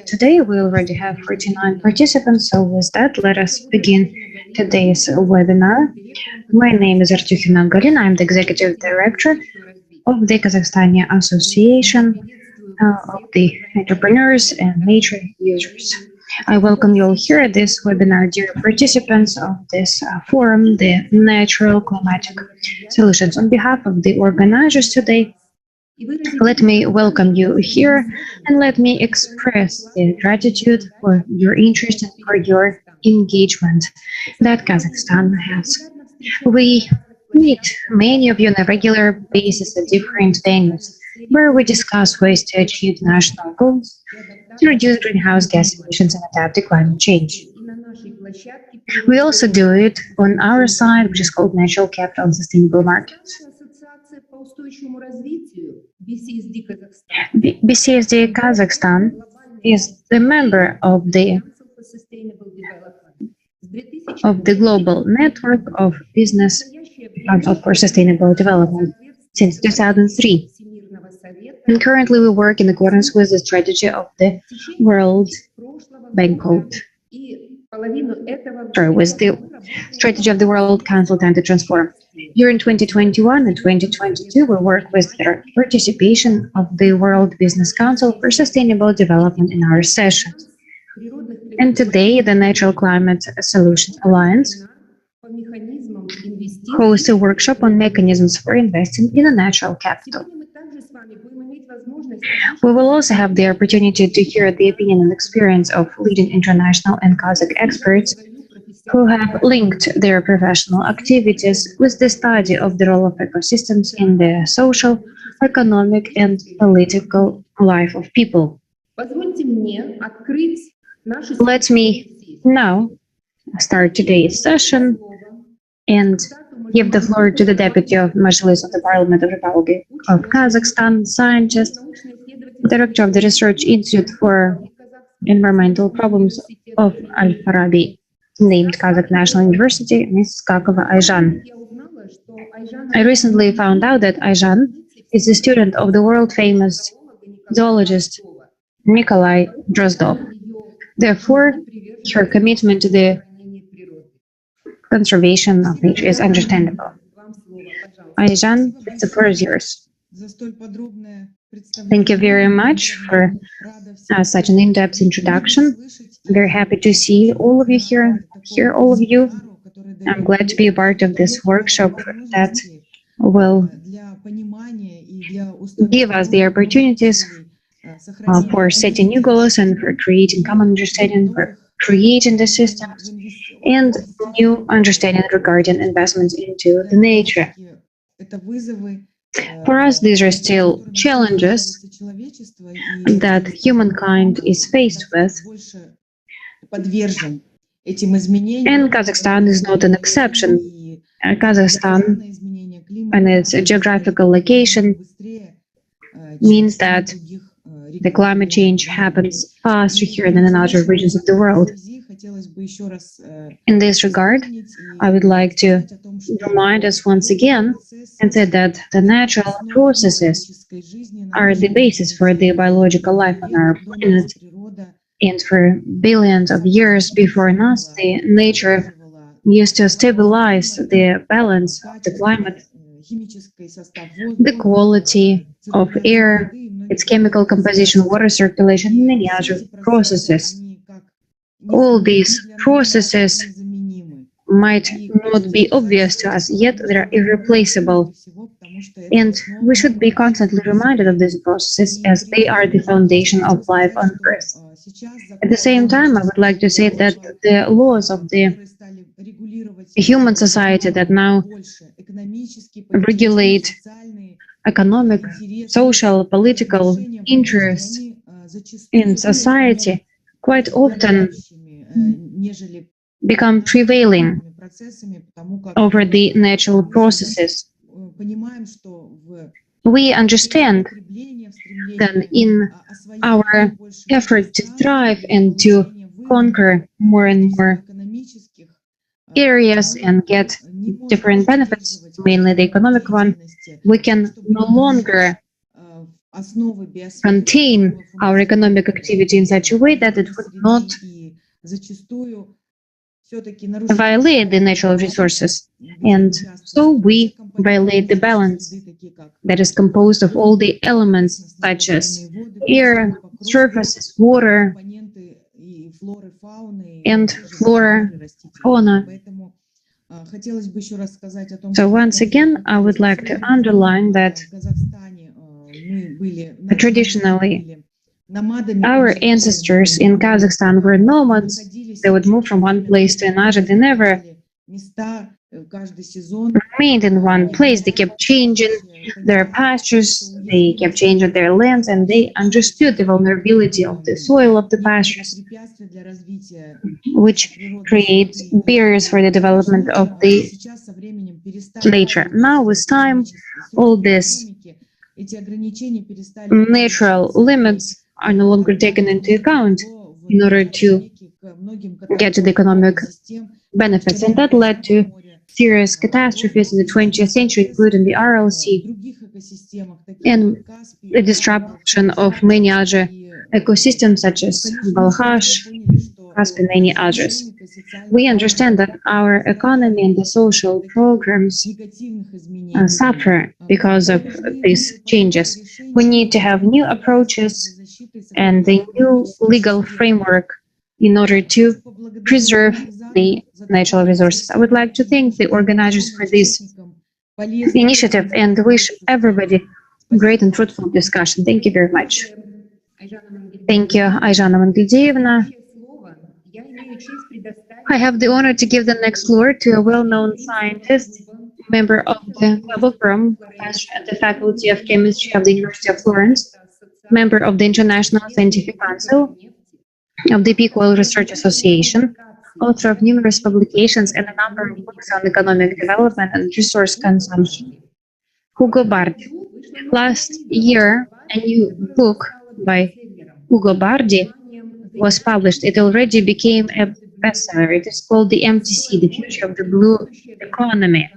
today. We already have 49 participants, so with that, let us begin today's webinar. My name is Artyukhina Galina. I'm the Executive Director of the Kazakhstani Association of the Entrepreneurs and Nature Users. I welcome you all here at this webinar, dear participants of this forum, the Natural Climatic Solutions. On behalf of the organizers today, let me welcome you here and let me express the gratitude for your interest and for your engagement that Kazakhstan has. We meet many of you on a regular basis at different venues where we discuss ways to achieve national goals to reduce greenhouse gas emissions and adapt to climate change. We also do it on our side, which is called Natural Capital and Sustainable Markets. BCSD Kazakhstan is the member of the Global Network of Business Council for Sustainable Development since 2003. And currently we work in accordance with the strategy of the World Bank Code. With the strategy of the World Council Time to Transform. During 2021 and 2022, we work with the participation of the World Business Council for Sustainable Development in our sessions. And today, the Natural Climate Solutions Alliance hosts a workshop on mechanisms for investing in a natural capital. We will also have the opportunity to hear the opinion and experience of leading international and Kazakh experts who have linked their professional activities with the study of the role of ecosystems in the social, economic, and political life of people. Let me now start today's session and give the floor to the Deputy of Majlis of the Parliament of the Republic of Kazakhstan, scientist, Director of the Research Institute for Environmental Problems of Al-Farabi, named Kazakh National University, Ms. Skakova Ayjan. I recently found out that Ayjan is a student of the world-famous zoologist Nikolai Drozdov. Therefore, her commitment to the conservation of nature is understandable. Ayjan, the floor is yours. Thank you very much for such an in-depth introduction. I'm very happy to see all of you here, hear all of you. I'm glad to be a part of this workshop that will give us the opportunities for setting new goals and for creating common understanding, for creating the systems and new understanding regarding investments into the nature. For us, these are still challenges that humankind is faced with, and Kazakhstan is not an exception. Kazakhstan and its geographical location means that the climate change happens faster here than in other regions of the world. In this regard, I would like to remind us once again and say that the natural processes are the basis for the biological life on our planet. And for billions of years before us, the nature used to stabilize the balance of the climate, the quality of air, its chemical composition, water circulation, and many other processes. All these processes might not be obvious to us, yet they are irreplaceable. And we should be constantly reminded of these processes as they are the foundation of life on Earth. At the same time, I would like to say that the laws of the human society that now regulate economic, social, political interests in society quite often become prevailing over the natural processes. We understand that in our effort to thrive and to conquer more and more areas and get different benefits, mainly the economic one, we can no longer contain our economic activity in such a way that it would not violate the natural resources. And so we violate the balance that is composed of all the elements such as air, surfaces, water, and flora, fauna. So once again, I would like to underline that traditionally, our ancestors in Kazakhstan were nomads. They would move from one place to another. They never remained in one place. They kept changing their pastures, they kept changing their lands, and they understood the vulnerability of the soil of the pastures, which creates barriers for the development of the nature. Now, with time, all these natural limits are no longer taken into account in order to get to the economic benefits. And that led to serious catastrophes in the 20th century, including the Aral Sea and the disruption of many other ecosystems such as Balkhash, Caspian, and many others. We understand that our economy and the social programs suffer because of these changes. We need to have new approaches and the new legal framework in order to preserve the natural resources. I would like to thank the organizers for this initiative and wish everybody great and fruitful discussion. Thank you very much. Thank you, Ayjana Mangaldeyevna. I have the honor to give the next floor to a well-known scientist, member of the Nobel Prize, professor at the Faculty of Chemistry of the University of Florence, member of the International Scientific Council of the Peak Oil Research Association, author of numerous publications and a number of books on economic development and resource consumption. Ugo Bardi. Last year, a new book by Ugo Bardi was published. It already became a bestseller. It is called The Empty Sea, The Future of the Blue Economy.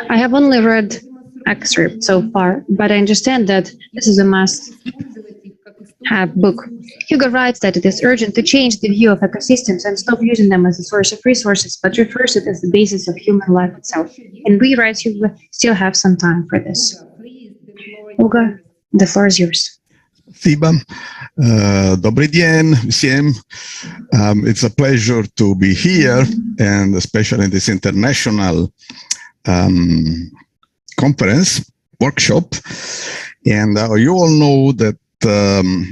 I have only read excerpts so far, but I understand that this is a must-have book. Hugo writes that it is urgent to change the view of ecosystems and stop using them as a source of resources, but refers to it as the basis of human life itself. And we, writes Hugo, still have some time for this. Hugo, the floor is yours. Спасибо. Добрый день всем. It's a pleasure to be here, and especially in this international conference, workshop. And you all know that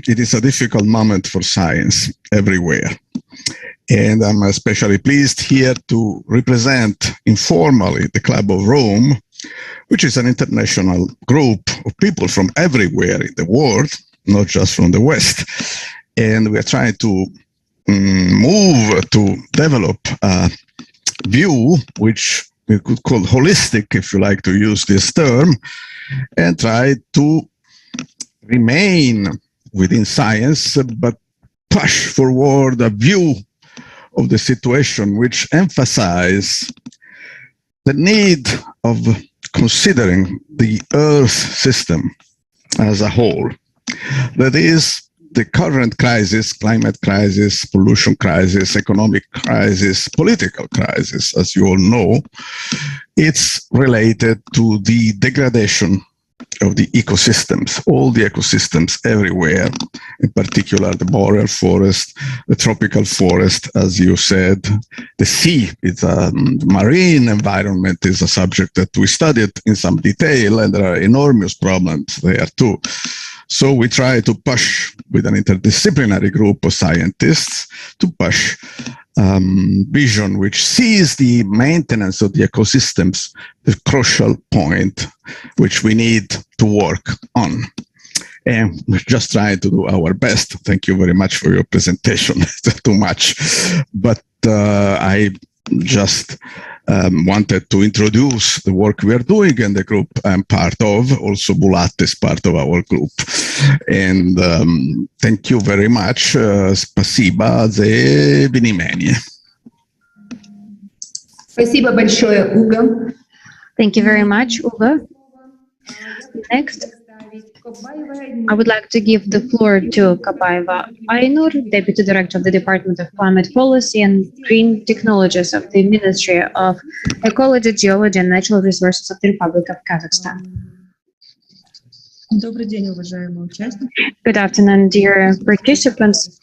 it is a difficult moment for science everywhere. And I'm especially pleased here to represent informally the Club of Rome, which is an international group of people from everywhere in the world, not just from the West. And we are trying to move to develop a view, which we could call holistic, if you like to use this term, and try to remain within science, but push forward a view of the situation which emphasize the need of considering the Earth system as a whole. That is, the current crisis, climate crisis, pollution crisis, economic crisis, political crisis, as you all know, it's related to the degradation of the ecosystems, all the ecosystems everywhere, in particular the boreal forest, the tropical forest, as you said, the sea, it's a marine environment is a subject that we studied in some detail, and there are enormous problems there too. So we try to push with an interdisciplinary group of scientists to push vision which sees the maintenance of the ecosystems the crucial point which we need to work on. And we're just trying to do our best. Thank you very much for your presentation. It's too much. But I just wanted to introduce the work we are doing in the group I'm part of. Also, Bulat is part of our group. And thank you very much. Спасибо за внимание. Спасибо большое, Уго. Thank you very much, Ugo. Next, I would like to give the floor to Kabayeva Aynur, Deputy Director of the Department of Climate Policy and Green Technologies of the Ministry of Ecology, Geology and Natural Resources of the Republic of Kazakhstan. Добрый день, уважаемые участники. Good afternoon, dear participants.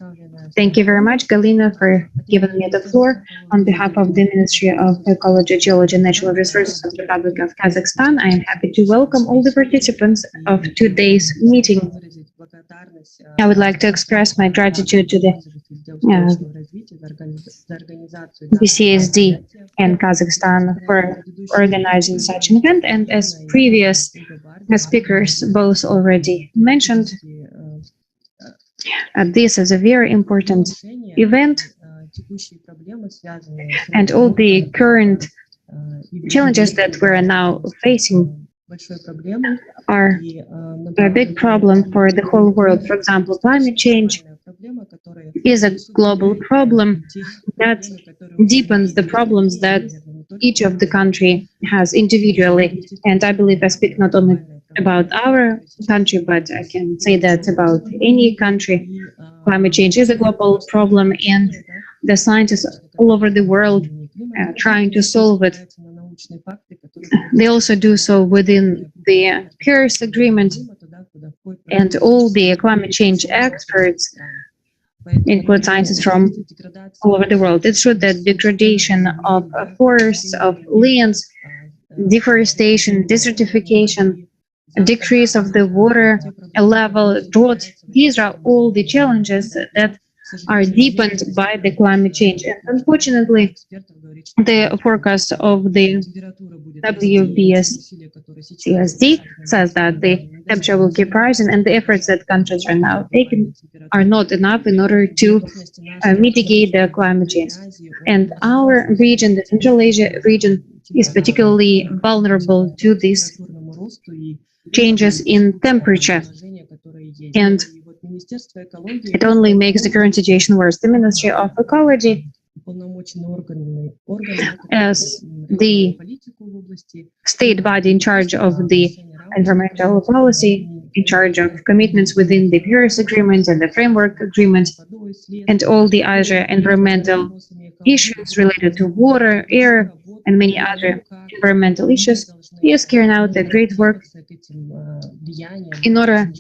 Thank you very much, Galina, for giving me the floor. On behalf of the Ministry of Ecology, Geology and Natural Resources of the Republic of Kazakhstan, I am happy to welcome all the participants of today's meeting. I would like to express my gratitude to the BCSD and Kazakhstan for organizing such an event. And as previous speakers both already mentioned, this is a very important event, and all the current challenges that we're now facing are a big problem for the whole world. For example, climate change is a global problem that deepens the problems that each of the country has individually. And I believe I speak not only about our country, but I can say that about any country. Climate change is a global problem, and the scientists all over the world trying to solve it. They also do so within the Paris Agreement, and all the climate change experts include scientists from all over the world. It's true that degradation of forests, of lands, deforestation, desertification, decrease of the water level, drought, these are all the challenges that are deepened by the climate change. And unfortunately, the forecast of the WBSCSD says that the temperature will keep rising, and the efforts that countries are now taking are not enough in order to mitigate the climate change. And our region, the Central Asia region, is particularly vulnerable to these changes in temperature, and it only makes the current situation worse. The Ministry of Ecology, as the state body in charge of the environmental policy, in charge of commitments within the Paris Agreement and the Framework Agreement, and all the other environmental issues related to water, air, and many other environmental issues, is carrying out a great work in order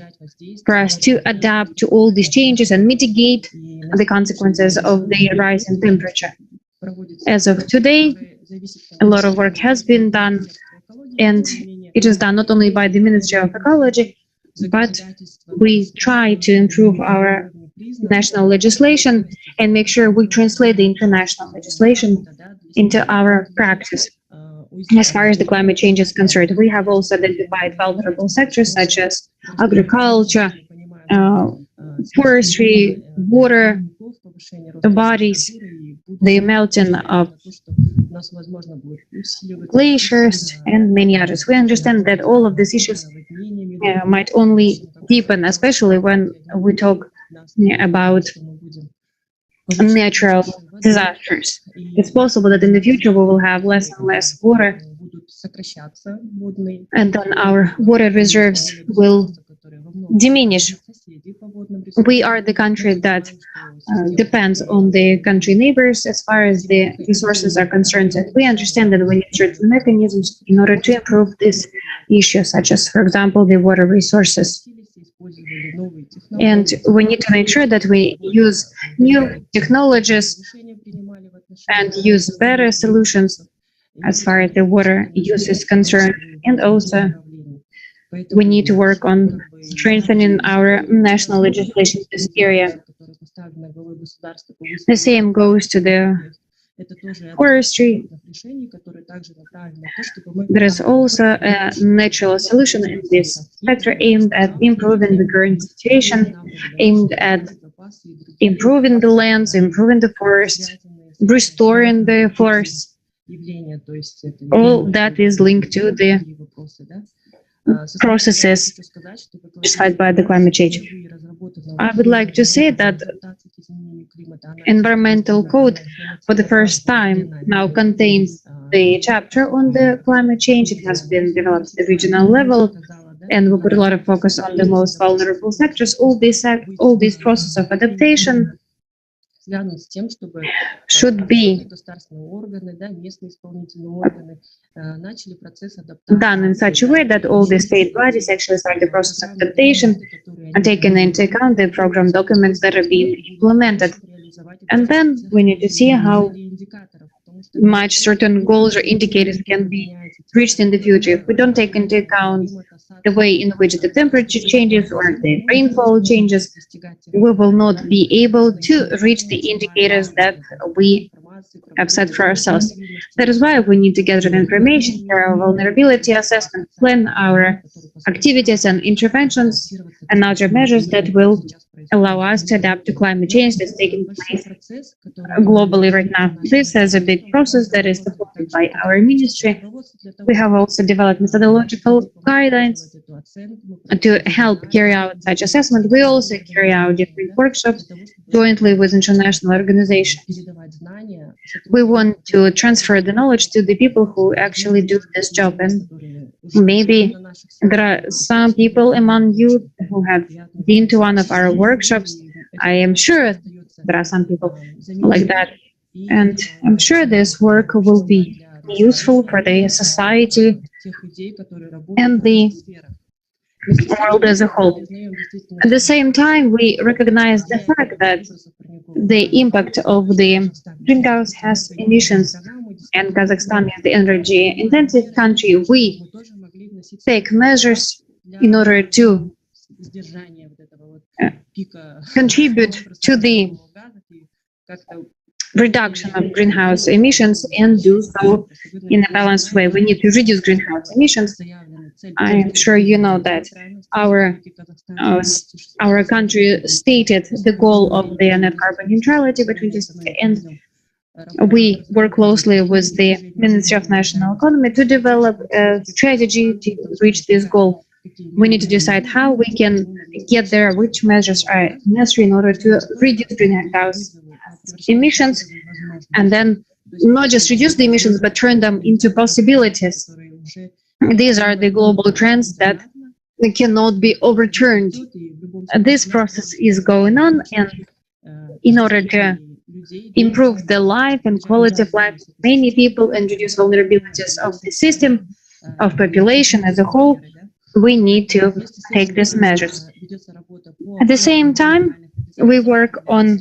for us to adapt to all these changes and mitigate the consequences of the rise in temperature. As of today, a lot of work has been done, and it is done not only by the Ministry of Ecology, but we try to improve our national legislation and make sure we translate the international legislation into our practice. As far as the climate change is concerned, we have also identified vulnerable sectors such as agriculture, forestry, water bodies, the melting of glaciers, and many others. We understand that all of these issues might only deepen, especially when we talk about natural disasters. It's possible that in the future we will have less and less water, and then our water reserves will diminish. We are the country that depends on the country neighbors as far as the resources are concerned, and we understand that we need certain mechanisms in order to improve this issue, such as, for example, the water resources. And we need to make sure that we use new technologies and use better solutions as far as the water use is concerned. And also, we need to work on strengthening our national legislation in this area. The same goes to the forestry. There is also a natural solution in this sector aimed at improving the current situation, aimed at improving the lands, improving the forests, restoring the forests. All that is linked to the processes justified by the climate change. I would like to say that environmental code for the first time now contains the chapter on the climate change. It has been developed at the regional level, and we put a lot of focus on the most vulnerable sectors. All this process of adaptation should be done in such a way that all the state bodies actually start the process of adaptation and taking into account the program documents that are being implemented. And then we need to see how much certain goals or indicators can be reached in the future. If we don't take into account the way in which the temperature changes or the rainfall changes, we will not be able to reach the indicators that we have set for ourselves. That is why we need to gather the information, carry our vulnerability assessment, plan our activities and interventions and other measures that will allow us to adapt to climate change that's taking place globally right now. This is a big process that is supported by our ministry. We have also developed methodological guidelines to help carry out such assessment. We also carry out different workshops jointly with international organizations. We want to transfer the knowledge to the people who actually do this job, and maybe there are some people among you who have been to one of our workshops. I am sure there are some people like that, and I'm sure this work will be useful for the society and the world as a whole. At the same time, we recognize the fact that the impact of the greenhouse gas emissions, and Kazakhstan is the energy-intensive country, we take measures in order to contribute to the reduction of greenhouse emissions and do so in a balanced way. We need to reduce greenhouse emissions. I am sure you know that our country stated the goal of the net carbon neutrality by 2060, and we work closely with the Ministry of National Economy to develop a strategy to reach this goal. We need to decide how we can get there, which measures are necessary in order to reduce greenhouse emissions, and then not just reduce the emissions, but turn them into possibilities. These are the global trends that cannot be overturned. This process is going on, and in order to improve the life and quality of life of many people and reduce vulnerabilities of the system, of population as a whole, we need to take these measures. At the same time, we work on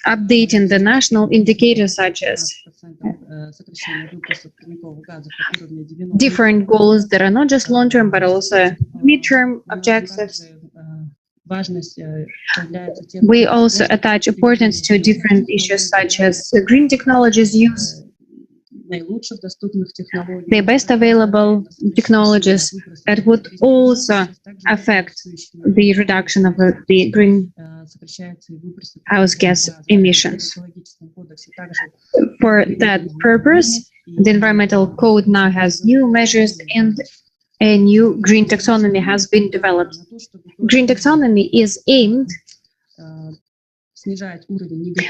updating the national indicators such as different goals that are not just long-term but also mid-term objectives. We also attach importance to different issues such as green technologies use, the best available technologies that would also affect the reduction of the greenhouse gas emissions. For that purpose, the environmental code now has new measures and a new green taxonomy has been developed. Green taxonomy is aimed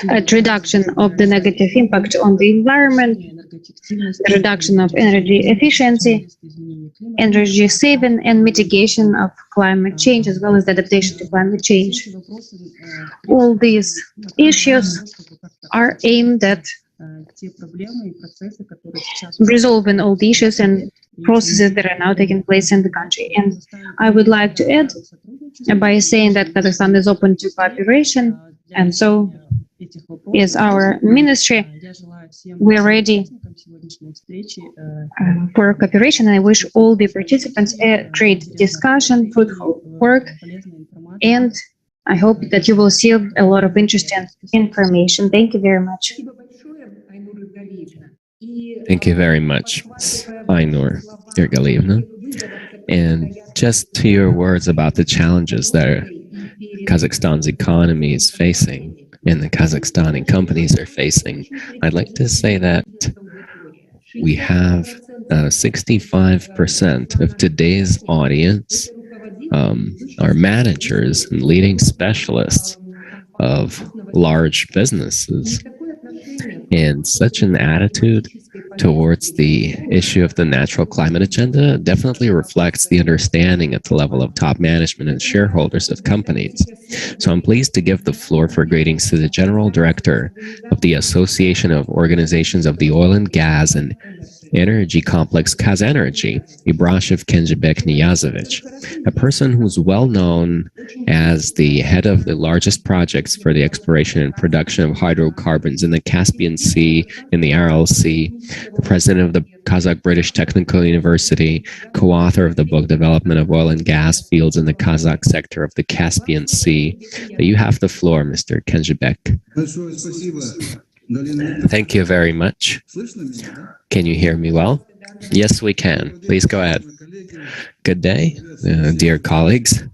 at reduction of the negative impact on the environment, the reduction of energy efficiency, energy saving, and mitigation of climate change, as well as the adaptation to climate change. All these issues are aimed at resolving all the issues and processes that are now taking place in the country. And I would like to add by saying that Kazakhstan is open to cooperation, and so is our ministry. We are ready for cooperation. I wish all the participants a great discussion, fruitful work, and I hope that you will see a lot of interesting information. Thank you very much. Thank you very much, Ainur Irgalievna. And just to your words about the challenges that Kazakhstan's economy is facing and the Kazakhstani companies are facing, I'd like to say that we have 65% of today's audience are managers and leading specialists of large businesses. And such an attitude towards the issue of the natural climate agenda definitely reflects the understanding at the level of top management and shareholders of companies. So I'm pleased to give the floor for greetings to the General Director of the Association of Organizations of the Oil and Gas and Energy Complex KazEnergy, Ibrashev Kenjibek Niyazovic, a person who's well known as the head of the largest projects for the exploration and production of hydrocarbons in the Caspian Sea, in the Aral Sea, the president of the Kazakh British Technical University, co-author of the book Development of Oil and Gas Fields in the Kazakh Sector of the Caspian Sea. You have the floor, Mr. Kenjibek. Thank you very much. Can you hear me well? Yes, we can. Please go ahead. Good day, dear colleagues.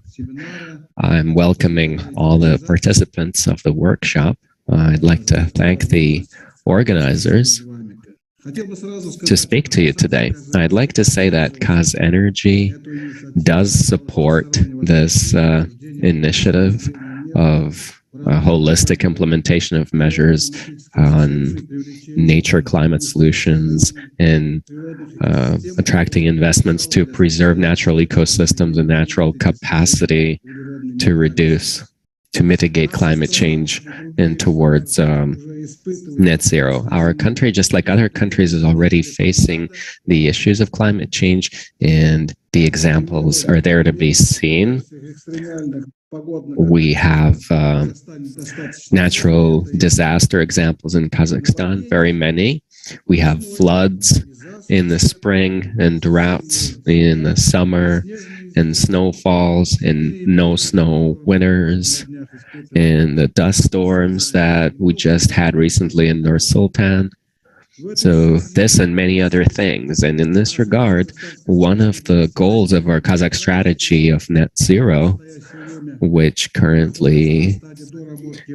I'm welcoming all the participants of the workshop. I'd like to thank the organizers to speak to you today. I'd like to say that KazEnergy does support this initiative of a holistic implementation of measures on nature climate solutions and attracting investments to preserve natural ecosystems and natural capacity to mitigate climate change and towards net zero. Our country, just like other countries, is already facing the issues of climate change, and the examples are there to be seen. We have natural disaster examples in Kazakhstan, very many. We have floods in the spring and droughts in the summer and snowfalls and no snow winters and the dust storms that we just had recently in Nur Sultan. So this and many other things. And in this regard, one of the goals of our Kazakh strategy of net zero, which currently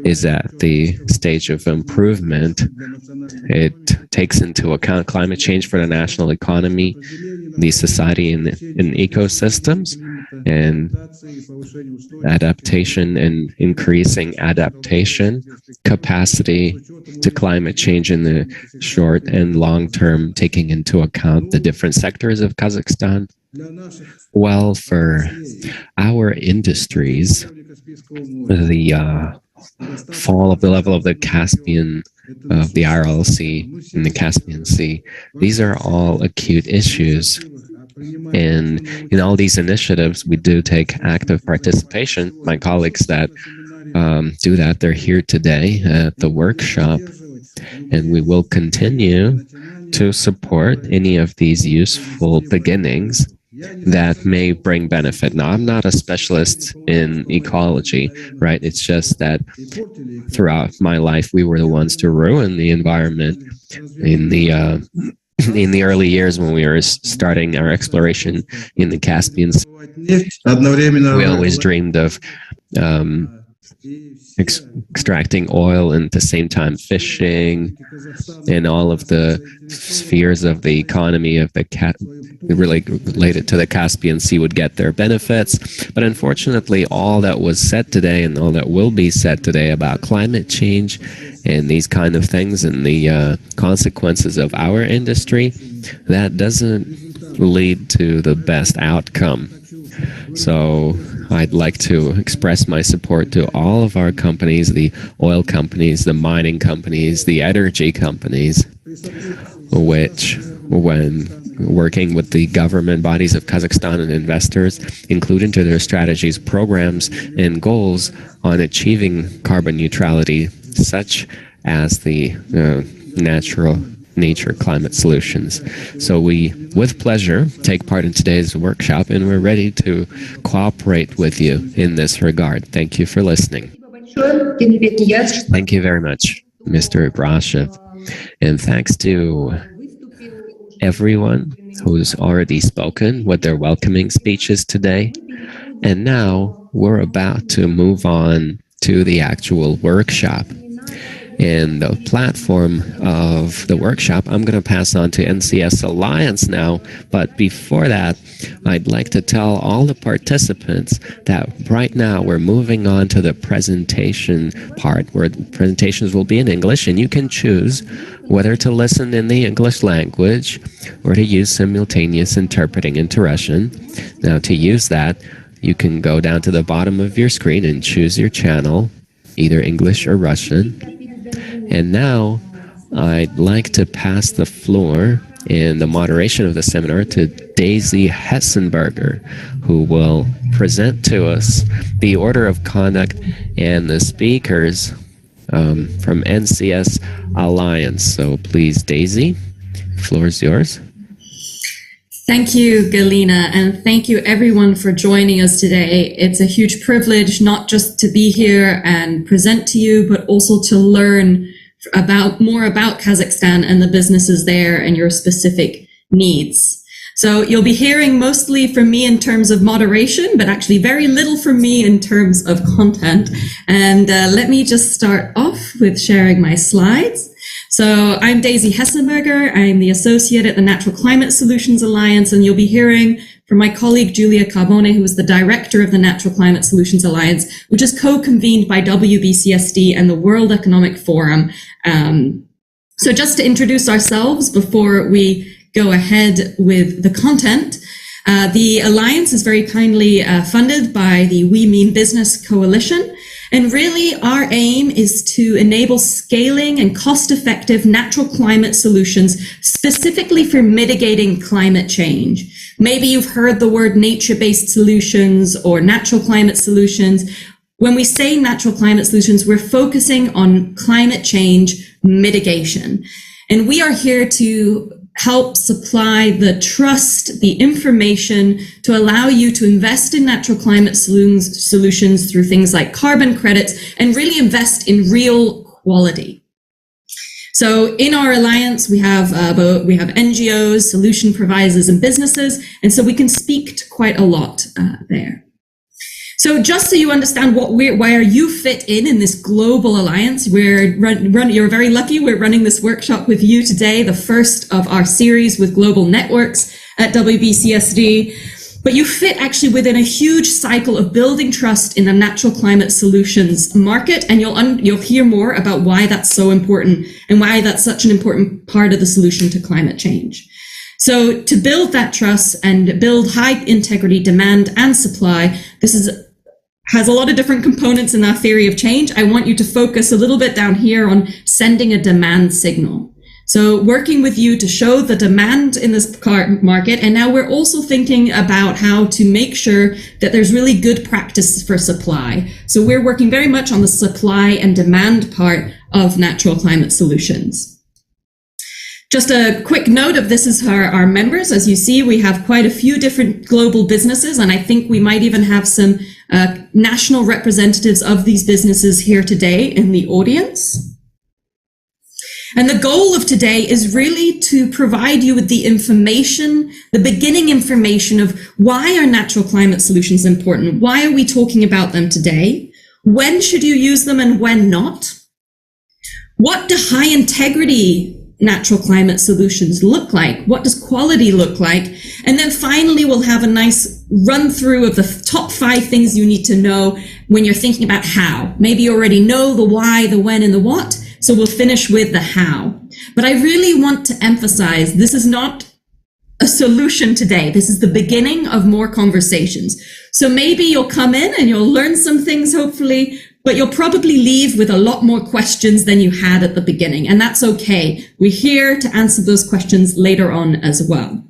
is at the stage of improvement, it takes into account climate change for the national economy, the society and ecosystems, and adaptation and increasing adaptation capacity to climate change in the short and long term, taking into account the different sectors of Kazakhstan. Well, for our industries, the fall of the level of the Caspian, of the Aral Sea and the Caspian Sea, these are all acute issues. And in all these initiatives, we do take active participation. My colleagues that do that, they're here today at the workshop, and we will continue to support any of these useful beginnings that may bring benefit. Now, I'm not a specialist in ecology, right? It's just that throughout my life, we were the ones to ruin the environment in the early years when we were starting our exploration in the Caspian Sea. We always dreamed of extracting oil and at the same time fishing, and all of the spheres of the economy of the related to the Caspian Sea would get their benefits. But unfortunately, all that was said today and all that will be said today about climate change and these kind of things and the consequences of our industry, that doesn't lead to the best outcome. So I'd like to express my support to all of our companies, the oil companies, the mining companies, the energy companies, which, when working with the government bodies of Kazakhstan and investors, include into their strategies, programs, and goals on achieving carbon neutrality, such as the nature climate solutions. So we, with pleasure, take part in today's workshop, and we're ready to cooperate with you in this regard. Thank you for listening. Thank you very much, Mr. Ibrashev. And thanks to everyone who's already spoken with their welcoming speeches today. And now we're about to move on to the actual workshop. And the platform of the workshop, I'm going to pass on to NCS Alliance now. But before that, I'd like to tell all the participants that right now we're moving on to the presentation part, where the presentations will be in English, and you can choose whether to listen in the English language or to use simultaneous interpreting into Russian. Now, to use that, you can go down to the bottom of your screen and choose your channel, either English or Russian. And now I'd like to pass the floor in the moderation of the seminar to Daisy Hessenberger, who will present to us the order of conduct and the speakers from NCS Alliance. So please, Daisy, the floor is yours. Thank you, Galina, and thank you everyone for joining us today. It's a huge privilege not just to be here and present to you, but also to learn more about Kazakhstan and the businesses there and your specific needs. So you'll be hearing mostly from me in terms of moderation, but actually very little from me in terms of content. And let me just start off with sharing my slides. So I'm Daisy Hessenberger. I'm the associate at the Natural Climate Solutions Alliance, and you'll be hearing from my colleague Giulia Carbone, who is the director of the Natural Climate Solutions Alliance, which is co-convened by WBCSD and the World Economic Forum. So just to introduce ourselves before we go ahead with the content, the Alliance is very kindly funded by the We Mean Business Coalition. And really, our aim is to enable scaling and cost-effective natural climate solutions specifically for mitigating climate change. Maybe you've heard the word nature-based solutions or natural climate solutions. When we say natural climate solutions, we're focusing on climate change mitigation. And we are here to help supply the trust, the information to allow you to invest in natural climate solutions through things like carbon credits and really invest in real quality. So in our alliance, we have NGOs, solution providers, and businesses, and so we can speak to quite a lot there. So just so you understand where you fit in this global alliance, you're very lucky. We're running this workshop with you today, the first of our series with global networks at WBCSD. But you fit actually within a huge cycle of building trust in the natural climate solutions market, and you'll hear more about why that's so important and why that's such an important part of the solution to climate change. So to build that trust and build high integrity demand and supply, has a lot of different components in our theory of change. I want you to focus a little bit down here on sending a demand signal. So working with you to show the demand in this market. And now we're also thinking about how to make sure that there's really good practice for supply. So we're working very much on the supply and demand part of natural climate solutions. Just a quick note of this is our members. As you see, we have quite a few different global businesses, and I think we might even have some national representatives of these businesses here today in the audience. And the goal of today is really to provide you with the information, the beginning information of why are natural climate solutions important? Why are we talking about them today? When should you use them and when not? What do high integrity natural climate solutions look like? What does quality look like? And then finally, we'll have a nice run through of the top 5 things you need to know when you're thinking about how. Maybe you already know the why, the when, and the what. So we'll finish with the how. But I really want to emphasize this is not a solution today. This is the beginning of more conversations. So maybe you'll come in and you'll learn some things, hopefully, but you'll probably leave with a lot more questions than you had at the beginning. And that's okay. We're here to answer those questions later on as well.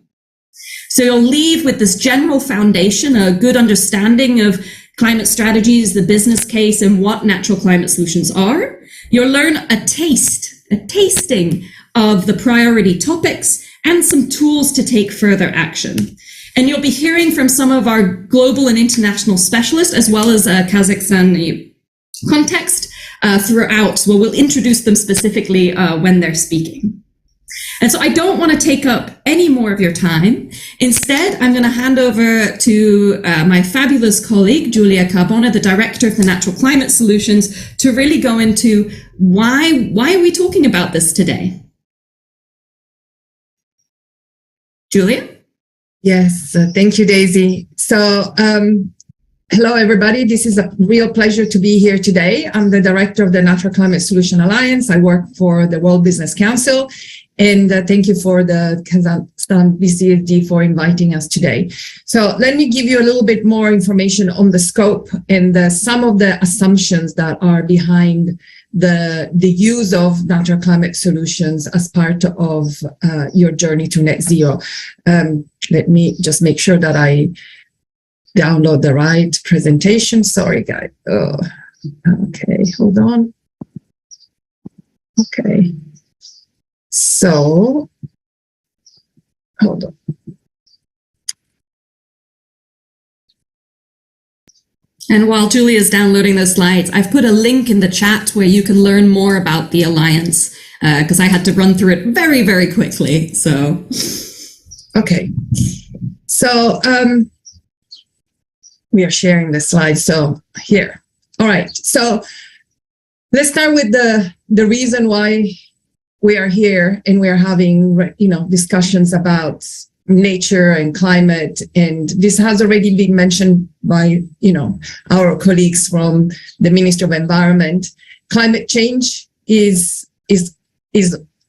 So you'll leave with this general foundation, a good understanding of climate strategies, the business case, and what natural climate solutions are. You'll learn a tasting of the priority topics and some tools to take further action. And you'll be hearing from some of our global and international specialists, as well as Kazakhstan context throughout. Well, we'll introduce them specifically when they're speaking. And so I don't want to take up any more of your time. Instead, I'm going to hand over to my fabulous colleague, Giulia Carbone, the director of the Natural Climate Solutions, to really go into why are we talking about this today? Julia? Yes, thank you, Daisy. So, hello, everybody. This is a real pleasure to be here today. I'm the director of the Natural Climate Solution Alliance. I work for the World Business Council. And thank you for the Kazakhstan BCSD for inviting us today. So let me give you a little bit more information on the scope and some of the assumptions that are behind the use of natural climate solutions as part of your journey to net zero. Let me just make sure that I download the right presentation. Sorry, guys. Oh, okay, hold on. Okay. So, hold on. And while Julia is downloading those slides, I've put a link in the chat where you can learn more about the Alliance, because I had to run through it very, very quickly. So, okay. So, we are sharing the slides. So here. All right. So let's start with the reason why we are here and we are having, discussions about nature and climate. And this has already been mentioned by, our colleagues from the Ministry of Environment. Climate change is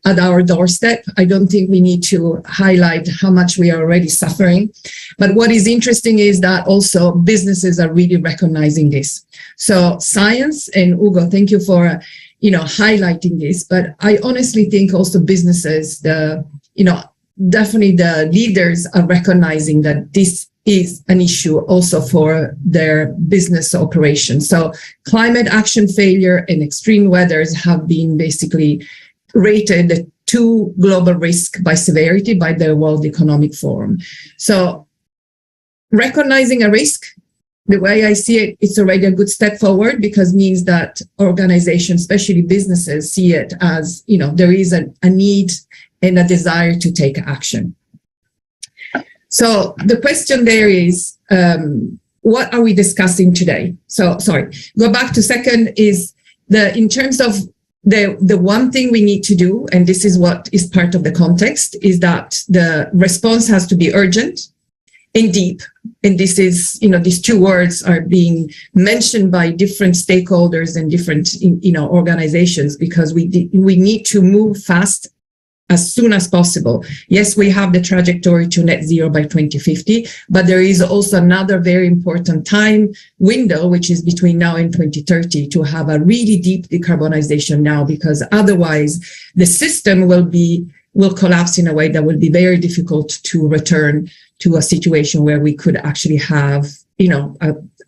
at our doorstep. I don't think we need to highlight how much we are already suffering. But what is interesting is that also businesses are really recognizing this. So science, and Ugo, thank you for highlighting this, but I honestly think also businesses, definitely the leaders are recognizing that this is an issue also for their business operations. So climate action failure and extreme weathers have been basically rated to global risk by severity by the World Economic Forum. So recognizing a risk, the way I see it, it's already a good step forward, because it means that organizations, especially businesses, see it as, there is a need and a desire to take action. So the question there is, what are we discussing today? So, go back to second is in terms of the one thing we need to do, and this is what is part of the context, is that the response has to be urgent and deep. And this is, these two words are being mentioned by different stakeholders and different, organizations, because we need to move fast as soon as possible. Yes, we have the trajectory to net zero by 2050, but there is also another very important time window, which is between now and 2030, to have a really deep decarbonization now, because otherwise the system will collapse in a way that will be very difficult to return to a situation where we could actually have,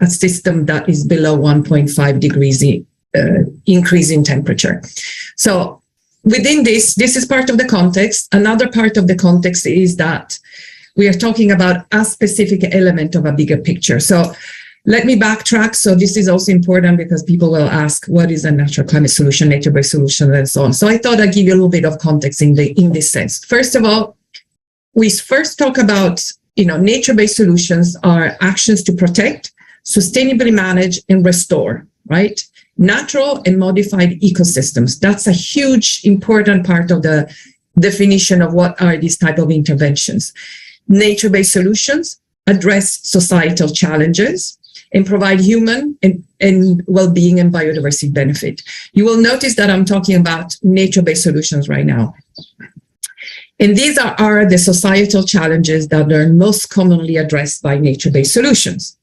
a system that is below 1.5 degrees increase in temperature. So within this is part of the context. Another part of the context is that we are talking about a specific element of a bigger picture. So let me backtrack. So this is also important, because people will ask, what is a natural climate solution, nature-based solution, and so on. So I thought I'd give you a little bit of context in this sense. First of all, we first talk about, nature-based solutions are actions to protect, sustainably manage, and restore, right? Natural and modified ecosystems. That's a huge, important part of the definition of what are these type of interventions. Nature-based solutions address societal challenges and provide human and well-being and biodiversity benefit. You will notice that I'm talking about nature-based solutions right now. And these are the societal challenges that are most commonly addressed by nature-based solutions.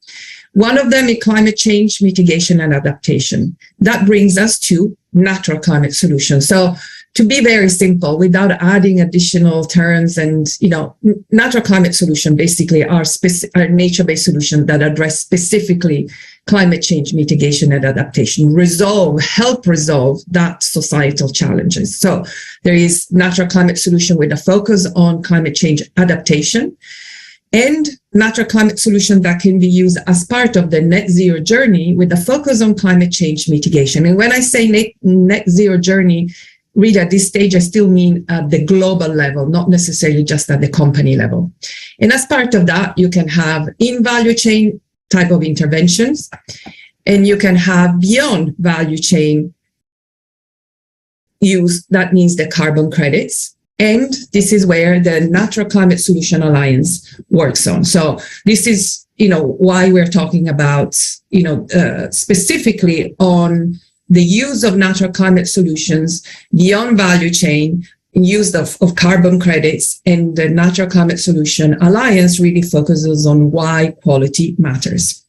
One of them is climate change mitigation and adaptation. That brings us to natural climate solutions. So to be very simple, without adding additional terms, and natural climate solutions basically are nature-based solutions that address specifically climate change mitigation and adaptation, help resolve that societal challenges. So there is natural climate solution with a focus on climate change adaptation, and natural climate solution that can be used as part of the net zero journey with a focus on climate change mitigation. And when I say net zero journey, really at this stage, I still mean at the global level, not necessarily just at the company level. And as part of that, you can have in value chain type of interventions, and you can have beyond value chain use, that means the carbon credits. And this is where the Natural Climate Solution Alliance works on. So this is, why we're talking about, specifically on the use of natural climate solutions beyond value chain, use of carbon credits, and the Natural Climate Solution Alliance really focuses on why quality matters.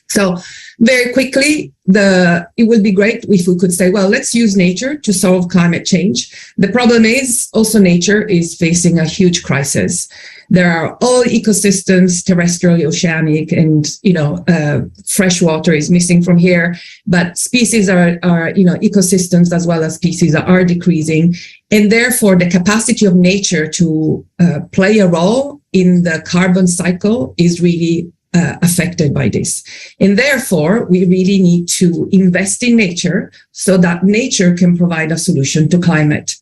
So very quickly, it would be great if we could say, well, let's use nature to solve climate change. The problem is also nature is facing a huge crisis. There are all ecosystems, terrestrial, oceanic, and fresh water is missing from here. But species are ecosystems as well as species are decreasing, and therefore the capacity of nature to play a role in the carbon cycle is really affected by this. And therefore, we really need to invest in nature so that nature can provide a solution to climate.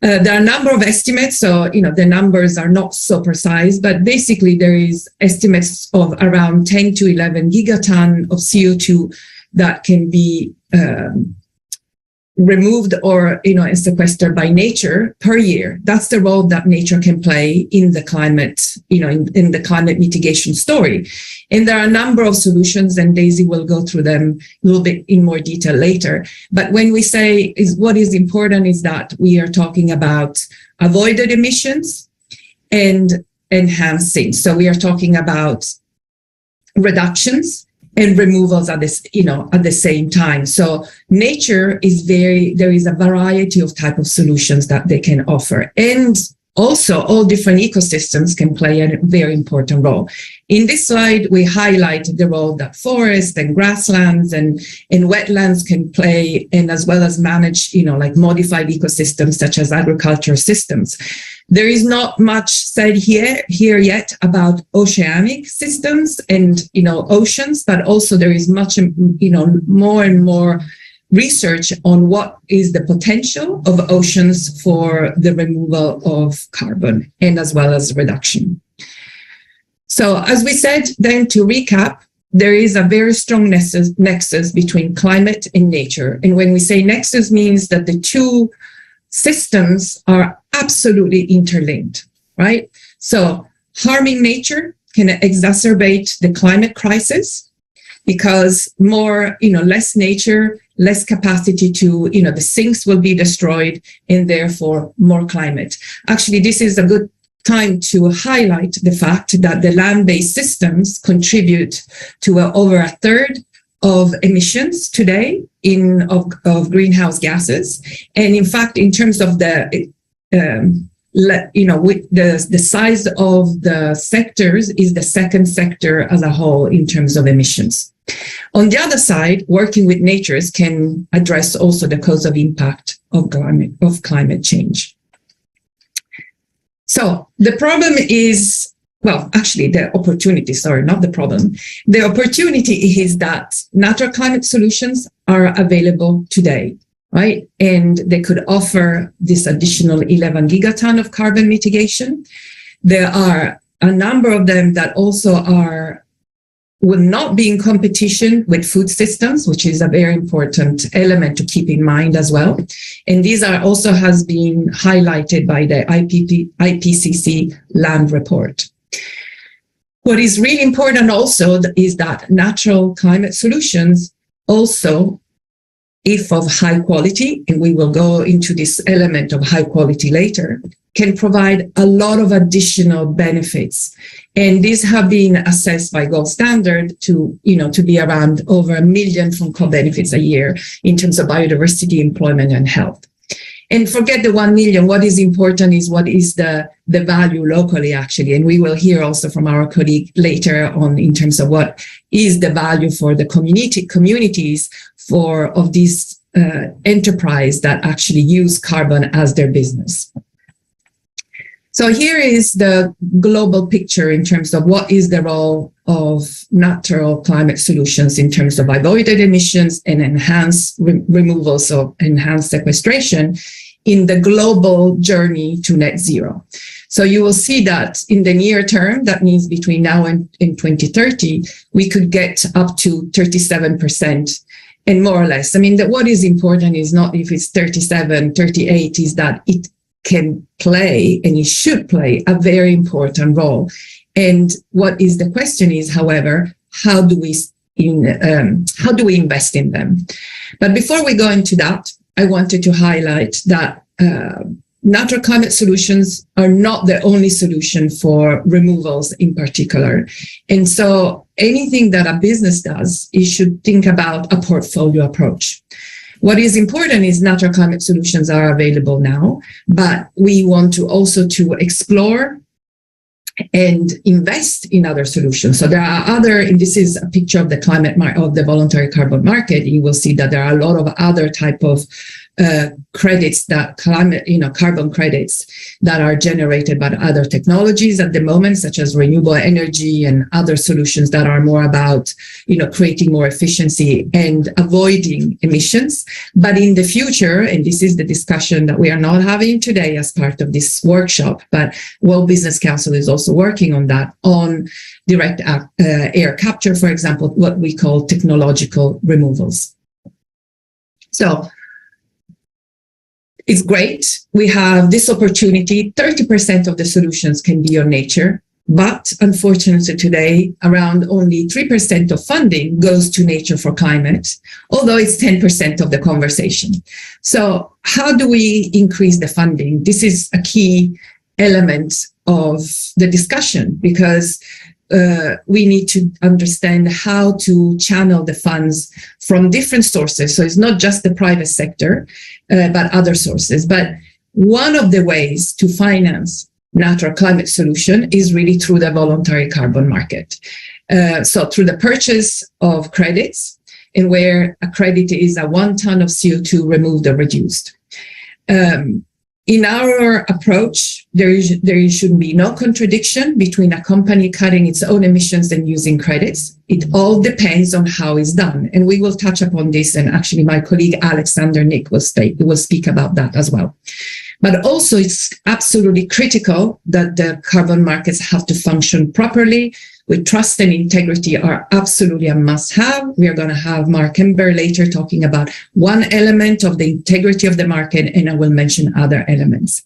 There are a number of estimates, so the numbers are not so precise, but basically there is estimates of around 10 to 11 gigaton of CO2 that can be removed or and sequestered by nature per year. That's the role that nature can play in the climate, in the climate mitigation story. And there are a number of solutions, and Daisy will go through them a little bit in more detail later. But when we say what is important is that we are talking about avoided emissions and enhancing. So we are talking about reductions and removals at the same time. So nature is there is a variety of type of solutions that they can offer. And also all different ecosystems can play a very important role. In this slide, we highlight the role that forests and grasslands and wetlands can play, and as well as manage, like modified ecosystems such as agriculture systems. There is not much said here yet about oceanic systems and, oceans, but also there is much, more and more research on what is the potential of oceans for the removal of carbon and as well as reduction. So as we said, then to recap, there is a very strong nexus between climate and nature. And when we say nexus means that the two systems are absolutely interlinked, right? So harming nature can exacerbate the climate crisis because less nature, less capacity to, the sinks will be destroyed and therefore more climate. Actually, this is a good time to highlight the fact that the land-based systems contribute to over a third of emissions today of greenhouse gases. And in fact, in terms of the size of the sectors is the second sector as a whole in terms of emissions. On the other side, working with natures can address also the cause of impact of climate change. So the problem is, the opportunity, not the problem. The opportunity is that natural climate solutions are available today, right? And they could offer this additional 11 gigaton of carbon mitigation. There are a number of them that also will not be in competition with food systems, which is a very important element to keep in mind as well. And these has been highlighted by the IPCC land report. What is really important also is that natural climate solutions also, if of high quality, and we will go into this element of high quality later, can provide a lot of additional benefits. And these have been assessed by Gold Standard to be around over 1 million FUNCO benefits a year in terms of biodiversity, employment, and health. And forget the 1 million. What is important is what is the value locally, actually. And we will hear also from our colleague later on in terms of what is the value for the communities of these enterprise that actually use carbon as their business. So here is the global picture in terms of what is the role of natural climate solutions in terms of avoided emissions and enhanced removals of enhanced sequestration in the global journey to net zero. So you will see that in the near term, that means between now and 2030, we could get up to 37%. And more or less, I mean, what is important is not if it's 37, 38, is that it can play and it should play a very important role. And what is the question is, however, how do we invest in them? But before we go into that, I wanted to highlight that natural climate solutions are not the only solution for removals in particular. And so anything that a business does, it should think about a portfolio approach. What is important is natural climate solutions are available now, but we want to also to explore and invest in other solutions. So there are other, and this is a picture of the of the voluntary carbon market. You will see that there are a lot of other type of credits that carbon credits that are generated by other technologies at the moment, such as renewable energy and other solutions that are more about, creating more efficiency and avoiding emissions. But in the future, and this is the discussion that we are not having today as part of this workshop, but World Business Council is also working on that, on direct air capture, for example, what we call technological removals. So it's great. We have this opportunity. 30% of the solutions can be on nature, but unfortunately today, around only 3% of funding goes to nature for climate, although it's 10% of the conversation. So how do we increase the funding? This is a key element of the discussion, because we need to understand how to channel the funds from different sources. So it's not just the private sector, but other sources. But one of the ways to finance natural climate solution is really through the voluntary carbon market. So through the purchase of credits, and where a credit is a 1 ton of CO2 removed or reduced. In our approach, there should be no contradiction between a company cutting its own emissions and using credits. It all depends on how it's done. And we will touch upon this. And actually, my colleague, Alexander Nick, will speak about that as well. But also, it's absolutely critical that the carbon markets have to function properly, with trust and integrity are absolutely a must-have. We are going to have Mark Ember later talking about one element of the integrity of the market, and I will mention other elements.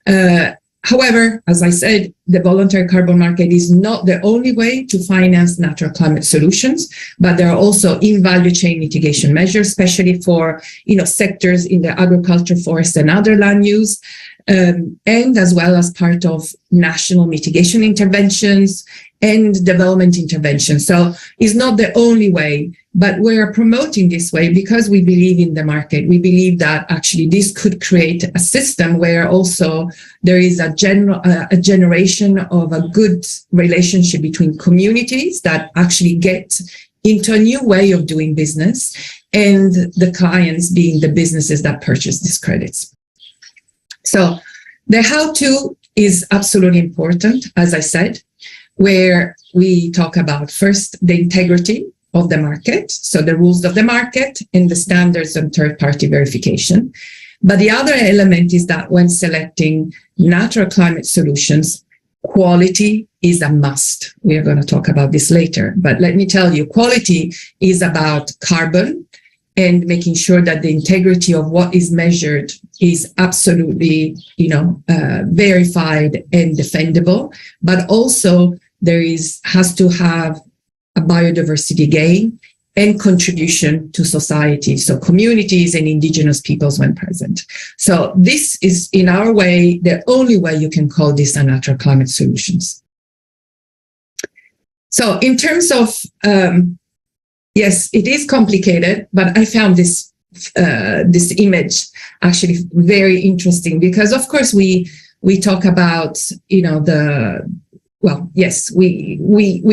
However, as I said, the voluntary carbon market is not the only way to finance natural climate solutions, but there are also in-value chain mitigation measures, especially for sectors in the agriculture, forest, and other land use, and as well as part of national mitigation interventions and development interventions. So it's not the only way, but we're promoting this way because we believe in the market. We believe that actually this could create a system where also there is a generation of a good relationship between communities that actually get into a new way of doing business, and the clients being the businesses that purchase these credits. So the how-to is absolutely important, as I said, where we talk about first the integrity of the market, so the rules of the market and the standards and third-party verification. But the other element is that when selecting natural climate solutions, quality is a must. We are going to talk about this later, but let me tell you, quality is about carbon and making sure that the integrity of what is measured is absolutely, verified and defendable, but also has to have a biodiversity gain and contribution to society, so communities and indigenous peoples when present. So this is, in our way, the only way you can call this a natural climate solutions. So in terms of, yes, it is complicated, but I found this image actually very interesting because, of course, we talk about, we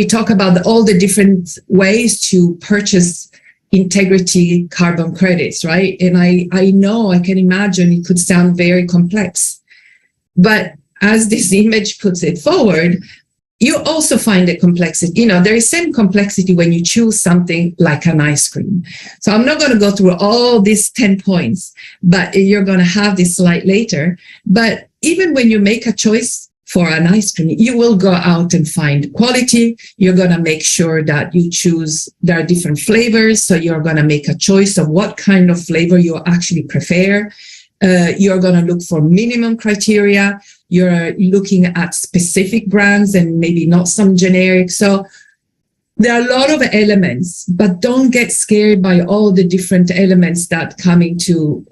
talk about all the different ways to purchase integrity carbon credits, right? And I can imagine it could sound very complex, but as this image puts it forward, you also find the complexity. There is some complexity when you choose something like an ice cream. So I'm not going to go through all these 10 points, but you're going to have this slide later. But even when you make a choice for an ice cream, you will go out and find quality. You're going to make sure that you choose, there are different flavors. So you're going to make a choice of what kind of flavor you actually prefer. You're going to look for minimum criteria. You're looking at specific brands and maybe not some generic. So there are a lot of elements, but don't get scared by all the different elements that come into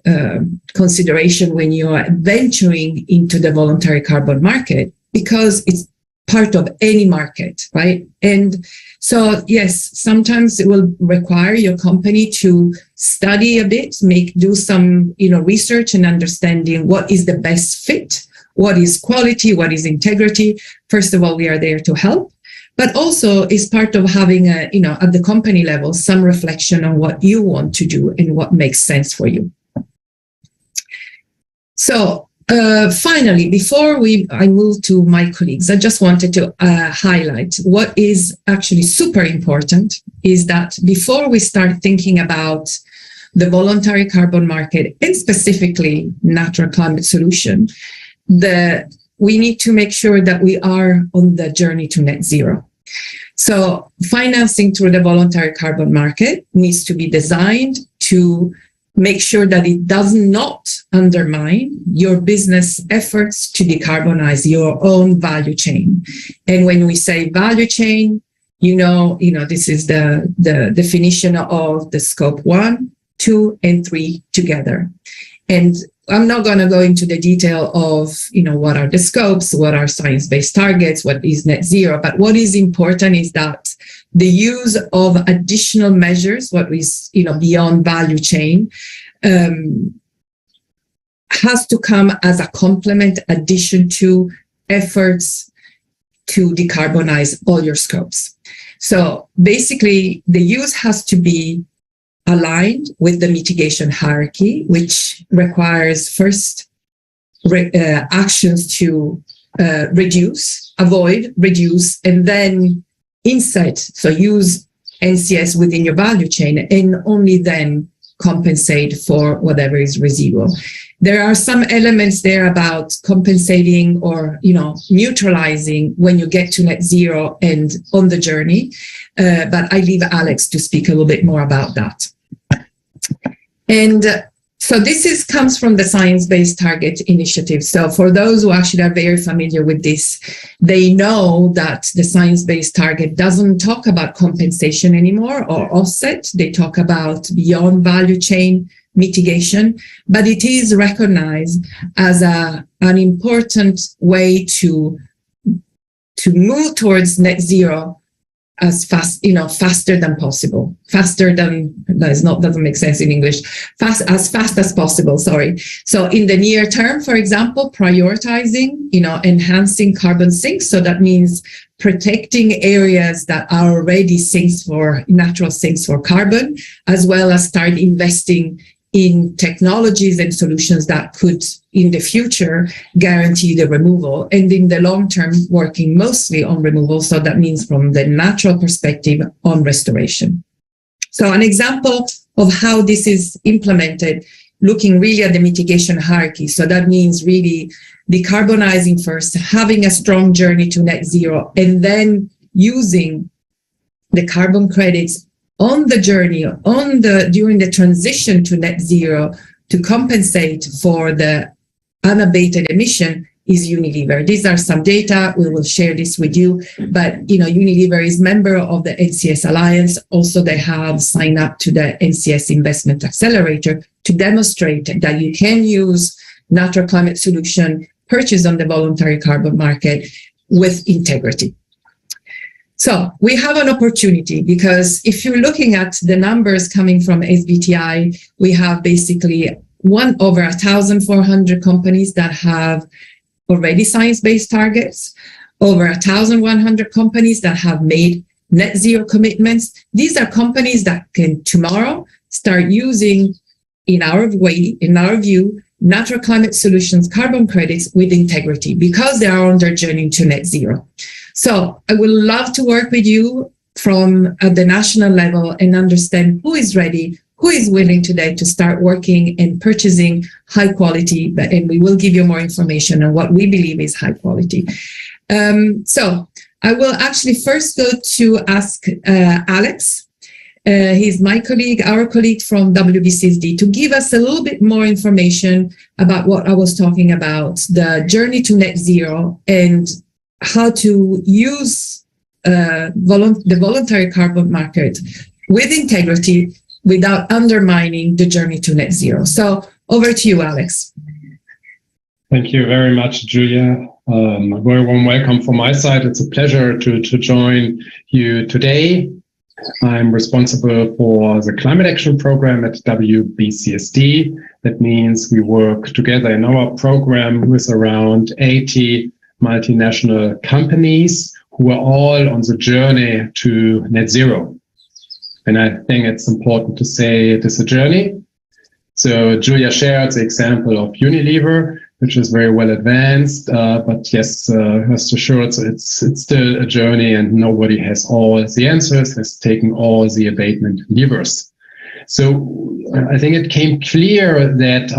consideration when you are venturing into the voluntary carbon market, because it's part of any market, right? And so, yes, sometimes it will require your company to study a bit, do some, research and understanding what is the best fit, what is quality, what is integrity. First of all, we are there to help. But also is part of having at the company level, some reflection on what you want to do and what makes sense for you. So finally, before I move to my colleagues, I just wanted to highlight what is actually super important is that before we start thinking about the voluntary carbon market and specifically natural climate solution, we need to make sure that we are on the journey to net zero. So financing through the voluntary carbon market needs to be designed to make sure that it does not undermine your business efforts to decarbonize your own value chain. And when we say value chain, this is the definition of the scope 1, 2, and 3 together. And I'm not going to go into the detail of, what are the scopes, what are science-based targets, what is net zero. But what is important is that the use of additional measures, what is, beyond value chain, has to come as a complement addition to efforts to decarbonize all your scopes. So basically, the use has to be aligned with the mitigation hierarchy, which requires first actions to avoid, reduce, and then insight. So use NCS within your value chain and only then compensate for whatever is residual. There are some elements there about compensating or, neutralizing when you get to net zero and on the journey. But I leave Alex to speak a little bit more about that. And so this comes from the Science-Based Target Initiative. So for those who actually are very familiar with this, they know that the Science-Based Target doesn't talk about compensation anymore or offset. They talk about beyond value chain mitigation, but it is recognized as an important way to move towards net zero as fast, faster than possible. Doesn't make sense in English. As fast as possible, sorry. So in the near term, for example, prioritizing, enhancing carbon sinks. So that means protecting areas that are already natural sinks for carbon, as well as start investing in technologies and solutions that could, in the future, guarantee the removal. And in the long term, working mostly on removal. So that means from the natural perspective on restoration. So an example of how this is implemented, looking really at the mitigation hierarchy. So that means really decarbonizing first, having a strong journey to net zero, and then using the carbon credits on the journey, during the transition to net zero to compensate for the unabated emission is Unilever. These are some data. We will share this with you. But, Unilever is member of the NCS Alliance. Also, they have signed up to the NCS Investment Accelerator to demonstrate that you can use natural climate solution purchased on the voluntary carbon market with integrity. So we have an opportunity because if you're looking at the numbers coming from SBTi, we have basically over 1,400 companies that have already science-based targets, over 1,100 companies that have made net zero commitments. These are companies that can tomorrow start using, in our view, natural climate solutions, carbon credits with integrity because they are on their journey to net zero. So I would love to work with you at the national level and understand who is ready, who is willing today to start working and purchasing high quality, and we will give you more information on what we believe is high quality. So I will actually first go to ask Alex. He's my colleague, our colleague from WBCSD, to give us a little bit more information about what I was talking about, the journey to net zero and how to use the voluntary carbon market with integrity without undermining the journey to net zero. So over to you, Alex. Thank you very much, Julia. A very warm welcome from my side. It's a pleasure to join you today. I'm responsible for the climate action program at WBCSD. That means we work together in our program with around 80 multinational companies who are all on the journey to net zero. And I think it's important to say it is a journey. So Julia shared the example of Unilever, which is very well advanced, but yes, rest assured, it's still a journey and nobody has all the answers, has taken all the abatement levers. So I think it came clear that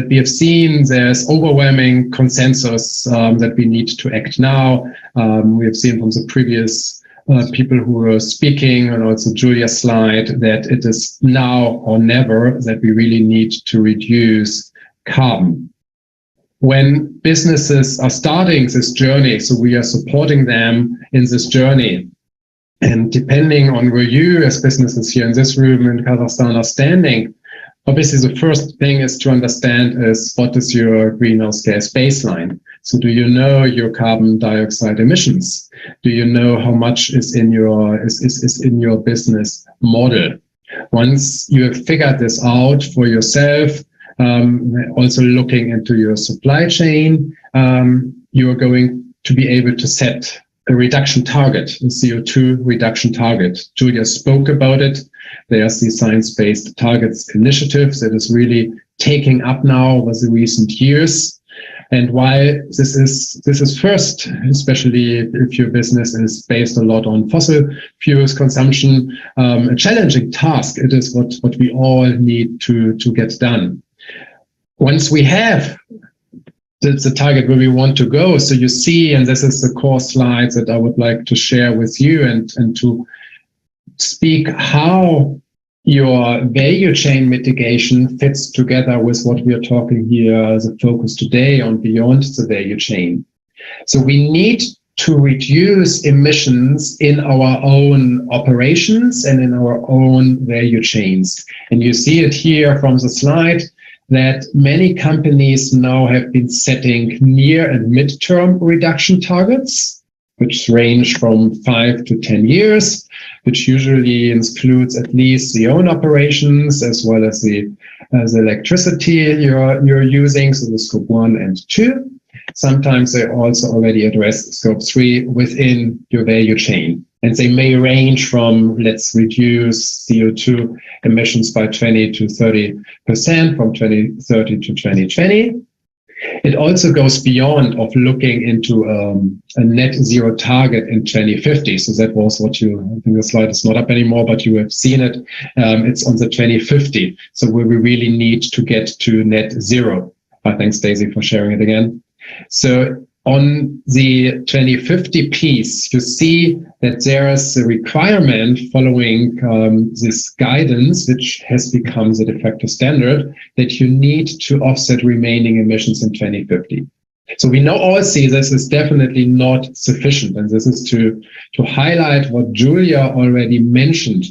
we have seen there's overwhelming consensus that we need to act now. We have seen from the previous people who were speaking and also Julia's slide that it is now or never that we really need to reduce carbon. When businesses are starting this journey, so we are supporting them in this journey. And depending on where you as businesses here in this room in Kazakhstan are standing, obviously the first thing is to understand is what is your greenhouse gas baseline? So do you know your carbon dioxide emissions? Do you know how much is in your business model? Once you have figured this out for yourself, also looking into your supply chain, you are going to be able to set a reduction target, a CO2 reduction target. Julia spoke about it. There's the Science-Based Targets Initiative that is really taking up now over the recent years. And while this is first, especially if your business is based a lot on fossil fuels consumption, a challenging task, it is what we all need to get done. Once we have the target where we want to go, so you see, and this is the core slides that I would like to share with you and to speak how your value chain mitigation fits together with what we are talking here as a focus today on beyond the value chain. So we need to reduce emissions in our own operations and in our own value chains. And you see it here from the slide that many companies now have been setting near and midterm reduction targets, which range from 5 to 10 years, which usually includes at least the own operations as well as the electricity you're using, so the scope 1 and 2. Sometimes they also already address scope 3 within your value chain. And they may range from, let's reduce CO2 emissions by 20 to 30% from 2030 to 2020. It also goes beyond of looking into a net zero target in 2050. So that was what I think the slide is not up anymore, but you have seen it. It's on the 2050. So where we really need to get to net zero. Thanks, Daisy, for sharing it again. So on the 2050 piece, you see that there is a requirement following this guidance, which has become the de facto standard, that you need to offset remaining emissions in 2050. So we now all see this is definitely not sufficient. And this is to highlight what Julia already mentioned.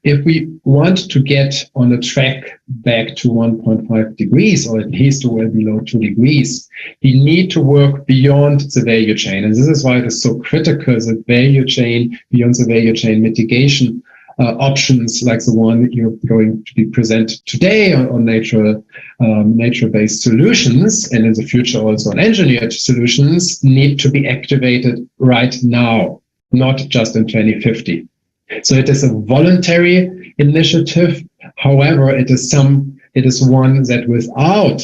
If we want to get on a track back to 1.5 degrees, or at least to well below 2 degrees, we need to work beyond the value chain. And this is why it is so critical that value chain, beyond the value chain mitigation options like the one that you're going to be presented today on nature-based solutions, and in the future also on engineered solutions, need to be activated right now, not just in 2050. So it is a voluntary initiative. However, it is one that without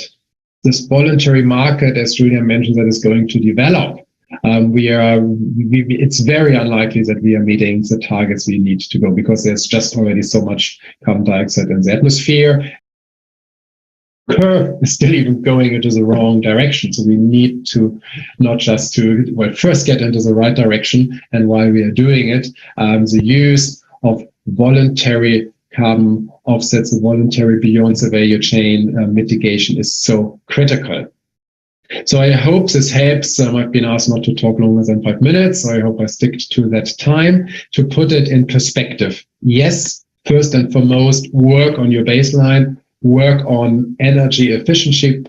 this voluntary market, as Julia mentioned, that is going to develop, it's very unlikely that we are meeting the targets we need to go, because there's just already so much carbon dioxide in the atmosphere. Curve is still even going into the wrong direction. So we need to not just first get into the right direction. And while we are doing it, the use of voluntary carbon offsets, the voluntary beyond the value chain mitigation is so critical. So I hope this helps. I've been asked not to talk longer than 5 minutes, so I hope I stick to that time. To put it in perspective, yes, first and foremost, work on your baseline, work on energy efficiency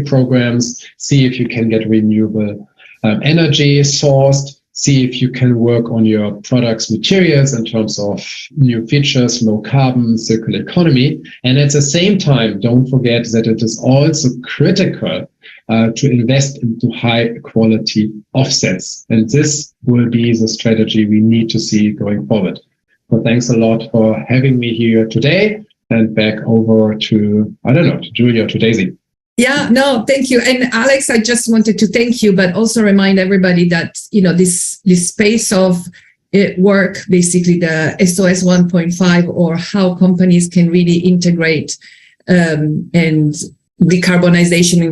programs, see if you can get renewable energy sourced, see if you can work on your products, materials in terms of new features, low carbon, circular economy. And at the same time, don't forget that it is also critical to invest into high quality offsets. And this will be the strategy we need to see going forward. So thanks a lot for having me here today, and back over to Julia, to Daisy. Yeah, no, thank you. And Alex, I just wanted to thank you, but also remind everybody that, this space of work, basically the SOS 1.5, or how companies can really integrate and decarbonization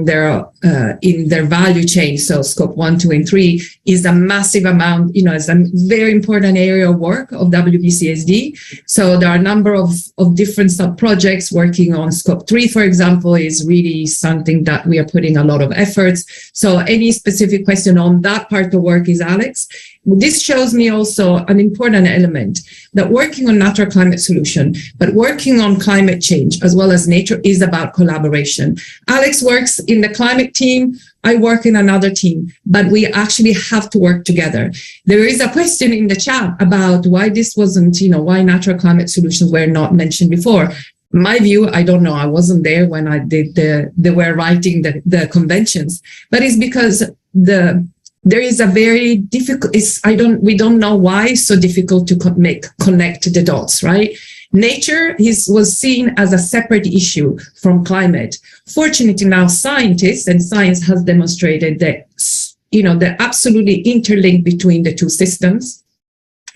in their value chain. So scope 1, 2, and 3 is a massive amount, is a very important area of work of WBCSD. So there are a number of different sub-projects working on scope 3, for example, is really something that we are putting a lot of efforts. So any specific question on that part of work is Alex. This shows me also an important element, that working on natural climate solution, but working on climate change as well as nature, is about collaboration. Alex works in the climate team, I work in another team, but we actually have to work together. There is a question in the chat about why this wasn't, why natural climate solutions were not mentioned before. My view, I don't know, I wasn't there when I did they were writing the conventions, but it's because there is a very difficult, we don't know why it's so difficult to connect the dots, right? Nature was seen as a separate issue from climate. Fortunately, now scientists and science has demonstrated that, they're absolutely interlinked between the two systems.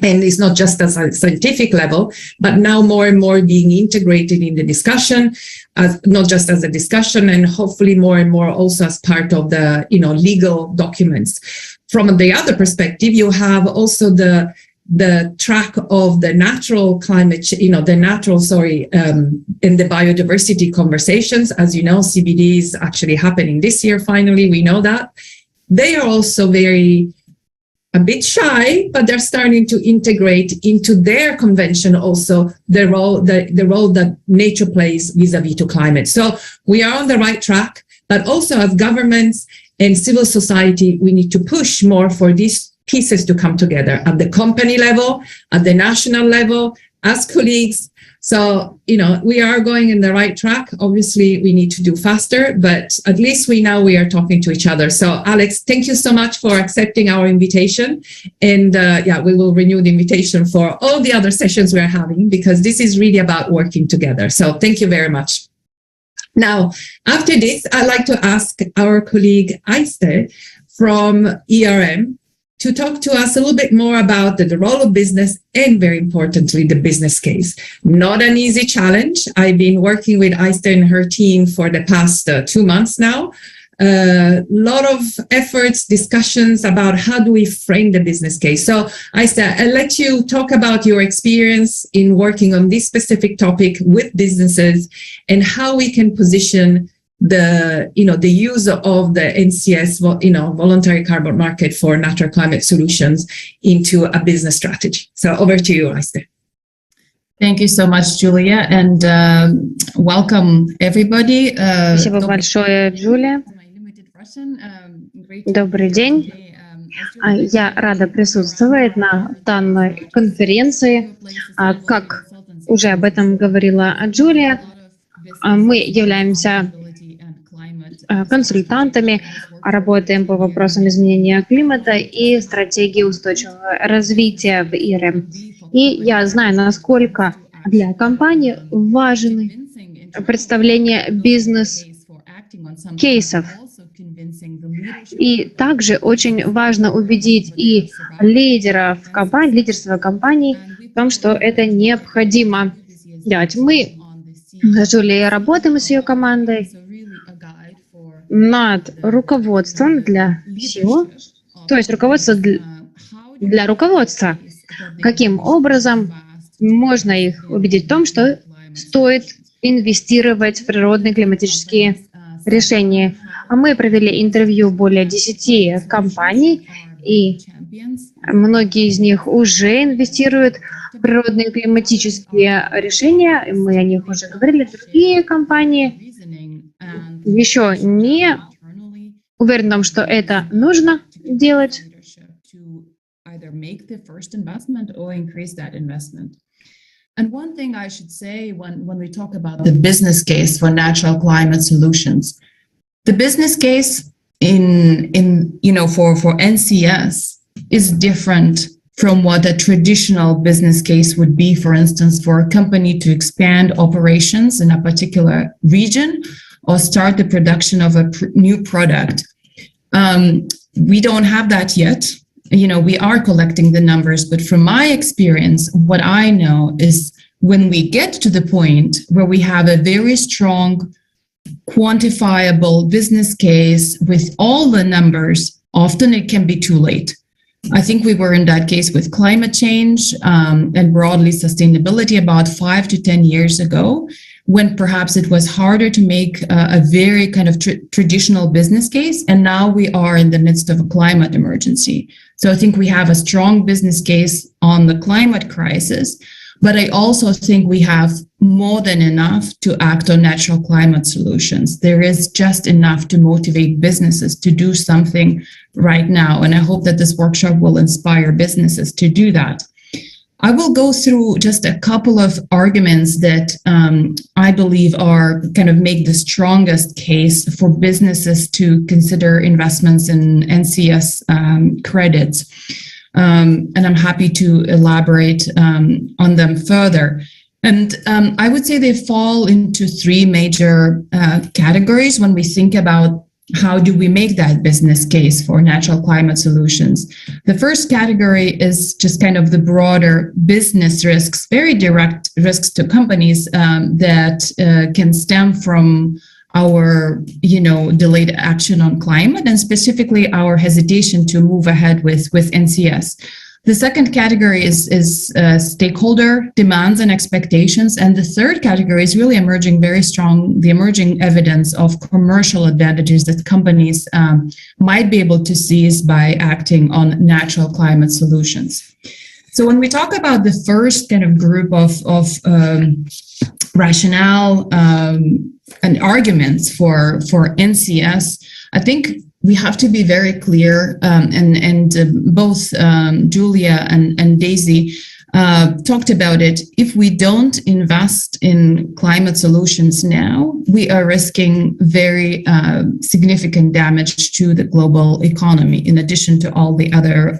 And it's not just as a scientific level, but now more and more being integrated in the discussion, not just as a discussion, and hopefully more and more also as part of the, legal documents. From the other perspective, you have also the track of the natural climate, and the biodiversity conversations. As you know, CBD is actually happening this year. Finally, we know that. They are also a bit shy, but they're starting to integrate into their convention also the role that nature plays vis-a-vis to climate. So we are on the right track, but also as governments and civil society, we need to push more for these pieces to come together at the company level, at the national level, as colleagues. So, we are going in the right track. Obviously, we need to do faster, but at least we are talking to each other. So, Alex, thank you so much for accepting our invitation. And we will renew the invitation for all the other sessions we're having, because this is really about working together. So thank you very much. Now, after this, I'd like to ask our colleague Ayster from ERM to talk to us a little bit more about the role of business and, very importantly, the business case. Not an easy challenge. I've been working with Ayster and her team for the past 2 months now. A lot of efforts, discussions about how do we frame the business case. So, Ayster, I'll let you talk about your experience in working on this specific topic with businesses and how we can position the use of the NCS, voluntary carbon market for natural climate solutions into a business strategy. So over to you, Ayster. Thank you so much, Julia, and welcome everybody. Спасибо большое, Джулия. Добрый день. Я рада присутствовать на данной конференции. Как уже об этом говорила Джулия, мы являемся консультантами, работаем по вопросам изменения климата и стратегии устойчивого развития в ИРМ. И я знаю, насколько для компании важно представление бизнес-кейсов. И также очень важно убедить и лидерство компаний в том, что это необходимо делать. Мы с Джулией работаем с ее командой над руководством для всего, то есть руководство для руководства. Каким образом можно их убедить в том, что стоит инвестировать в природные климатические решения. А мы провели интервью более 10 компаний, и многие из них уже инвестируют в природные климатические решения. Мы о них уже говорили. Другие компании еще не уверены в том, что это нужно делать. Either make the first investment or increase that investment. And one thing I should say when we talk about the business case for natural climate solutions, the business case for NCS is different from what a traditional business case would be, for instance, for a company to expand operations in a particular region or start the production of a new product. We don't have that yet. We are collecting the numbers, but from my experience, what I know is when we get to the point where we have a very strong, quantifiable business case with all the numbers, often it can be too late. I think we were in that case with climate change and broadly sustainability about 5 to 10 years ago, when perhaps it was harder to make a very kind of traditional business case. And now we are in the midst of a climate emergency. So I think we have a strong business case on the climate crisis, but I also think we have more than enough to act on natural climate solutions. There is just enough to motivate businesses to do something right now. And I hope that this workshop will inspire businesses to do that. I will go through just a couple of arguments that I believe are kind of make the strongest case for businesses to consider investments in NCS credits. And I'm happy to elaborate on them further. And I would say they fall into 3 major categories when we think about how do we make that business case for natural climate solutions. The first category is just kind of the broader business risks, very direct risks to companies that can stem from our, delayed action on climate, and specifically our hesitation to move ahead with NCS. The second category is stakeholder demands and expectations. And the third category is really the emerging evidence of commercial advantages that companies might be able to seize by acting on natural climate solutions. So when we talk about the first kind of group of rationale and arguments for NCS, I think we have to be very clear, and both Julia and Daisy talked about it. If we don't invest in climate solutions now, we are risking very significant damage to the global economy, in addition to all the other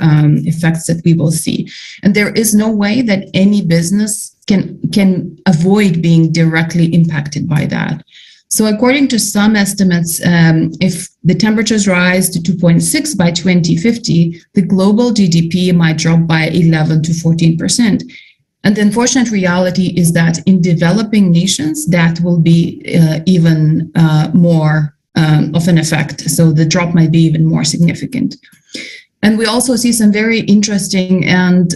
effects that we will see. And there is no way that any business can avoid being directly impacted by that. So according to some estimates, if the temperatures rise to 2.6 by 2050, the global GDP might drop by 11 to 14%. And the unfortunate reality is that in developing nations, that will be even more of an effect. So the drop might be even more significant. And we also see some very interesting and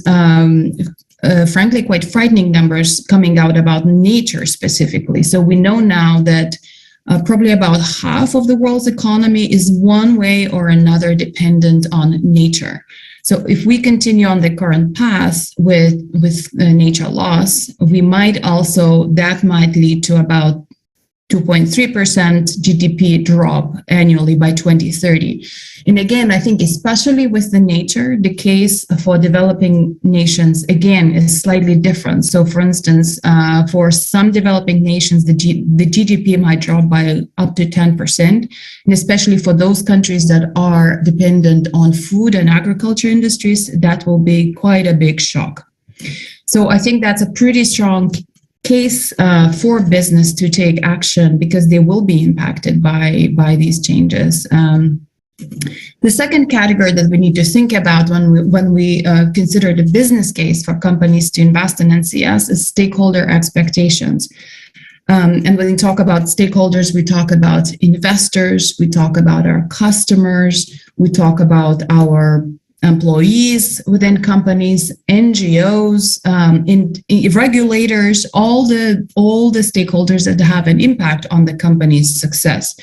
frankly, quite frightening numbers coming out about nature specifically. So we know now that probably about half of the world's economy is one way or another dependent on nature. So if we continue on the current path with nature loss, that might lead to about 2.3% GDP drop annually by 2030. And again, I think especially with the nature, the case for developing nations, again, is slightly different. So for instance, for some developing nations, the GDP might drop by up to 10%. And especially for those countries that are dependent on food and agriculture industries, that will be quite a big shock. So I think that's a pretty strong case for business to take action, because they will be impacted by these changes. The second category that we need to think about when we consider the business case for companies to invest in NCS is stakeholder expectations. And when we talk about stakeholders, we talk about investors, we talk about our customers, we talk about our employees within companies, NGOs, regulators, all the stakeholders that have an impact on the company's success.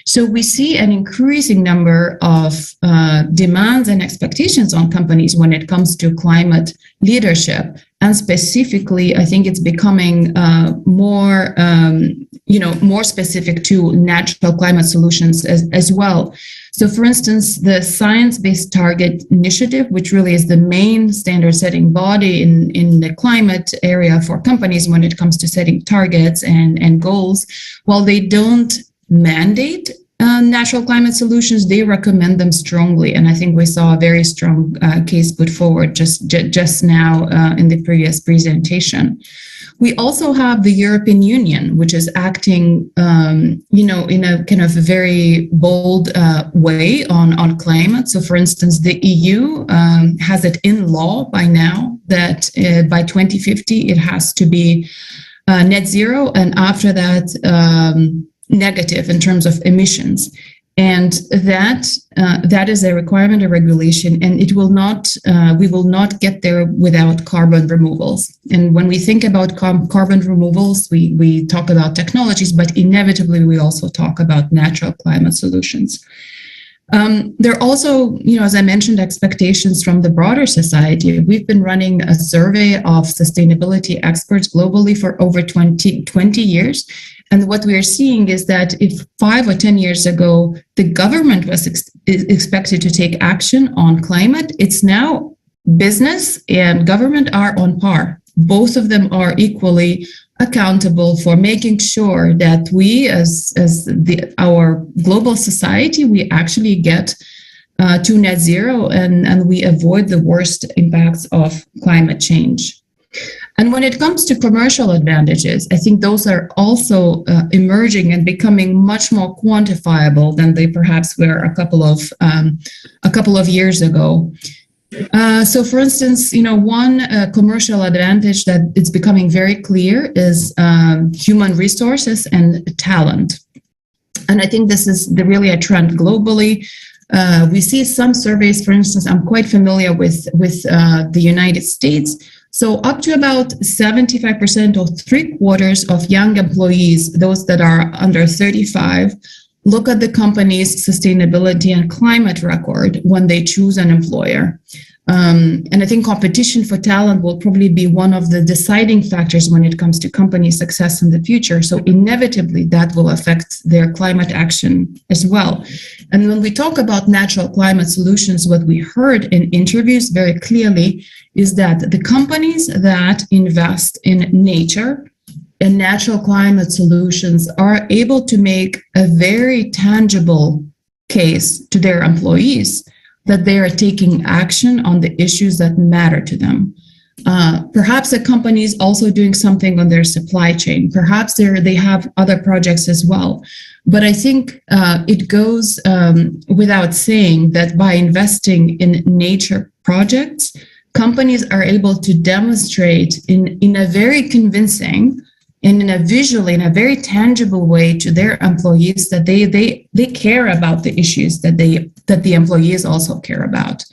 So we see an increasing number of demands and expectations on companies when it comes to climate leadership. And specifically, I think it's becoming more specific to natural climate solutions as well. So, for instance, the Science Based Target Initiative, which really is the main standard-setting body in the climate area for companies when it comes to setting targets and goals, while they don't mandate natural climate solutions, they recommend them strongly. And I think we saw a very strong case put forward just now in the previous presentation. We also have the European Union, which is acting, in a kind of a very bold way on climate. So, for instance, the EU has it in law by now that by 2050 it has to be net zero, and after that negative in terms of emissions. And that is a requirement, a regulation, and it will not. We will not get there without carbon removals. And when we think about carbon removals, we talk about technologies, but inevitably we also talk about natural climate solutions. There are also, as I mentioned, expectations from the broader society. We've been running a survey of sustainability experts globally for over 20 years. And what we are seeing is that if 5 or 10 years ago, the government was expected to take action on climate, it's now business and government are on par. Both of them are equally accountable for making sure that we, as our global society, we actually get to net zero and we avoid the worst impacts of climate change. And when it comes to commercial advantages, I think those are also emerging and becoming much more quantifiable than they perhaps were a couple of years ago. So, for instance, one commercial advantage that it's becoming very clear is human resources and talent. And I think this is really a trend globally. We see some surveys, for instance, I'm quite familiar with the United States. So up to about 75% or 3/4 of young employees, those that are under 35, look at the company's sustainability and climate record when they choose an employer. And I think competition for talent will probably be one of the deciding factors when it comes to company success in the future. So inevitably, that will affect their climate action as well. And when we talk about natural climate solutions, what we heard in interviews very clearly is that the companies that invest in nature and natural climate solutions are able to make a very tangible case to their employees that they are taking action on the issues that matter to them. Perhaps the company is also doing something on their supply chain. Perhaps they have other projects as well. But I think it goes without saying that by investing in nature projects, companies are able to demonstrate in a very convincing and in a very tangible way to their employees that they care about the issues that the employees also care about.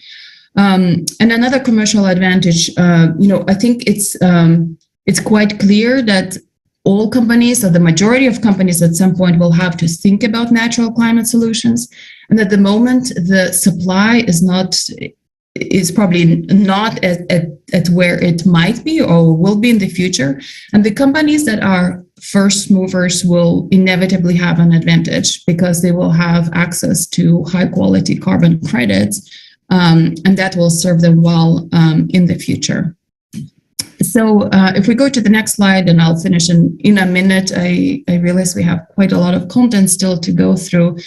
And another commercial advantage, I think it's quite clear that all companies, or the majority of companies at some point, will have to think about natural climate solutions. And at the moment, the supply is probably not at where it might be or will be in the future. And the companies that are first movers will inevitably have an advantage because they will have access to high quality carbon credits, and that will serve them well in the future. So if we go to the next slide, and I'll finish in a minute, I realize we have quite a lot of content still to go through.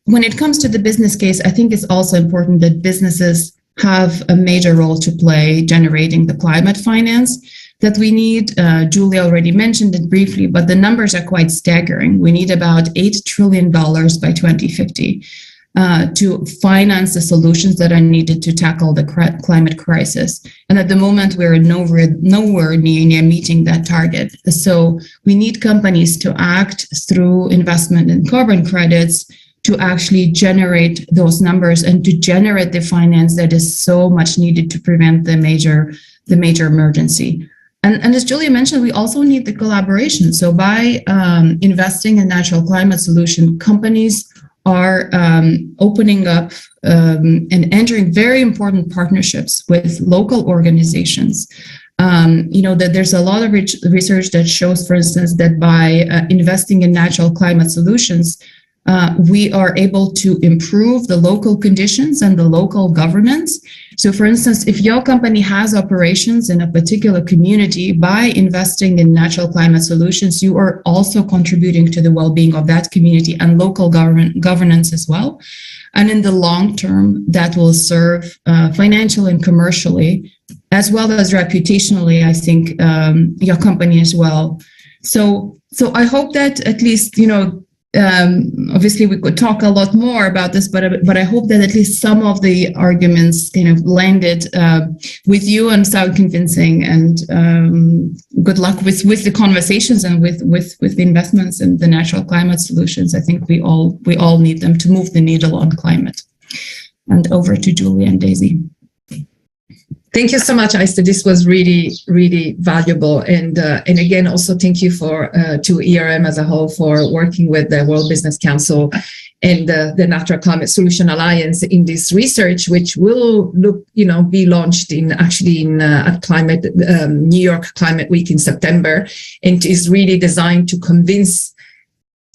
When it comes to the business case, I think it's also important that businesses have a major role to play generating the climate finance. that we need. Julia already mentioned it briefly, but the numbers are quite staggering. We need about $8 trillion by 2050 to finance the solutions that are needed to tackle the climate crisis. And at the moment, we're nowhere near meeting that target. So we need companies to act through investment in carbon credits to actually generate those numbers and to generate the finance that is so much needed to prevent the major emergency. And as Julia mentioned, we also need the collaboration. So by investing in natural climate solution, companies are opening up and entering very important partnerships with local organizations. That there's a lot of research that shows, for instance, that by investing in natural climate solutions, we are able to improve the local conditions and the local governance. So, for instance, if your company has operations in a particular community, by investing in natural climate solutions, you are also contributing to the well-being of that community and local governance as well. And in the long term, that will serve financially and commercially, as well as reputationally, I think, your company as well. So I hope that at least, obviously we could talk a lot more about this, but I hope that at least some of the arguments kind of landed with you and sound convincing. And good luck with the conversations and with the investments in the natural climate solutions. I think we all need them to move the needle on climate. And over to Julia and Daisy. Thank you so much, Aiste. This was really, really valuable. And again, also thank you to ERM as a whole for working with the World Business Council and the Natural Climate Solution Alliance in this research, which will be launched at New York Climate Week in September, and is really designed to convince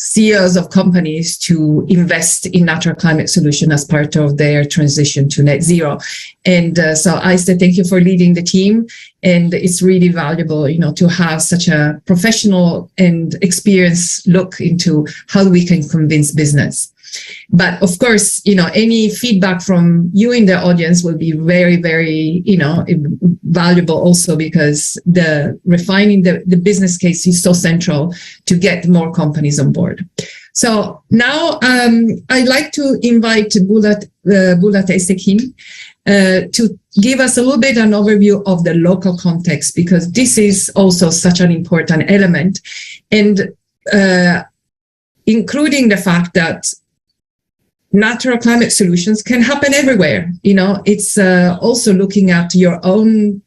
CEOs of companies to invest in natural climate solution as part of their transition to net zero. And so Aiste, thank you for leading the team. And it's really valuable, to have such a professional and experienced look into how we can convince business. But of course, any feedback from you in the audience will be very, very, valuable also, because the refining the business case is so central to get more companies on board. So now I'd like to invite Bulat Esekin to give us a little bit an overview of the local context, because this is also such an important element, and including the fact that natural climate solutions can happen everywhere. It's also looking at your own,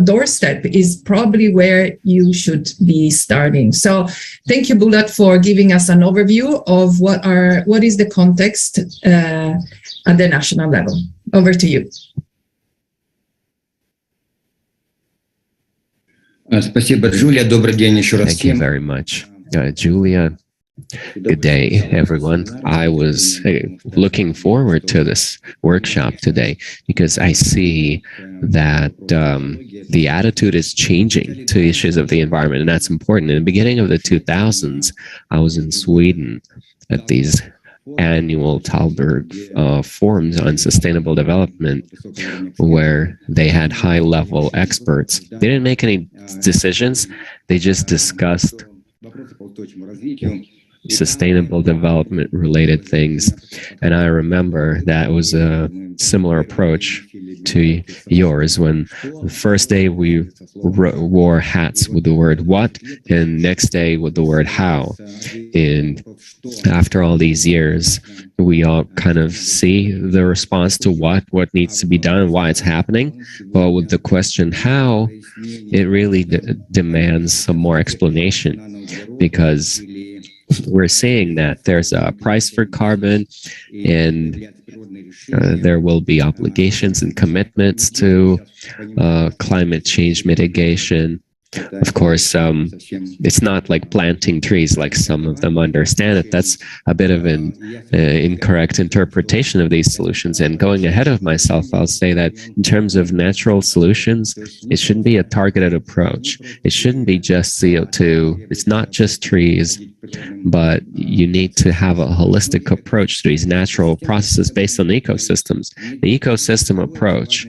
doorstep is probably where you should be starting. So thank you, Bulat, for giving us an overview of what is the context at the national level. Over to you. Спасибо, Julia. Добрый день еще раз. Thank you very much, Julia. Good day, everyone. I was looking forward to this workshop today because I see that the attitude is changing to issues of the environment, and that's important. In the beginning of the 2000s, I was in Sweden at these annual Talberg forums on sustainable development, where they had high-level experts. They didn't make any decisions. They just discussed sustainable development related things. And I remember that was a similar approach to yours, when the first day we wore hats with the word what, and next day with the word how. And after all these years, we all kind of see the response to what needs to be done and why it's happening. But with the question how, it really demands some more explanation, because we're seeing that there's a price for carbon, and there will be obligations and commitments to climate change mitigation. Of course, it's not like planting trees like some of them understand it. That's a bit of an incorrect interpretation of these solutions. And going ahead of myself, I'll say that in terms of natural solutions, it shouldn't be a targeted approach. It shouldn't be just CO2. It's not just trees, but you need to have a holistic approach to these natural processes based on ecosystems. The ecosystem approach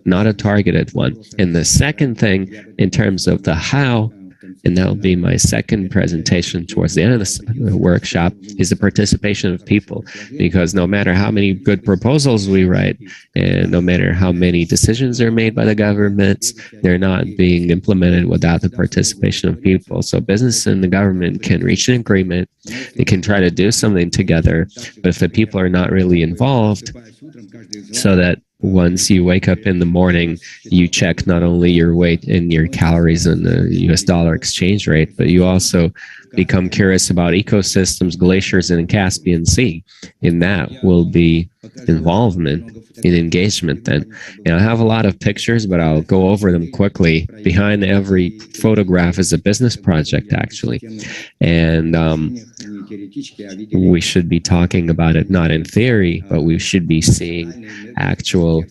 not a targeted one. And the second thing, in terms of the how, and that'll be my second presentation towards the end of the workshop, is the participation of people. Because no matter how many good proposals we write, and no matter how many decisions are made by the governments, they're not being implemented without the participation of people. So business and the government can reach an agreement, they can try to do something together, but if the people are not really involved, so that once you wake up in the morning, you check not only your weight and your calories and the US dollar exchange rate, but you also become curious about ecosystems, glaciers, and Caspian Sea. And that will be involvement in engagement then. And I have a lot of pictures, but I'll go over them quickly. Behind every photograph is a business project, actually. And we should be talking about it not in theory, but we should be seeing actual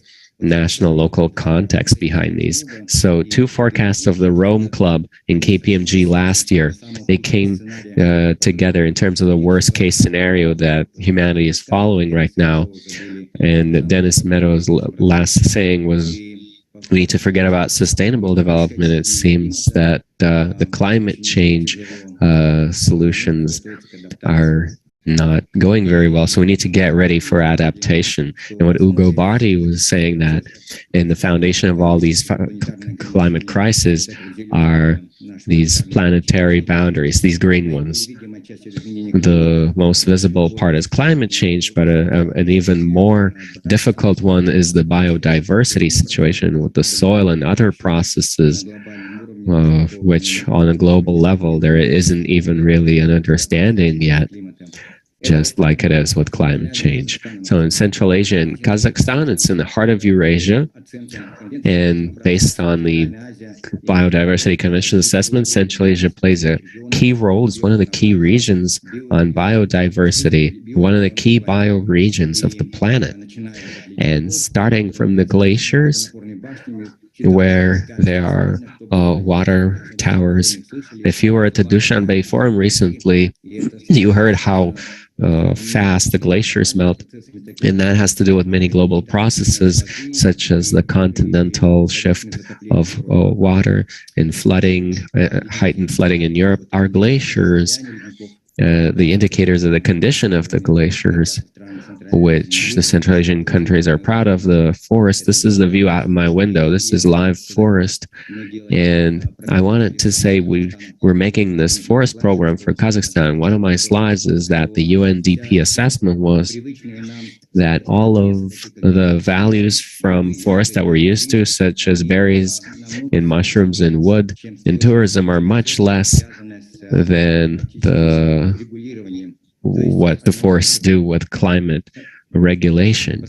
national, local context behind these. So 2 forecasts of the Rome Club in KPMG last year, they came together in terms of the worst case scenario that humanity is following right now. And Dennis Meadows' last saying was, we need to forget about sustainable development. It seems that the climate change solutions are not going very well. So we need to get ready for adaptation. And what Ugo Bardi was saying, that in the foundation of all these climate crises are these planetary boundaries, these green ones. The most visible part is climate change, but an even more difficult one is the biodiversity situation with the soil and other processes, which on a global level, there isn't even really an understanding yet, just like it is with climate change. So in Central Asia and Kazakhstan, it's in the heart of Eurasia. And based on the Biodiversity Convention assessment, Central Asia plays a key role. It's one of the key regions on biodiversity, one of the key bioregions of the planet. And starting from the glaciers, where there are water towers. If you were at the Dushanbe Forum recently, you heard how fast the glaciers melt, and that has to do with many global processes, such as the continental shift of water and flooding, heightened flooding in Europe. Our glaciers, the indicators of the condition of the glaciers, which the Central Asian countries are proud of, the forest. This is the view out of my window. This is live forest. And I wanted to say we're making this forest program for Kazakhstan. One of my slides is that the UNDP assessment was that all of the values from forests that we're used to, such as berries and mushrooms and wood and tourism, are much less than what the forests do with climate regulation.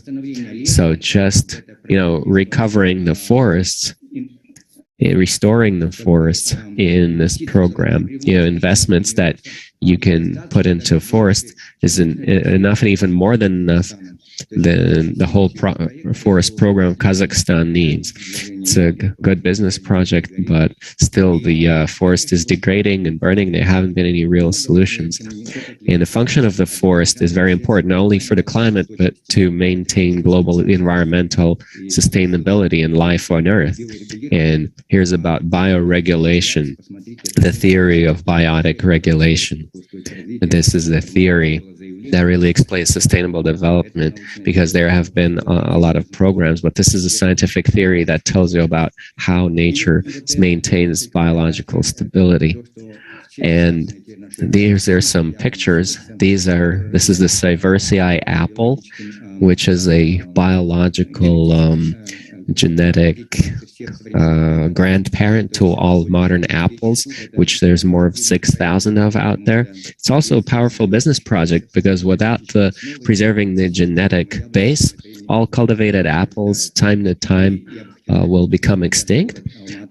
So just, recovering the forests, restoring the forests in this program, investments that you can put into forest isn't enough, and even more than enough than the whole forest program Kazakhstan needs. It's a good business project, but still the forest is degrading and burning. There haven't been any real solutions. And the function of the forest is very important, not only for the climate, but to maintain global environmental sustainability and life on Earth. And here's about bioregulation, the theory of biotic regulation. This is the theory that really explains sustainable development, because there have been a lot of programs, but this is a scientific theory that tells you about how nature maintains biological stability. And these are some pictures. This is the Sieversii apple, which is a biological genetic grandparent to all modern apples, which there's more of 6,000 of out there. It's also a powerful business project, because without preserving the genetic base, all cultivated apples, time to time, will become extinct.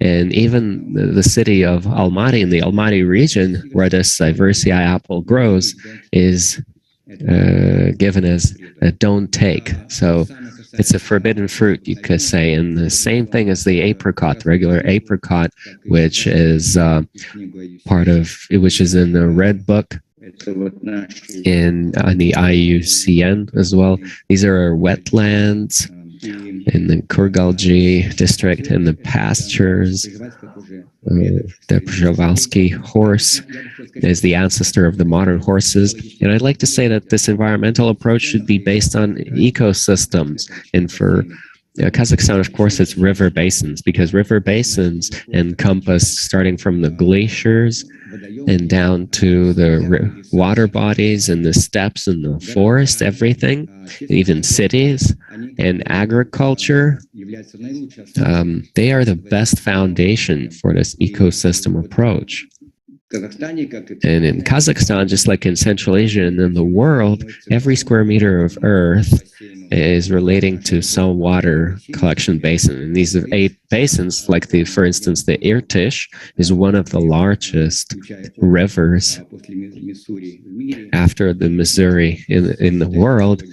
And even the city of Almaty, in the Almaty region, where this Sieversii apple grows, is given as a don't take. So it's a forbidden fruit, you could say. And the same thing as the apricot, the regular apricot, which is which is in the Red Book in the IUCN as well. These are wetlands in the Kurgalji district, in the pastures. The Przewalski horse is the ancestor of the modern horses. And I'd like to say that this environmental approach should be based on ecosystems. And for Kazakhstan, of course, it's river basins, because river basins encompass starting from the glaciers and down to the water bodies and the steppes and the forest, everything, even cities and agriculture. They are the best foundation for this ecosystem approach. And in Kazakhstan, just like in Central Asia and in the world, every square meter of earth is relating to some water collection basin. And these are 8 basins, like for instance, the Irtysh is one of the largest rivers after the Missouri in the world,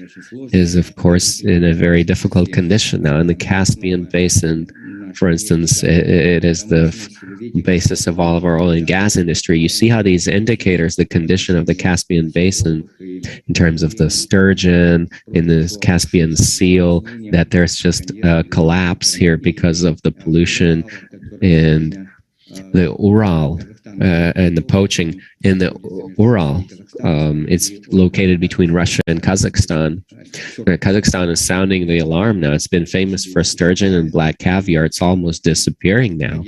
is of course in a very difficult condition now. In the Caspian Basin, for instance, it is the basis of all of our oil and gas industry. You see how these indicators, the condition of the Caspian Basin in terms of the sturgeon, in the Caspian seal, that there's just a collapse here because of the pollution and the Ural and the poaching. In the Ural, it's located between Russia and Kazakhstan. Kazakhstan is sounding the alarm now. It's been famous for sturgeon and black caviar. It's almost disappearing now.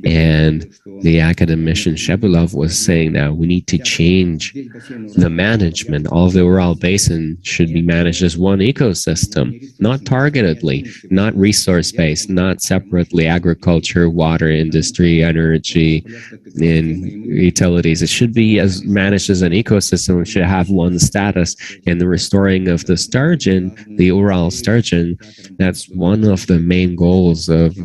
And the academician Shebulov was saying that we need to change the management. All of the Ural Basin should be managed as one ecosystem, not targetedly, not resource-based, not separately agriculture, water industry, energy, and utilities. It should be managed as an ecosystem. It should have one status. And the restoring of the sturgeon, the Ural sturgeon, that's one of the main goals of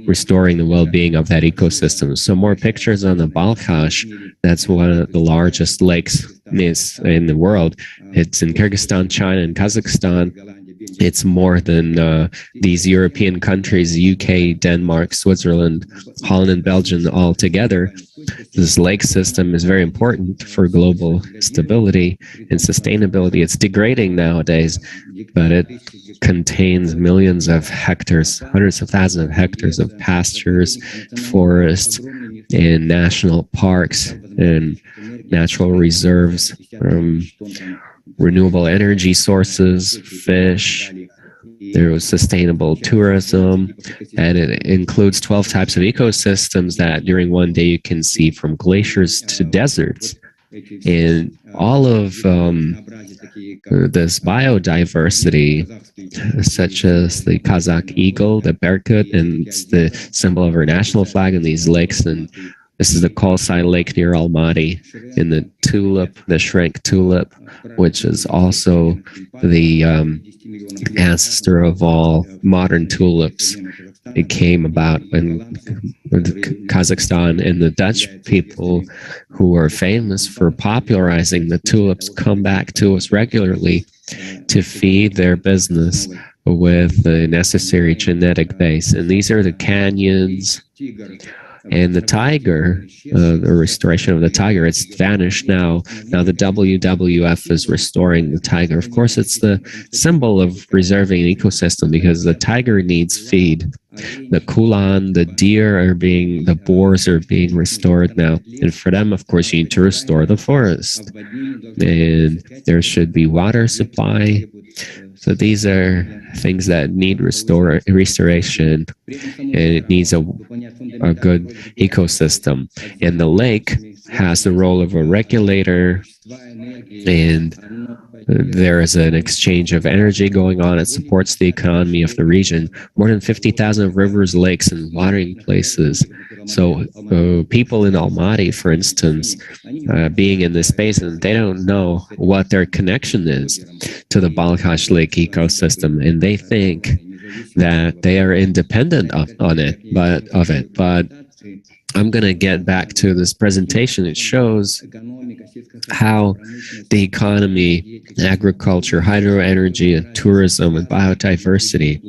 restoring the well-being of that ecosystem. So more pictures on the Balkhash. That's one of the largest lakes in the world. It's in Kyrgyzstan, China, and Kazakhstan. It's more than these European countries, UK, Denmark, Switzerland, Holland, and Belgium all together. This lake system is very important for global stability and sustainability. It's degrading nowadays, but it contains millions of hectares, hundreds of thousands of hectares of pastures, forests, and national parks and natural reserves, renewable energy sources, fish. There was sustainable tourism, and it includes 12 types of ecosystems that during one day you can see, from glaciers to deserts. And all of this biodiversity, such as the Kazakh eagle, the berkut, and it's the symbol of our national flag, and these lakes. And this is the Kolsai Lake near Almaty, in the tulip, the Shrink tulip, which is also the ancestor of all modern tulips. It came about when Kazakhstan and the Dutch people, who are famous for popularizing the tulips, come back to us regularly to feed their business with the necessary genetic base. And these are the canyons. And the tiger, the restoration of the tiger, it's vanished now. Now the WWF is restoring the tiger. Of course, it's the symbol of preserving an ecosystem, because the tiger needs feed. The kulan, the deer the boars are being restored now. And for them, of course, you need to restore the forest. And there should be water supply. So these are things that need restoration, and it needs a good ecosystem. And the lake has the role of a regulator, and there is an exchange of energy going on. It supports the economy of the region. More than 50,000 rivers, lakes, and watering places. So people in Almaty, for instance, being in this basin, they don't know what their connection is to the Balkhash Lake ecosystem, and they think that they are independent of it. But I'm going to get back to this presentation. It shows how the economy, agriculture, hydroenergy, and tourism, and biodiversity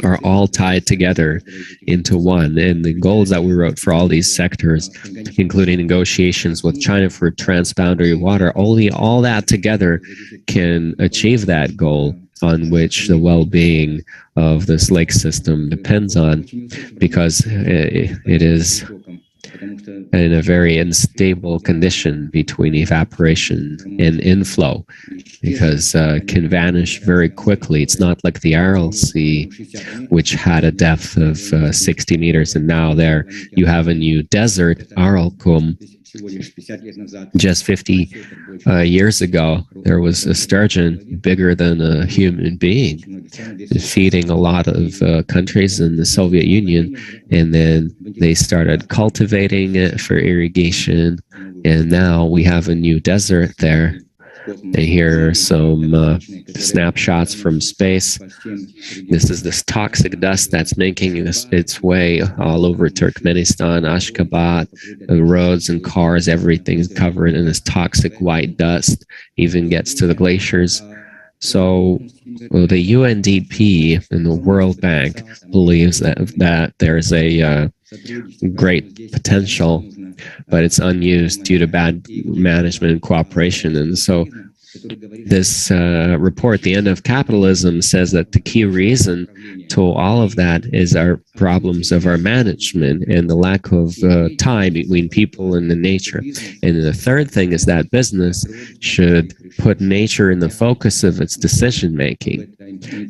are all tied together into one. And the goals that we wrote for all these sectors, including negotiations with China for transboundary water, only all that together can achieve that goal. on which the well-being of this lake system depends on, because it is in a very unstable condition between evaporation and inflow, because it can vanish very quickly. It's not like the Aral Sea, which had a depth of 60 meters, and now there you have a new desert, Aralkum. Just 50 years ago, there was a sturgeon bigger than a human being, feeding a lot of countries in the Soviet Union, and then they started cultivating it for irrigation, and now we have a new desert there. And here are some snapshots from space. This is this toxic dust that's making its way all over Turkmenistan, Ashgabat, the roads and cars, everything's covered in this toxic white dust, even gets to the glaciers. So the UNDP and the World Bank believes that there's a great potential, but it's unused due to bad management and cooperation. And so this report, The End of Capitalism, says that the key reason to all of that is our problems of our management and the lack of tie between people and the nature. And the third thing is that business should put nature in the focus of its decision making.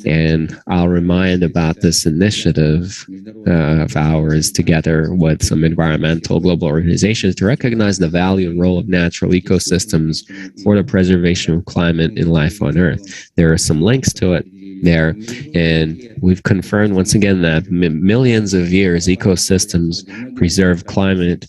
And I'll remind about this initiative of ours, together with some environmental global organizations, to recognize the value and role of natural ecosystems for the preservation of climate and life on Earth. There are some links to it there, and we've confirmed once again that millions of years ecosystems preserve climate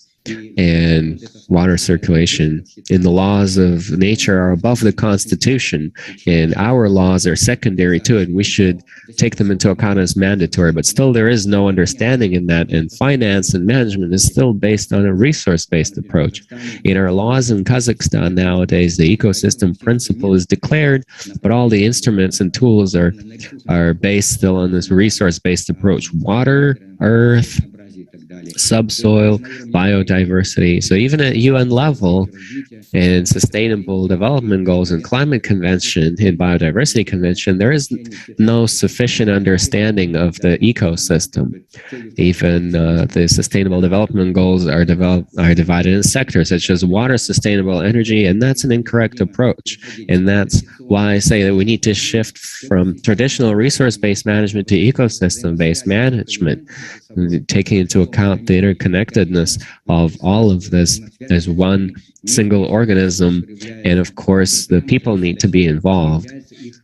and water circulation, and the laws of nature are above the Constitution, and our laws are secondary to it. We should take them into account as mandatory, but still there is no understanding in that, and finance and management is still based on a resource-based approach. In our laws in Kazakhstan nowadays, the ecosystem principle is declared, but all the instruments and tools are based still on this resource-based approach: water, earth, subsoil, biodiversity. So even at UN level, and Sustainable Development Goals and Climate Convention and Biodiversity Convention, there is no sufficient understanding of the ecosystem. Even the Sustainable Development Goals are divided in sectors such as water, sustainable energy, and that's an incorrect approach. And that's why I say that we need to shift from traditional resource-based management to ecosystem-based management, taking into account the interconnectedness of all of this as one single organism. And of course, the people need to be involved,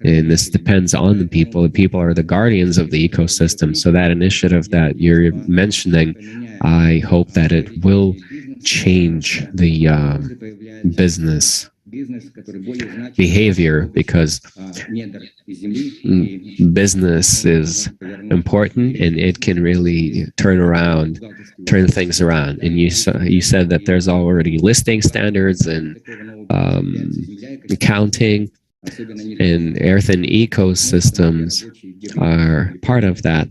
and this depends on the people. The people are the guardians of the ecosystem. So that initiative that you're mentioning, I hope that it will change the business behavior, because business is important and it can really turn things around. And you said that there's already listing standards and accounting, and earth and ecosystems are part of that.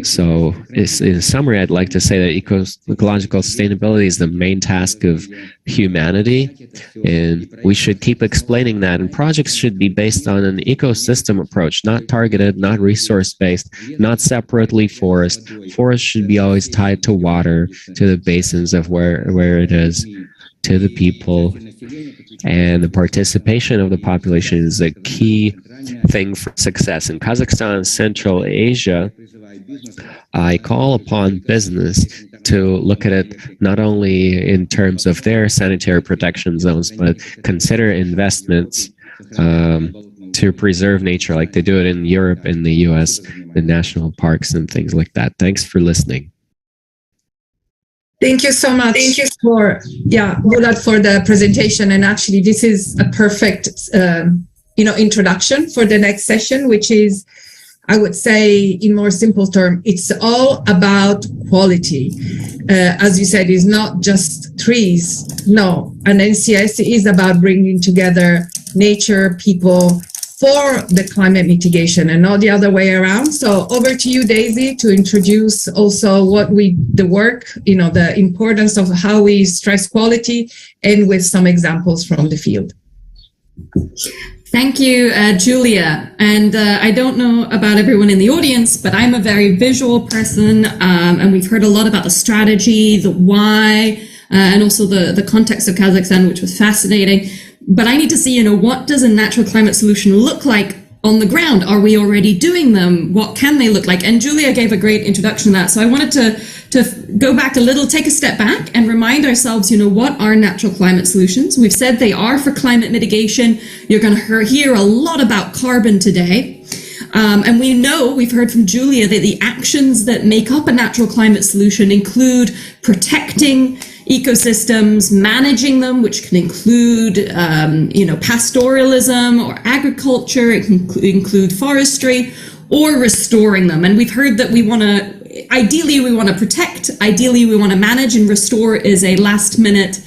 So in summary, I'd like to say that ecological sustainability is the main task of humanity, and we should keep explaining that. And projects should be based on an ecosystem approach, not targeted, not resource-based, not separately forest. Forest should be always tied to water, to the basins of where it is, to the people. And the participation of the population is a key thing for success. In Kazakhstan and Central Asia, I call upon business to look at it not only in terms of their sanitary protection zones, but consider investments to preserve nature like they do it in Europe and the US, the national parks and things like that. Thanks for listening. Thank you so much for the presentation. And actually, this is a perfect, introduction for the next session, which is, I would say, in more simple term, it's all about quality. As you said, it's not just trees. No, an NCS is about bringing together nature, people, for the climate mitigation and not the other way around. So over to you, Daisy, to introduce also the importance of how we stress quality, and with some examples from the field. Thank you, Julia. And I don't know about everyone in the audience, but I'm a very visual person, and we've heard a lot about the strategy, the why, and also the context of Kazakhstan, which was fascinating. But I need to see, what does a natural climate solution look like on the ground? Are we already doing them? What can they look like? And Julia gave a great introduction to that. So I wanted to go back a little, take a step back and remind ourselves, what are natural climate solutions? We've said they are for climate mitigation. You're going to hear a lot about carbon today. And we've heard from Julia that the actions that make up a natural climate solution include protecting ecosystems, managing them, which can include, pastoralism or agriculture. It can include forestry, or restoring them. And we've heard that ideally we want to protect, ideally we want to manage, and restore is a last minute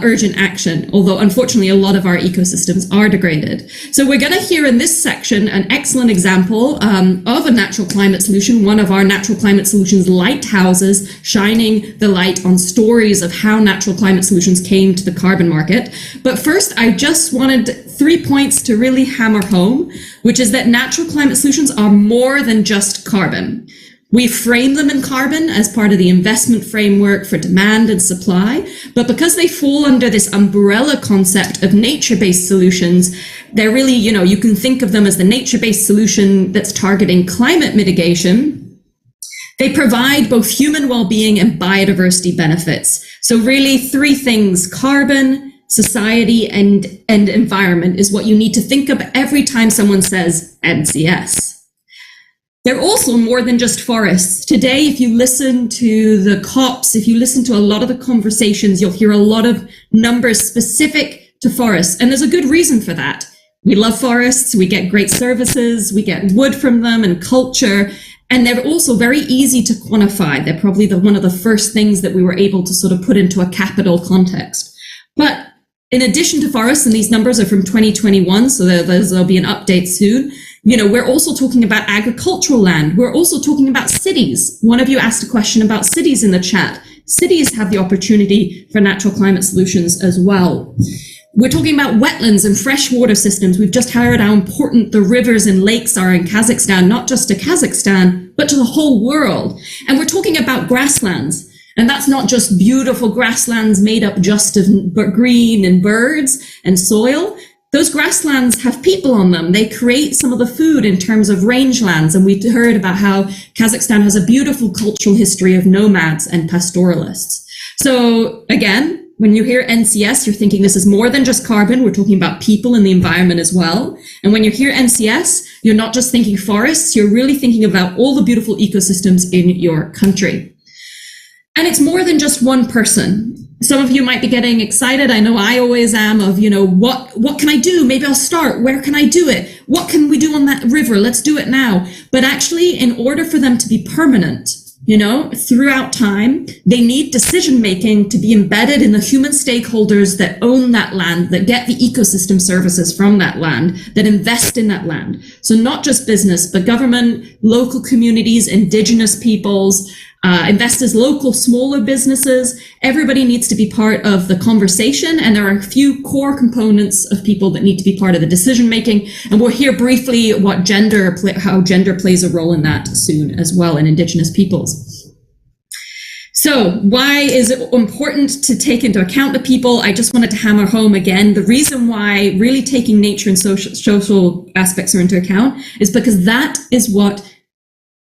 urgent action, although unfortunately a lot of our ecosystems are degraded. So we're going to hear in this section an excellent example of a natural climate solution, one of our natural climate solutions lighthouses, shining the light on stories of how natural climate solutions came to the carbon market. But first, I just wanted 3 points to really hammer home, which is that natural climate solutions are more than just carbon. We frame them in carbon as part of the investment framework for demand and supply, but because they fall under this umbrella concept of nature-based solutions, they're really, you can think of them as the nature-based solution that's targeting climate mitigation. They provide both human well-being and biodiversity benefits. So really 3 things: carbon, society, and environment is what you need to think of every time someone says NCS. They're also more than just forests. Today, if you listen to the COPs, if you listen to a lot of the conversations, you'll hear a lot of numbers specific to forests. And there's a good reason for that. We love forests, we get great services, we get wood from them and culture, and they're also very easy to quantify. They're probably one of the first things that we were able to sort of put into a capital context. But in addition to forests, and these numbers are from 2021, so there'll be an update soon, we're also talking about agricultural land. We're also talking about cities. One of you asked a question about cities in the chat. Cities have the opportunity for natural climate solutions as well. We're talking about wetlands and freshwater systems. We've just heard how important the rivers and lakes are in Kazakhstan, not just to Kazakhstan, but to the whole world. And we're talking about grasslands. And that's not just beautiful grasslands made up just of green and birds and soil. Those grasslands have people on them. They create some of the food in terms of rangelands. And we heard about how Kazakhstan has a beautiful cultural history of nomads and pastoralists. So again, when you hear NCS, you're thinking this is more than just carbon. We're talking about people and the environment as well. And when you hear NCS, you're not just thinking forests, you're really thinking about all the beautiful ecosystems in your country. And it's more than just one person. Some of you might be getting excited. I know I always am of, what can I do? Maybe I'll start. Where can I do it? What can we do on that river? Let's do it now. But actually, in order for them to be permanent, throughout time, they need decision-making to be embedded in the human stakeholders that own that land, that get the ecosystem services from that land, that invest in that land. So not just business, but government, local communities, indigenous peoples, investors, local, smaller businesses. Everybody needs to be part of the conversation. And there are a few core components of people that need to be part of the decision making. And we'll hear briefly how gender plays a role in that soon as well in indigenous peoples. So why is it important to take into account the people? I just wanted to hammer home again. The reason why really taking nature and social aspects are into account is because that is what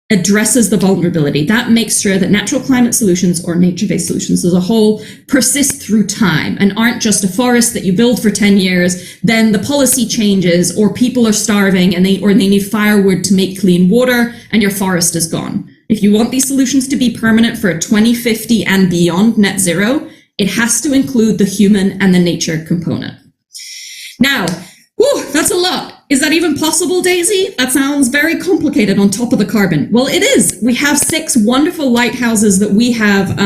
addresses the vulnerability. That makes sure that natural climate solutions or nature-based solutions as a whole persist through time and aren't just a forest that you build for 10 years, then the policy changes or people are starving and they need firewood to make clean water and your forest is gone. If you want these solutions to be permanent for 2050 and beyond net zero, it has to include the human and the nature component. Now, that's a lot. Is that even possible, Daisy? That sounds very complicated on top of the carbon. Well, it is. We have 6 wonderful lighthouses that we have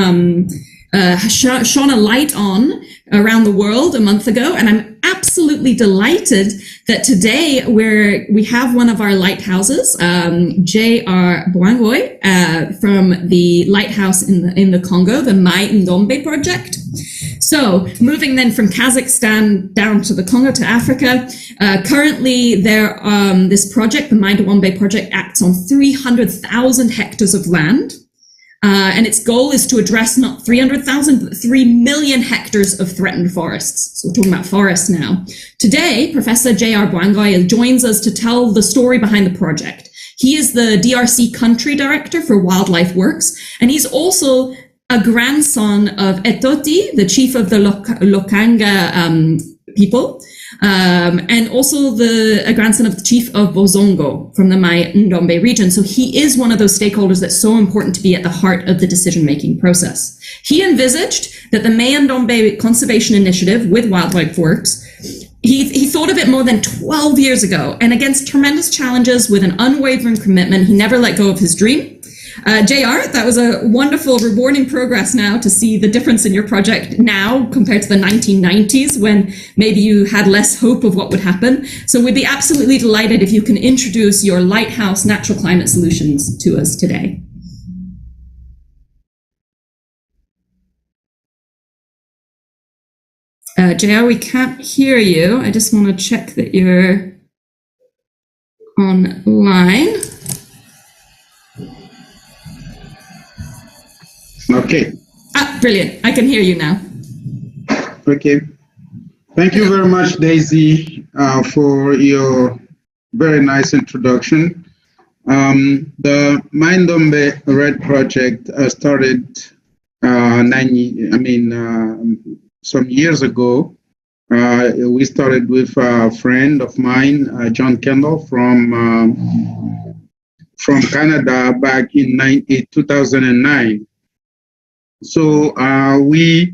shone a light on around the world a month ago. And I'm absolutely delighted that today we have one of our lighthouses, J.R. Bwangoy, from the lighthouse in the Congo, the Mai Ndombe project. So moving then from Kazakhstan down to the Congo to Africa, currently this project, the Mai Ndombe project, acts on 300,000 hectares of land. And its goal is to address not 300,000, but 3 million hectares of threatened forests. So we're talking about forests now. Today, Professor J.R. Bwangoy joins us to tell the story behind the project. He is the DRC country director for Wildlife Works, and he's also a grandson of Etoti, the chief of the Lokanga people, and also a grandson of the chief of Bozongo from the Mai Ndombe region. So he is one of those stakeholders that's so important to be at the heart of the decision-making process. He envisaged that the Mai Ndombe Conservation Initiative with Wildlife Works, he thought of it more than 12 years ago, and against tremendous challenges with an unwavering commitment, he never let go of his dream. JR, that was a wonderful, rewarding progress now to see the difference in your project now compared to the 1990s when maybe you had less hope of what would happen. So we'd be absolutely delighted if you can introduce your Lighthouse Natural Climate Solutions to us today. JR, we can't hear you. I just want to check that you're online. Okay. Brilliant. I can hear you now. Okay. Thank you very much, Daisy, for your very nice introduction. The Mai Ndombe Red Project started some years ago. We started with a friend of mine, John Kendall, from Canada back in 2009. So we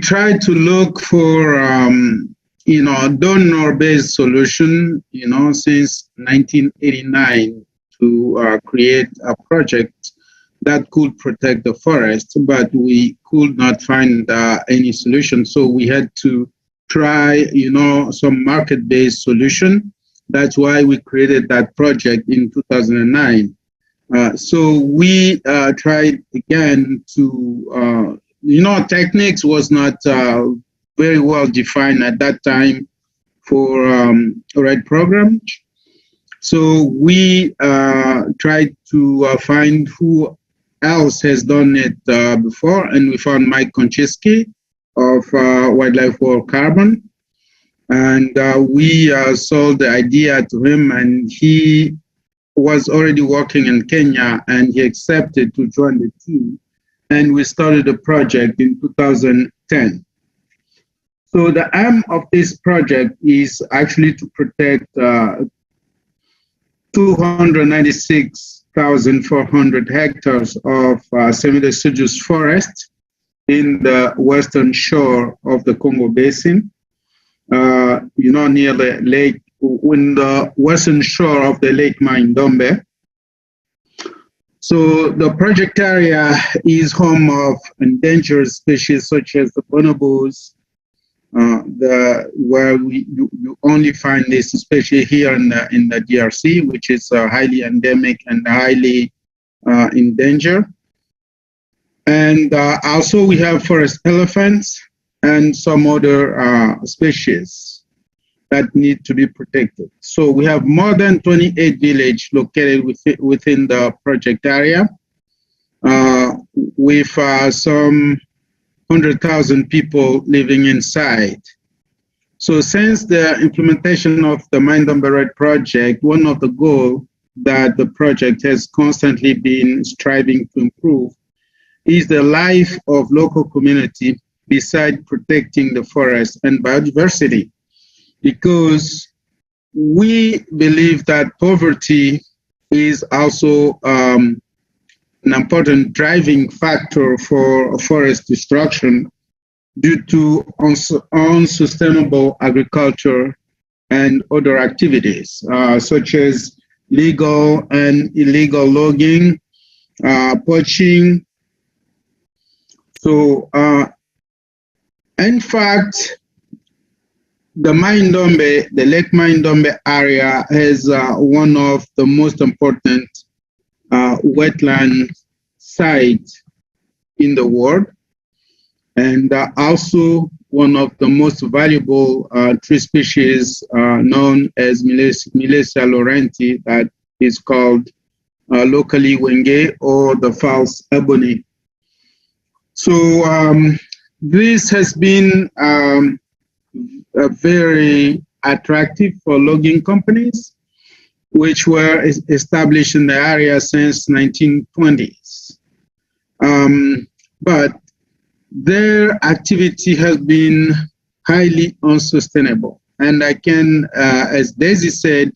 tried to look for donor-based solution, since 1989 to create a project that could protect the forest, but we could not find any solution. So we had to try, some market-based solution. That's why we created that project in 2009. So we tried again to, techniques was not very well defined at that time for RED program. So we tried to find who else has done it before, and we found Mike Konchiski of Wildlife World Carbon. And we sold the idea to him, and he was already working in Kenya, and he accepted to join the team, and we started the project in 2010. So the aim of this project is actually to protect 296,400 hectares of semi-deciduous forest in the western shore of the Congo Basin, near the lake, in the western shore of the Lake Mai Ndombe. So the project area is home of endangered species such as the bonobos, where you only find this, especially here in the DRC, which is highly endemic and highly endangered. And also we have forest elephants and some other species that need to be protected. So we have more than 28 villages located within the project area, with some 100,000 people living inside. So since the implementation of the Mai Ndombe Red project, one of the goals that the project has constantly been striving to improve is the life of local community beside protecting the forest and biodiversity. Because we believe that poverty is also an important driving factor for forest destruction due to unsustainable agriculture and other activities, such as legal and illegal logging, poaching, So, in fact, the Mai-Ndombe, the Lake Mai-Ndombe area is one of the most important wetland sites in the world, and also one of the most valuable tree species known as Milesia laurenti, that is called locally Wenge, or the false ebony. So this has been very attractive for logging companies, which were established in the area since 1920s. But their activity has been highly unsustainable. And I can, as Daisy said,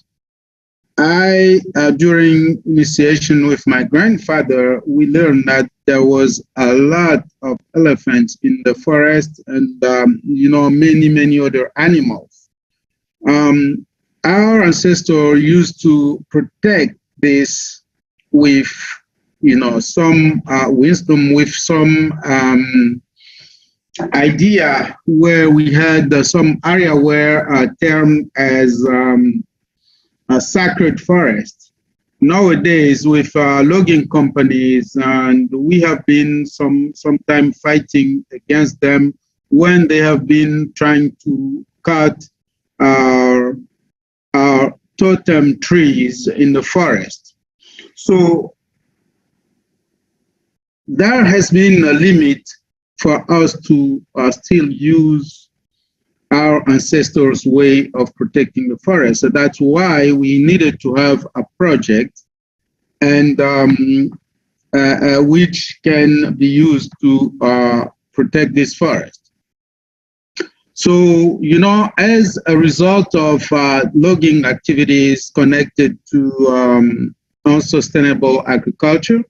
during initiation with my grandfather, we learned that there was a lot of elephants in the forest, and many other animals. Our ancestors used to protect this with some wisdom, with some idea, where we had some area where termed as a sacred forest. Nowadays, with logging companies, and we have been sometime fighting against them when they have been trying to cut our totem trees in the forest. So there has been a limit for us to still use our ancestors' way of protecting the forest. So that's why we needed to have a project, and which can be used to protect this forest. So, as a result of logging activities connected to unsustainable agriculture,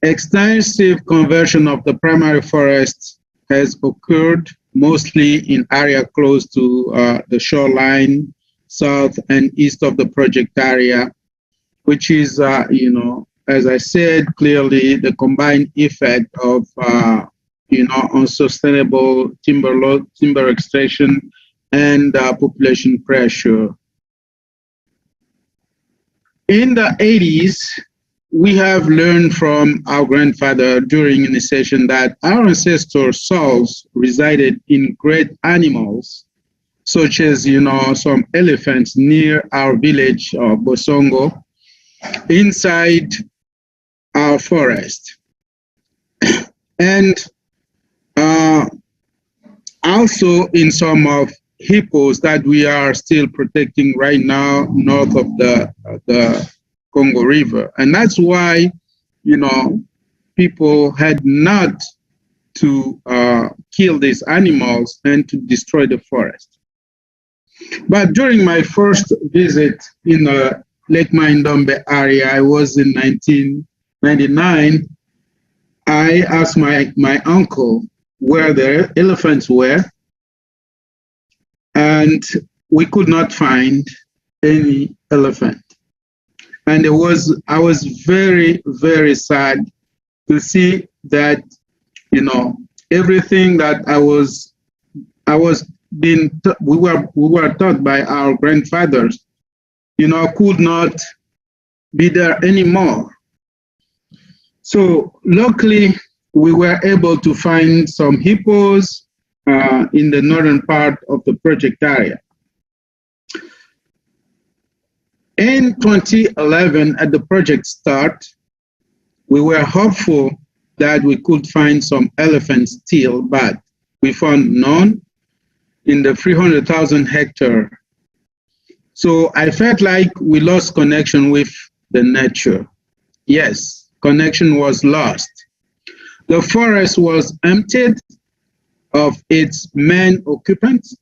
extensive conversion of the primary forest has occurred, mostly in area close to the shoreline, south and east of the project area, which is, as I said, clearly the combined effect of, unsustainable timber extraction and population pressure. In the 80s, we have learned from our grandfather during initiation that our ancestors' souls resided in great animals, such as, some elephants near our village of Bosongo, inside our forest. And also in some of hippos that we are still protecting right now north of the Congo River. And that's why, people had not to kill these animals and to destroy the forest. But during my first visit in the Lake Mai-Ndombe area, I was in 1999, I asked my uncle where the elephants were, and we could not find any elephant. And I was very, very sad to see that, everything that we were taught by our grandfathers, could not be there anymore. So luckily, we were able to find some hippos in the northern part of the project area. In 2011, at the project start, we were hopeful that we could find some elephants still, but we found none in the 300,000 hectare. So I felt like we lost connection with the nature. Yes, connection was lost. The forest was emptied of its main occupants.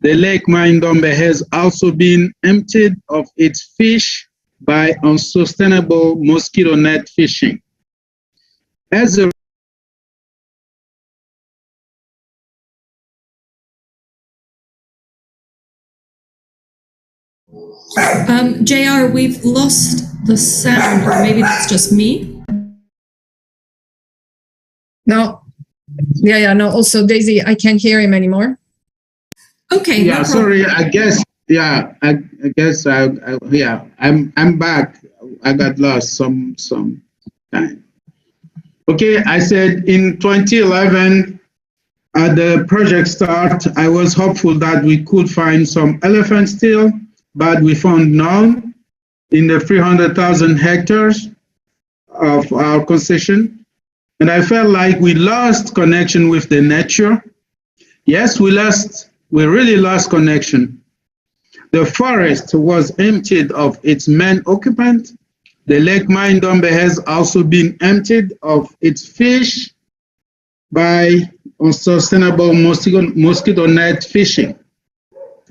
The Lake Mai-Ndombe has also been emptied of its fish by unsustainable mosquito net fishing. As a JR, we've lost the sound, or maybe that's just me. No. Yeah. No. Also, Daisy, I can't hear him anymore. Okay. Yeah, no problem. sorry. I guess. Yeah, I guess. I'm back. I got lost some time. Okay, I said in 2011, at the project start, I was hopeful that we could find some elephant still, but we found none in the 300,000 hectares of our concession. And I felt like we lost connection with the nature. Yes, we really lost connection. The forest was emptied of its main occupant. The Lake Mai Ndombe has also been emptied of its fish by unsustainable mosquito net fishing.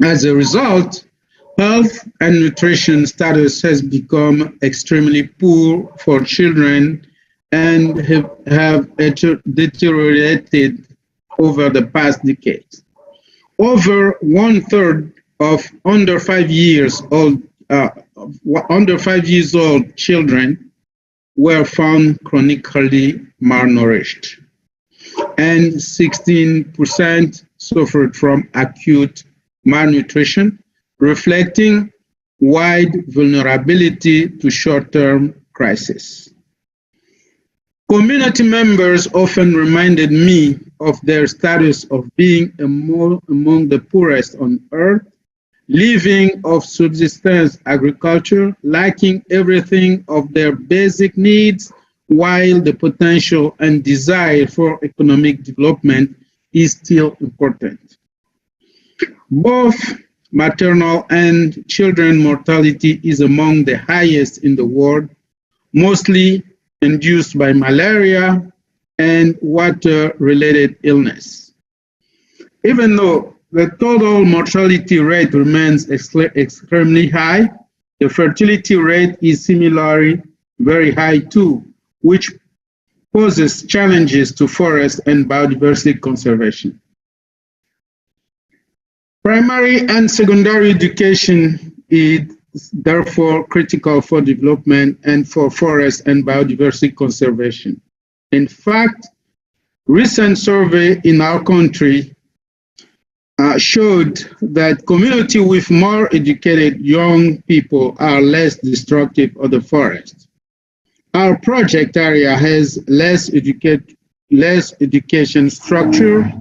As a result, health and nutrition status has become extremely poor for children and have deteriorated over the past decades. Over 1/3 of under 5 years old children were found chronically malnourished, and 16% suffered from acute malnutrition, reflecting wide vulnerability to short-term crisis. Community members often reminded me of their status of being among the poorest on earth, living of subsistence agriculture, lacking everything of their basic needs, while the potential and desire for economic development is still important. Both maternal and children mortality is among the highest in the world, mostly induced by malaria and water-related illness. Even though the total mortality rate remains extremely high, the fertility rate is similarly very high too, which poses challenges to forest and biodiversity conservation. Primary and secondary education is therefore critical for development and for forest and biodiversity conservation. In fact, recent survey in our country showed that communities with more educated young people are less destructive of the forest. Our project area has less education structure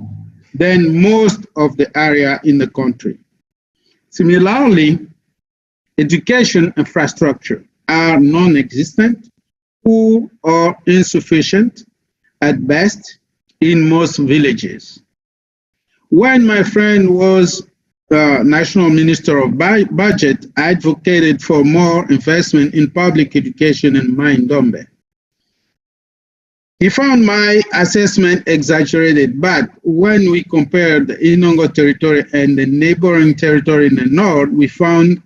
than most of the area in the country. Similarly, education infrastructure are non-existent, poor or insufficient at best in most villages. When my friend was National Minister of Budget, I advocated for more investment in public education in Mai Ndombe. He found my assessment exaggerated, but when we compared the Inongo territory and the neighboring territory in the north, we found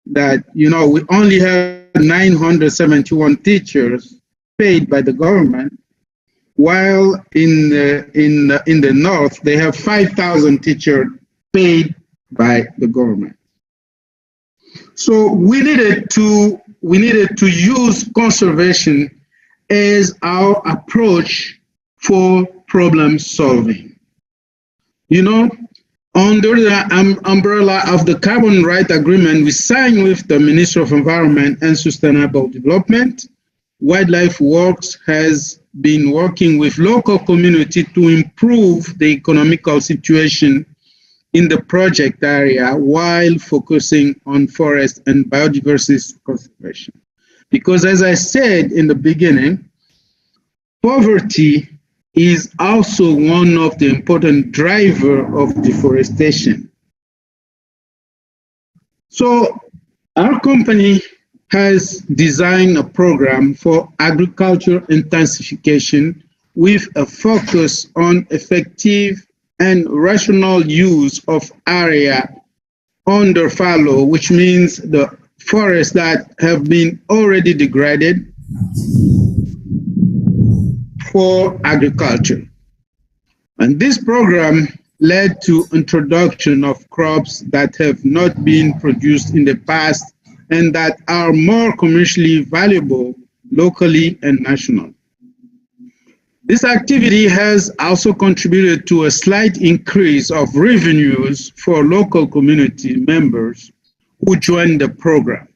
that, we only have 971 teachers paid by the government, while in the north, they have 5,000 teachers paid by the government. So we needed to use conservation as our approach for problem solving. Under the umbrella of the Carbon Rights Agreement we signed with the Ministry of Environment and Sustainable Development, Wildlife Works has been working with local community to improve the economical situation in the project area while focusing on forest and biodiversity conservation. Because as I said in the beginning, poverty is also one of the important drivers of deforestation. So our company has designed a program for agriculture intensification with a focus on effective and rational use of area under fallow, which means the forests that have been already degraded for agriculture. And this program led to introduction of crops that have not been produced in the past and that are more commercially valuable locally and nationally. This activity has also contributed to a slight increase of revenues for local community members who joined the program.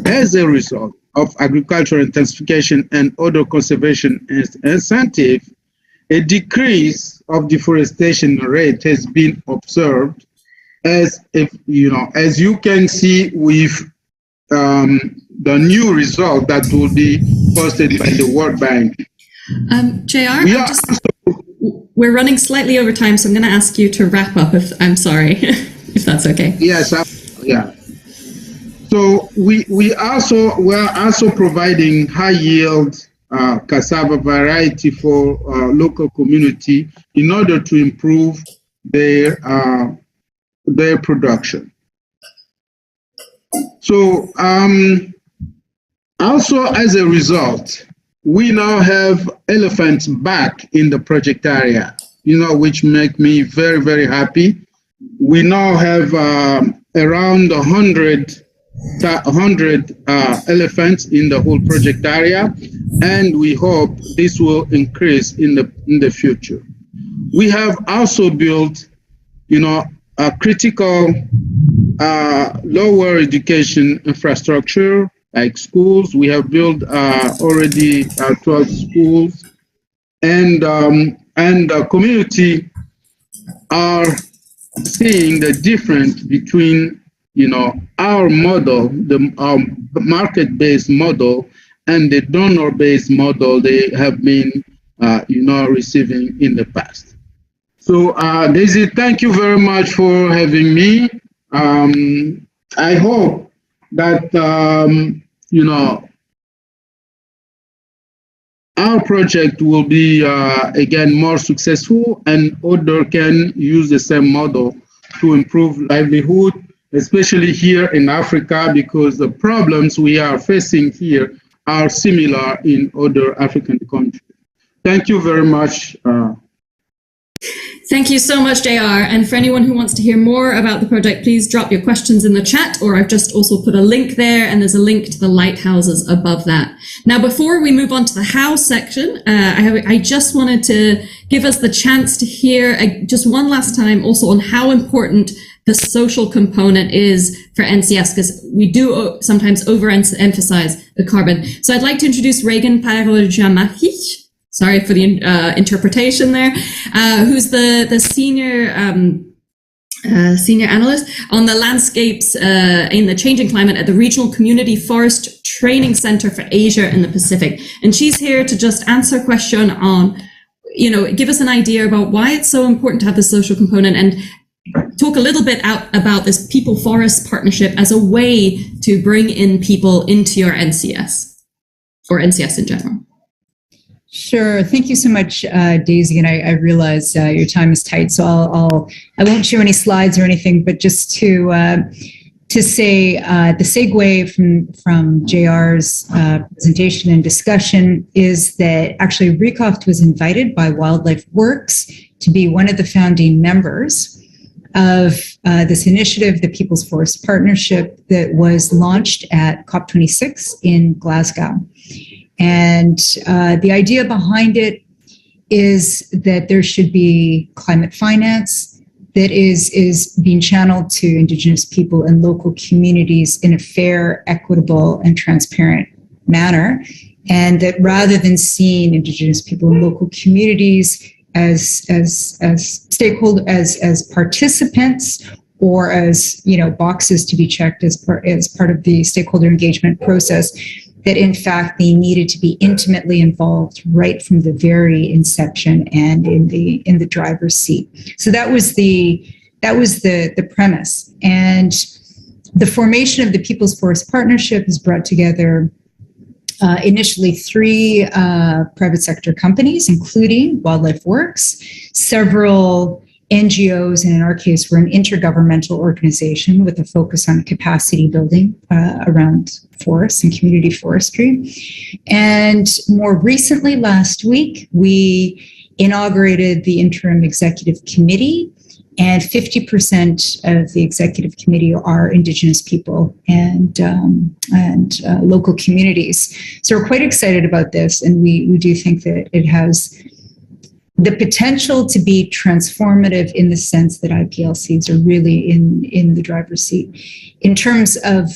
As a result of agricultural intensification and other conservation incentives, a decrease of deforestation rate has been observed, as you can see with the new result that will be posted by the World Bank. JR, we're running slightly over time, so I'm going to ask you to wrap up. I'm sorry, if that's okay. Yes, yeah. So we're also providing high yield cassava variety for local community in order to improve their production. So also as a result, we now have elephants back in the project area, which make me very, very happy. We now have around 100 elephants in the whole project area, and we hope this will increase in the future. We have also built, a critical lower education infrastructure like schools. We have built already 12 schools, and the community are seeing the difference between our model, our market-based model, and the donor-based model they have been receiving in the past. So Daisy, thank you very much for having me. I hope that our project will be again more successful, and others can use the same model to improve livelihood, especially here in Africa, because the problems we are facing here are similar in other African countries. Thank you very much. Thank you so much, JR. And for anyone who wants to hear more about the project, please drop your questions in the chat, or I've just also put a link there, and there's a link to the lighthouses above that. Now, before we move on to the how section, I just wanted to give us the chance to hear just one last time also on how important the social component is for NCS, because we do sometimes overemphasize the carbon. So I'd like to introduce Regan Parojamahic. Sorry for the interpretation there, who's the senior analyst on the landscapes in the changing climate at the Regional Community Forest Training Center for Asia and the Pacific. And she's here to just answer a question on, give us an idea about why it's so important to have the social component, and talk a little bit about this people-forest partnership as a way to bring in people into your NCS, or NCS in general. Sure. Thank you so much, Daisy. And I realize your time is tight, so I won't show any slides or anything, but just to say the segue from JR's presentation and discussion is that actually Recoft was invited by Wildlife Works to be one of the founding members of this initiative, the People's Forest Partnership, that was launched at COP26 in Glasgow. And the idea behind it is that there should be climate finance that is being channeled to Indigenous people and local communities in a fair, equitable, and transparent manner. And that rather than seeing Indigenous people and local communities as stakeholders, as participants, or as boxes to be checked as part of the stakeholder engagement process, that in fact they needed to be intimately involved right from the very inception and in the driver's seat. So that was the premise. And the formation of the People's Forest Partnership has brought together initially 3 private sector companies, including Wildlife Works, several NGOs, and in our case, we're an intergovernmental organization with a focus on capacity building around forests and community forestry. And more recently, last week, we inaugurated the interim executive committee, and 50% of the executive committee are Indigenous people and local communities. So we're quite excited about this, and we do think that it has the potential to be transformative in the sense that IPLCs are really in the driver's seat. In terms of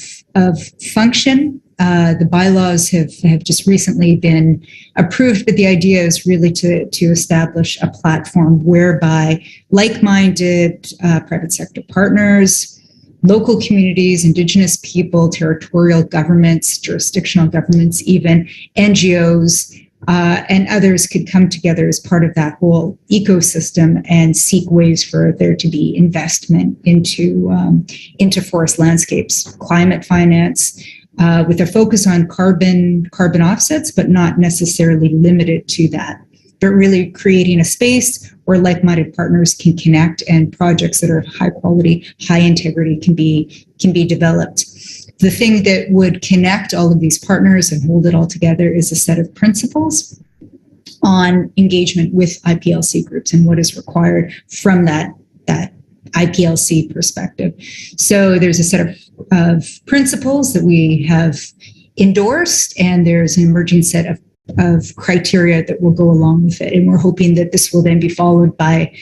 function, the bylaws have just recently been approved, but the idea is really to establish a platform whereby like-minded private sector partners, local communities, Indigenous people, territorial governments, jurisdictional governments, even NGOs, and others could come together as part of that whole ecosystem and seek ways for there to be investment into forest landscapes, climate finance, with a focus on carbon offsets, but not necessarily limited to that, but really creating a space where like-minded partners can connect and projects that are high quality, high integrity can be developed. The thing that would connect all of these partners and hold it all together is a set of principles on engagement with IPLC groups and what is required from that IPLC perspective. So there's a set of principles that we have endorsed, and there's an emerging set of criteria that will go along with it. And we're hoping that this will then be followed by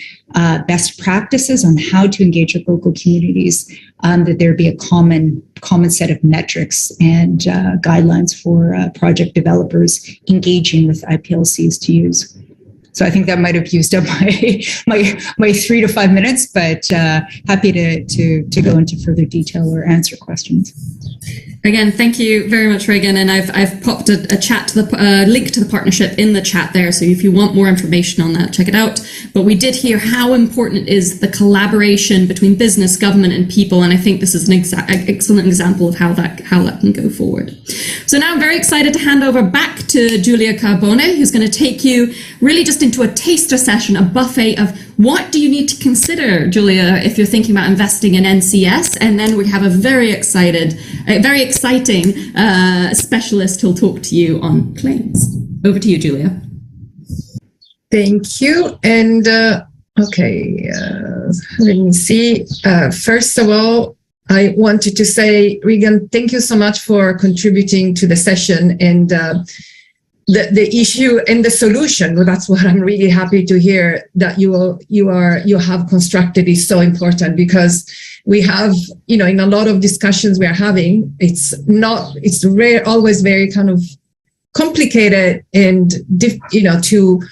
best practices on how to engage with local communities, that there be a common set of metrics and guidelines for project developers engaging with IPLCs to use. So I think that might have used up my 3 to 5 minutes, but happy to go into further detail or answer questions. Again, thank you very much, Regan. And I've popped a chat to the link to the partnership in the chat there. So if you want more information on that, check it out. But we did hear how important is the collaboration between business, government, and people. And I think this is an excellent example of how that can go forward. So now I'm very excited to hand over back to Giulia Carbone, who's going to take you really just into a taster session, a buffet of what do you need to consider, Giulia, if you're thinking about investing in NCS. And then we have a very exciting specialist who'll talk to you on claims. Over to you, Giulia. Thank you. And okay, let me see. First of all, I wanted to say, Regan, thank you so much for contributing to the session and the issue and the solution. Well, that's what I'm really happy to hear that you have constructed is so important, because we have, in a lot of discussions we are having, it's always very kind of complicated and, to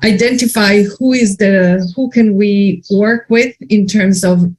identify who can we work with in terms of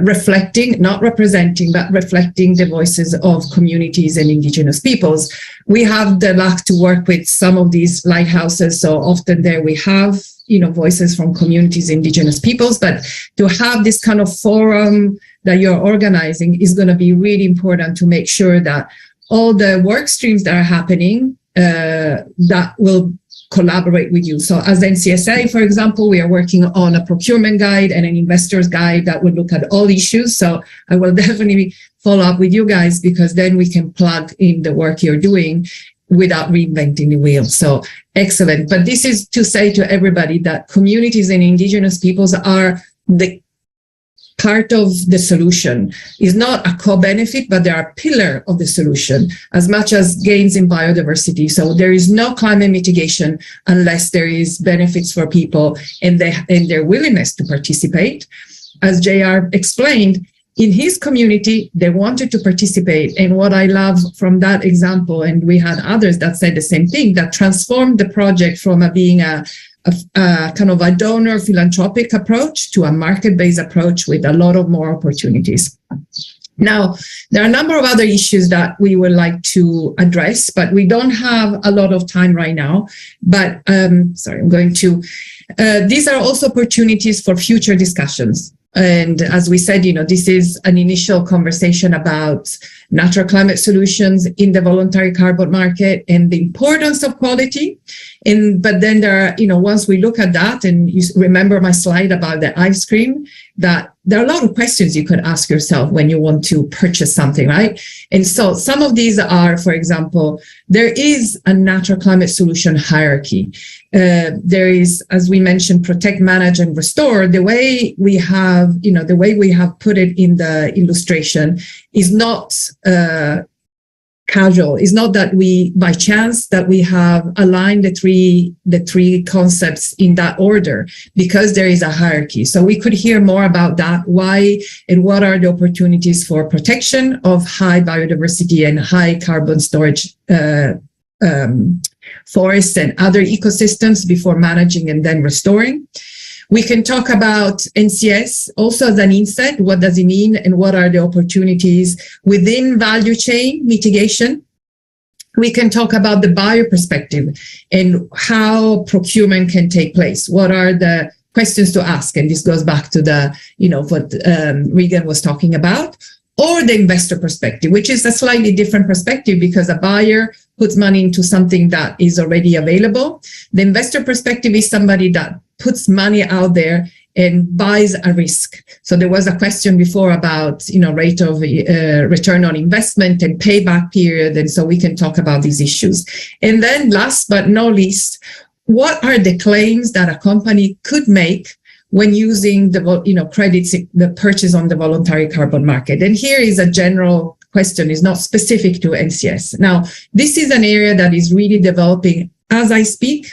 reflecting, not representing, but reflecting the voices of communities and Indigenous peoples. We have the luck to work with some of these lighthouses. So often there we have, voices from communities, Indigenous peoples, but to have this kind of forum that you're organizing is going to be really important to make sure that all the work streams that are happening, that will collaborate with you. So as NCSA, for example, we are working on a procurement guide and an investor's guide that will look at all issues. So I will definitely follow up with you guys, because then we can plug in the work you're doing without reinventing the wheel. So excellent. But this is to say to everybody that communities and Indigenous peoples are the part of the solution. Is not a co-benefit, but they are a pillar of the solution as much as gains in biodiversity. So there is no climate mitigation unless there is benefits for people and their willingness to participate. As JR explained, in his community, they wanted to participate. And what I love from that example, and we had others that said the same thing, that transformed the project from being a kind of a donor philanthropic approach to a market-based approach with a lot of more opportunities. Now, there are a number of other issues that we would like to address, but we don't have a lot of time right now. But these are also opportunities for future discussions. And as we said, this is an initial conversation about natural climate solutions in the voluntary carbon market and the importance of quality. But then there are, once we look at that, and you remember my slide about the ice cream, that there are a lot of questions you could ask yourself when you want to purchase something, right? And so some of these are, for example, there is a natural climate solution hierarchy. There is, as we mentioned, protect, manage, and restore. The way we have put it in the illustration is not casual. It's not that we, by chance, that we have aligned the three concepts in that order, because there is a hierarchy. So we could hear more about that, why and what are the opportunities for protection of high biodiversity and high carbon storage forests and other ecosystems before managing and then restoring. We can talk about NCS, also as an insight, what does it mean and what are the opportunities within value chain mitigation. We can talk about the buyer perspective and how procurement can take place. What are the questions to ask? And this goes back to the, what Regan was talking about. Or the investor perspective, which is a slightly different perspective because a buyer puts money into something that is already available. The investor perspective is somebody that puts money out there and buys a risk. So there was a question before about, rate of return on investment and payback period. And so we can talk about these issues. And then last but not least, what are the claims that a company could make when using the credits, the purchase on the voluntary carbon market? And here is a general question, is not specific to NCS. Now, this is an area that is really developing as I speak.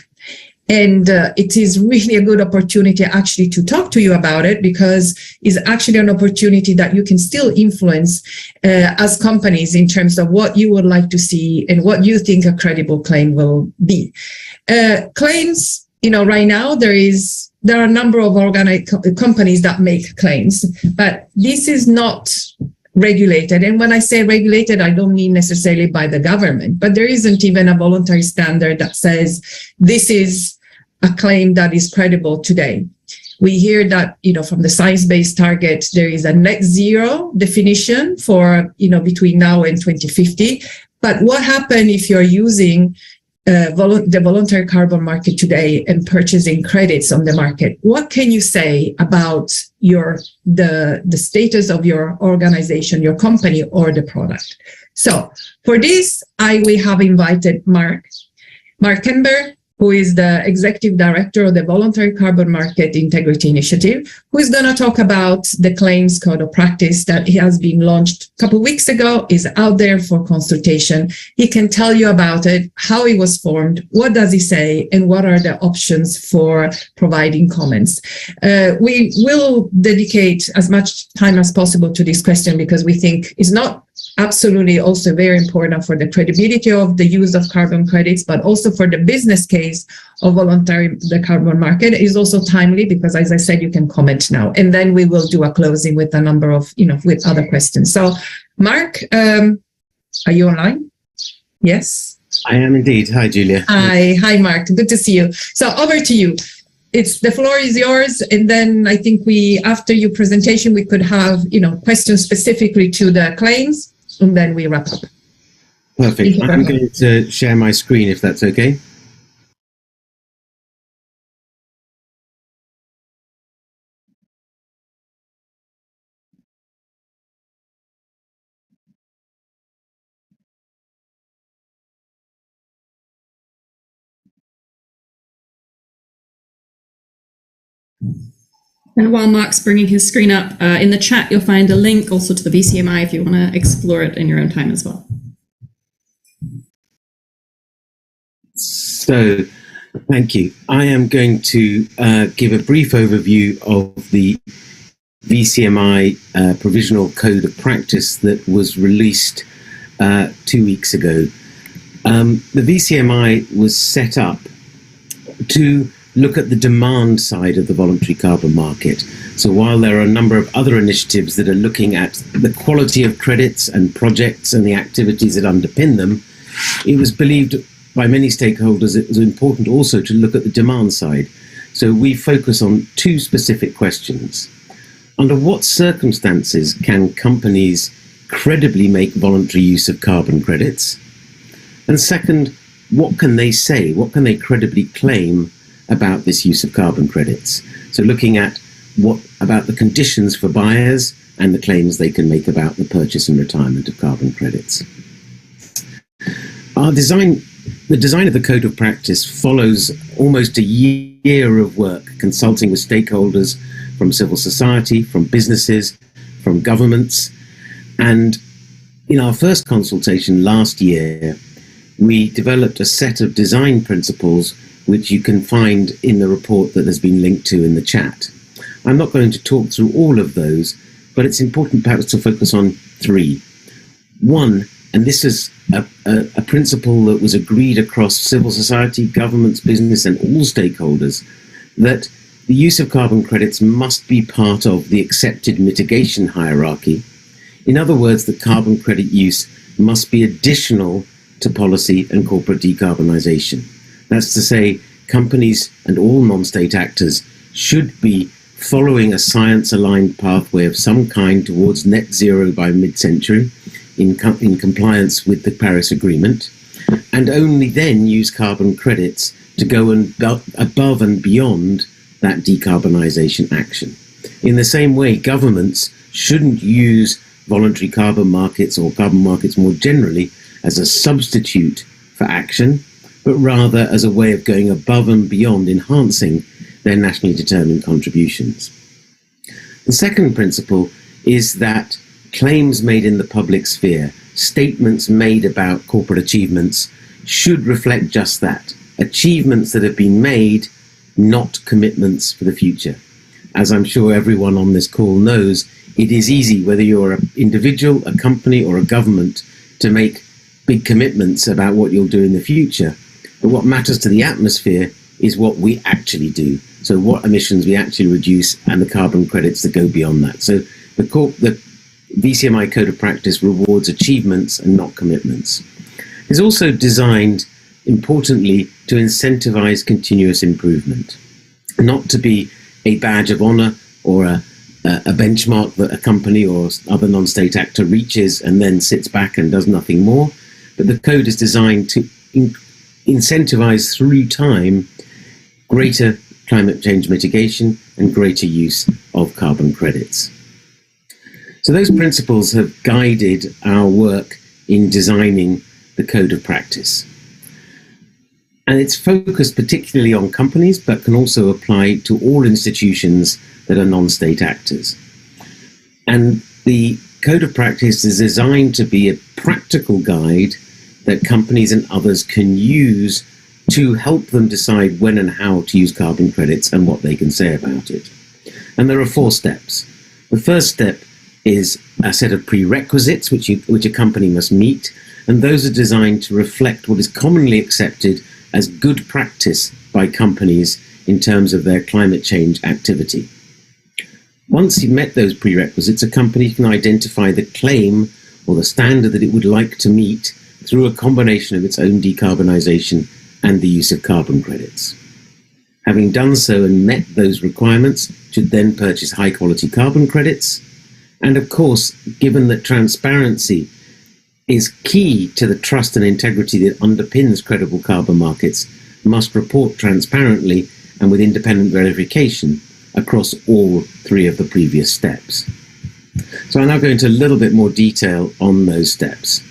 And it is really a good opportunity actually to talk to you about it, because it's actually an opportunity that you can still influence as companies in terms of what you would like to see and what you think a credible claim will be. Claims, right now there are a number of companies that make claims, but this is not regulated. And when I say regulated, I don't mean necessarily by the government, but there isn't even a voluntary standard that says this is a claim that is credible today. We hear that, from the science-based target, there is a net zero definition for, between now and 2050. But what happens if you're using the voluntary carbon market today and purchasing credits on the market? What can you say about the status of your organization, your company, or the product? So for this, we have invited Mark Kember, who is the executive director of the Voluntary Carbon Market Integrity Initiative, who is going to talk about the claims code of practice that has been launched a couple of weeks ago, is out there for consultation. He can tell you about it, how it was formed, what does he say, and what are the options for providing comments. We will dedicate as much time as possible to this question, because we think it's not absolutely also very important for the credibility of the use of carbon credits, but also for the business case of the carbon market. It is also timely because, as I said, you can comment now. And then we will do a closing with a number of, with other questions. So, Mark, are you online? Yes? I am indeed. Hi, Julia. Hi, Mark. Good to see you. So over to you. The floor is yours. And then I think after your presentation, we could have, questions specifically to the claims, and then we wrap up. Perfect. I'm going to share my screen if that's okay. And while Mark's bringing his screen up, in the chat, you'll find a link also to the VCMI if you want to explore it in your own time as well. So, thank you. I am going to give a brief overview of the VCMI Provisional Code of Practice that was released 2 weeks ago. The VCMI was set up to look at the demand side of the voluntary carbon market. So while there are a number of other initiatives that are looking at the quality of credits and projects and the activities that underpin them, it was believed by many stakeholders it was important also to look at the demand side. So we focus on two specific questions. Under what circumstances can companies credibly make voluntary use of carbon credits? And second, what can they say? What can they credibly claim about this use of carbon credits? So looking at what about the conditions for buyers and the claims they can make about the purchase and retirement of carbon credits. The design of the Code of Practice follows almost a year of work consulting with stakeholders from civil society, from businesses, from governments, and in our first consultation last year, we developed a set of design principles which you can find in the report that has been linked to in the chat. I'm not going to talk through all of those, but it's important perhaps to focus on three. One, and this is a principle that was agreed across civil society, governments, business, and all stakeholders, that the use of carbon credits must be part of the accepted mitigation hierarchy. In other words, the carbon credit use must be additional to policy and corporate decarbonisation. That's to say, companies and all non-state actors should be following a science-aligned pathway of some kind towards net zero by mid-century in compliance with the Paris Agreement, and only then use carbon credits to go above and beyond that decarbonisation action. In the same way, governments shouldn't use voluntary carbon markets or carbon markets more generally as a substitute for action, but rather as a way of going above and beyond enhancing their nationally determined contributions. The second principle is that claims made in the public sphere, statements made about corporate achievements, should reflect just that. Achievements that have been made, not commitments for the future. As I'm sure everyone on this call knows, it is easy, whether you're an individual, a company, or a government, to make big commitments about what you'll do in the future. But what matters to the atmosphere is what we actually do. So what emissions we actually reduce and the carbon credits that go beyond that. So the VCMI Code of Practice rewards achievements and not commitments. It's also designed, importantly, to incentivize continuous improvement, not to be a badge of honor or a benchmark that a company or other non-state actor reaches and then sits back and does nothing more. But the code is designed to incentivize through time greater climate change mitigation and greater use of carbon credits. So those principles have guided our work in designing the Code of Practice. And it's focused particularly on companies, but can also apply to all institutions that are non-state actors. And the Code of Practice is designed to be a practical guide that companies and others can use to help them decide when and how to use carbon credits and what they can say about it. And there are 4 steps. The first step is a set of prerequisites which a company must meet, and those are designed to reflect what is commonly accepted as good practice by companies in terms of their climate change activity. Once you've met those prerequisites, a company can identify the claim or the standard that it would like to meet through a combination of its own decarbonisation and the use of carbon credits. Having done so and met those requirements, should then purchase high-quality carbon credits. And of course, given that transparency is key to the trust and integrity that underpins credible carbon markets, must report transparently and with independent verification across all 3 of the previous steps. So I'll now go into a little bit more detail on those steps.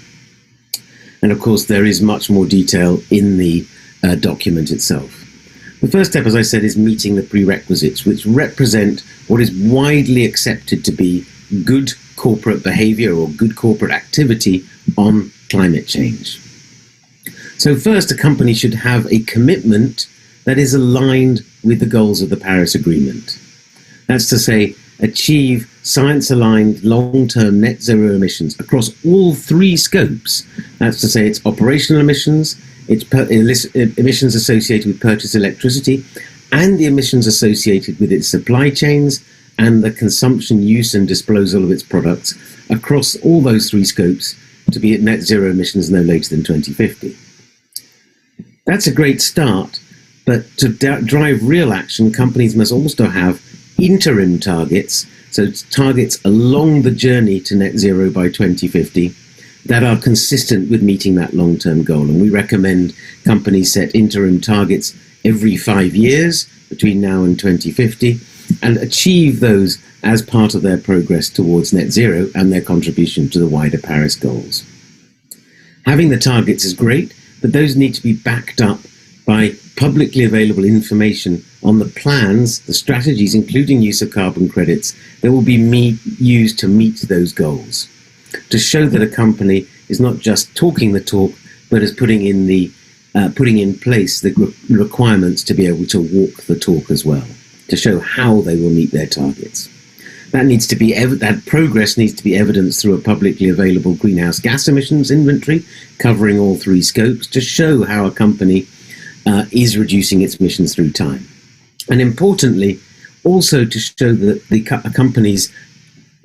And of course, there is much more detail in the document itself. The first step, as I said, is meeting the prerequisites, which represent what is widely accepted to be good corporate behavior or good corporate activity on climate change. So first, a company should have a commitment that is aligned with the goals of the Paris Agreement. That's to say, achieve science-aligned long-term net zero emissions across all 3 scopes. That's to say, its operational emissions, its emissions associated with purchased electricity, and the emissions associated with its supply chains and the consumption, use, and disposal of its products across all those 3 scopes to be at net zero emissions no later than 2050. That's a great start, but to drive real action, companies must also have interim targets, so targets along the journey to net zero by 2050 that are consistent with meeting that long-term goal. And we recommend companies set interim targets every 5 years between now and 2050 and achieve those as part of their progress towards net zero and their contribution to the wider Paris goals. Having the targets is great, but those need to be backed up by publicly available information on the plans, the strategies, including use of carbon credits, that will be used to meet those goals. to show that a company is not just talking the talk, but is putting in place the requirements to be able to walk the talk as well, to show how they will meet their targets. That progress needs to be evidenced through a publicly available greenhouse gas emissions inventory covering all three scopes to show how a company is reducing its emissions through time. And importantly, also to show that a company's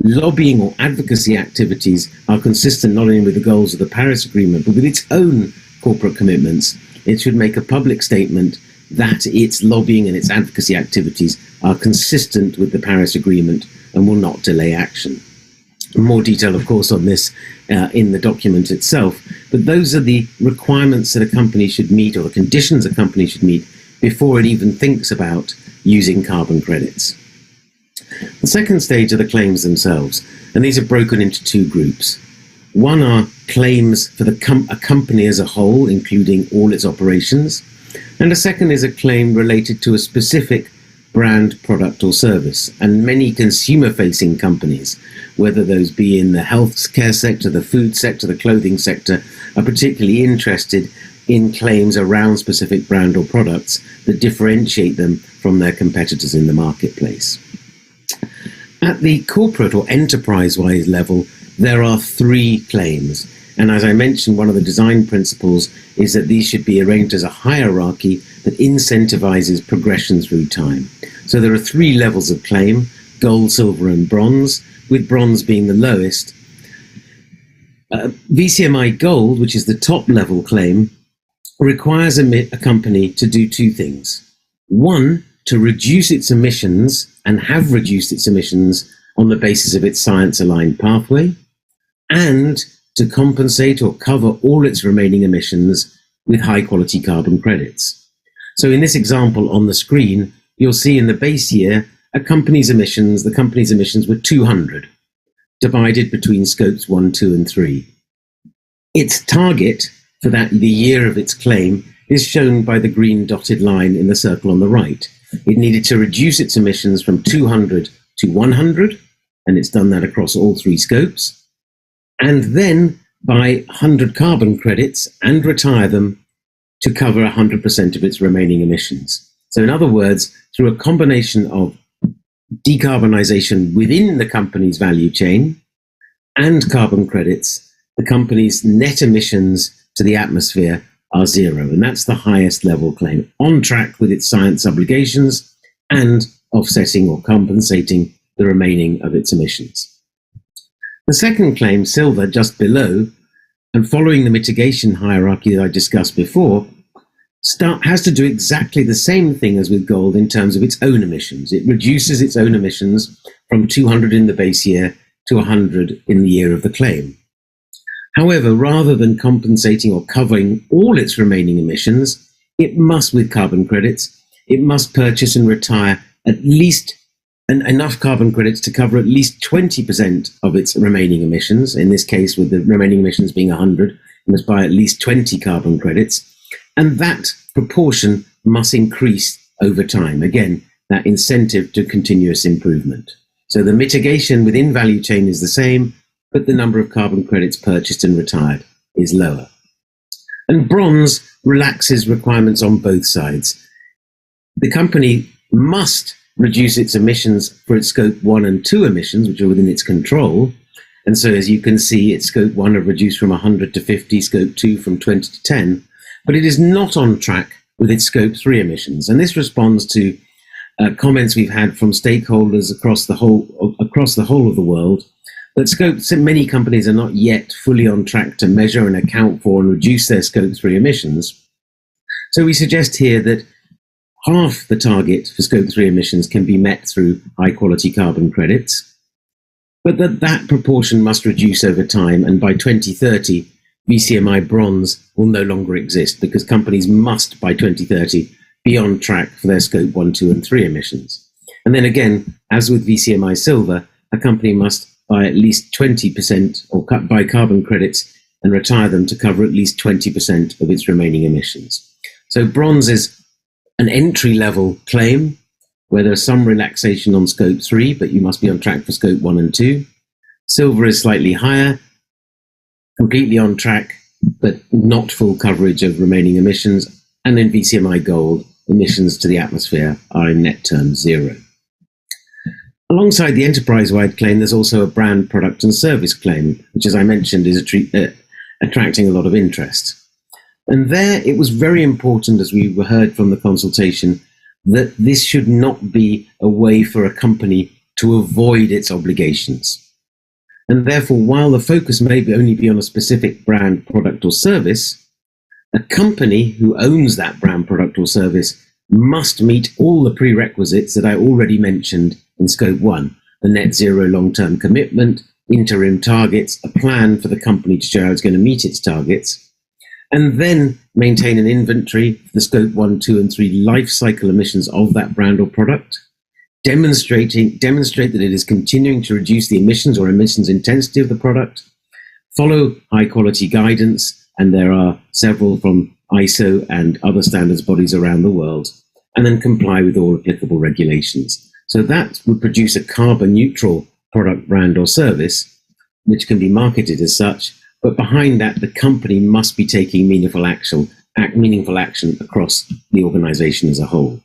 lobbying or advocacy activities are consistent not only with the goals of the Paris Agreement, but with its own corporate commitments. It should make a public statement that its lobbying and its advocacy activities are consistent with the Paris Agreement and will not delay action. More detail, of course, on this in the document itself, but those are the requirements that a company should meet, or the conditions a company should meet, before it even thinks about using carbon credits. The second stage are the claims themselves, and these are broken into two groups. One are claims for a company as a whole, including all its operations, and a second is a claim related to a specific brand, product, or service. And many consumer-facing companies, whether those be in the healthcare sector, the food sector, the clothing sector, are particularly interested in claims around specific brand or products that differentiate them from their competitors in the marketplace. At the corporate or enterprise-wide level, there are three claims. And as I mentioned, one of the design principles is that these should be arranged as a hierarchy that incentivizes progression through time. So there are three levels of claim: gold, silver, and bronze, with bronze being the lowest. VCMI Gold, which is the top level claim, requires a company to do two things. One, to reduce its emissions and have reduced its emissions on the basis of its science-aligned pathway, and to compensate or cover all its remaining emissions with high-quality carbon credits. So in this example on the screen, you'll see in the base year, the company's emissions were 200, divided between scopes 1, 2, and 3. Its target for the year of its claim is shown by the green dotted line in the circle on the right. It needed to reduce its emissions from 200 to 100, and it's done that across all three scopes, and then buy 100 carbon credits and retire them to cover 100% of its remaining emissions. So in other words, through a combination of decarbonization within the company's value chain and carbon credits, the company's net emissions to the atmosphere are zero. And that's the highest level claim, on track with its science obligations and offsetting or compensating the remaining of its emissions. The second claim, silver, just below, and following the mitigation hierarchy that I discussed before, has to do exactly the same thing as with gold in terms of its own emissions. It reduces its own emissions from 200 in the base year to 100 in the year of the claim. However, rather than compensating or covering all its remaining emissions, it must, with carbon credits, it must purchase and retire at least enough carbon credits to cover at least 20% of its remaining emissions. In this case, with the remaining emissions being 100, it must buy at least 20 carbon credits. And that proportion must increase over time. Again, that incentive to continuous improvement. So the mitigation within value chain is the same, but the number of carbon credits purchased and retired is lower. And bronze relaxes requirements on both sides. The company must reduce its emissions for its scope 1 and 2 emissions, which are within its control. And so as you can see, its scope 1 have reduced from 100 to 50, scope 2 from 20 to 10, but it is not on track with its scope 3 emissions. And this responds to comments we've had from stakeholders across the whole of the world, that many companies are not yet fully on track to measure and account for and reduce their scope 3 emissions. So we suggest here that half the target for scope 3 emissions can be met through high quality carbon credits, but that proportion must reduce over time, and by 2030, VCMI bronze will no longer exist because companies must, by 2030, be on track for their scope 1, 2, and 3 emissions. And then again, as with VCMI silver, a company must buy at least 20% or buy carbon credits and retire them to cover at least 20% of its remaining emissions. So bronze is an entry-level claim where there's some relaxation on scope 3, but you must be on track for scope 1 and 2. Silver is slightly higher, completely on track, but not full coverage of remaining emissions. And then VCMI Gold, emissions to the atmosphere are in net terms zero. Alongside the enterprise-wide claim, there's also a brand, product and service claim, which, as I mentioned, is attracting a lot of interest. And there it was very important, as we heard from the consultation, that this should not be a way for a company to avoid its obligations. And therefore, while the focus may only be on a specific brand, product or service, a company who owns that brand, product or service must meet all the prerequisites that I already mentioned in Scope 1, the net zero long-term commitment, interim targets, a plan for the company to show how it's going to meet its targets, and then maintain an inventory for the Scope 1, 2, and 3 life cycle emissions of that brand or product, demonstrate that it is continuing to reduce the emissions or emissions intensity of the product, follow high-quality guidance, and there are several from ISO and other standards bodies around the world, and then comply with all applicable regulations. So that would produce a carbon neutral product, brand or service, which can be marketed as such, but behind that, the company must be taking meaningful action across the organization as a whole.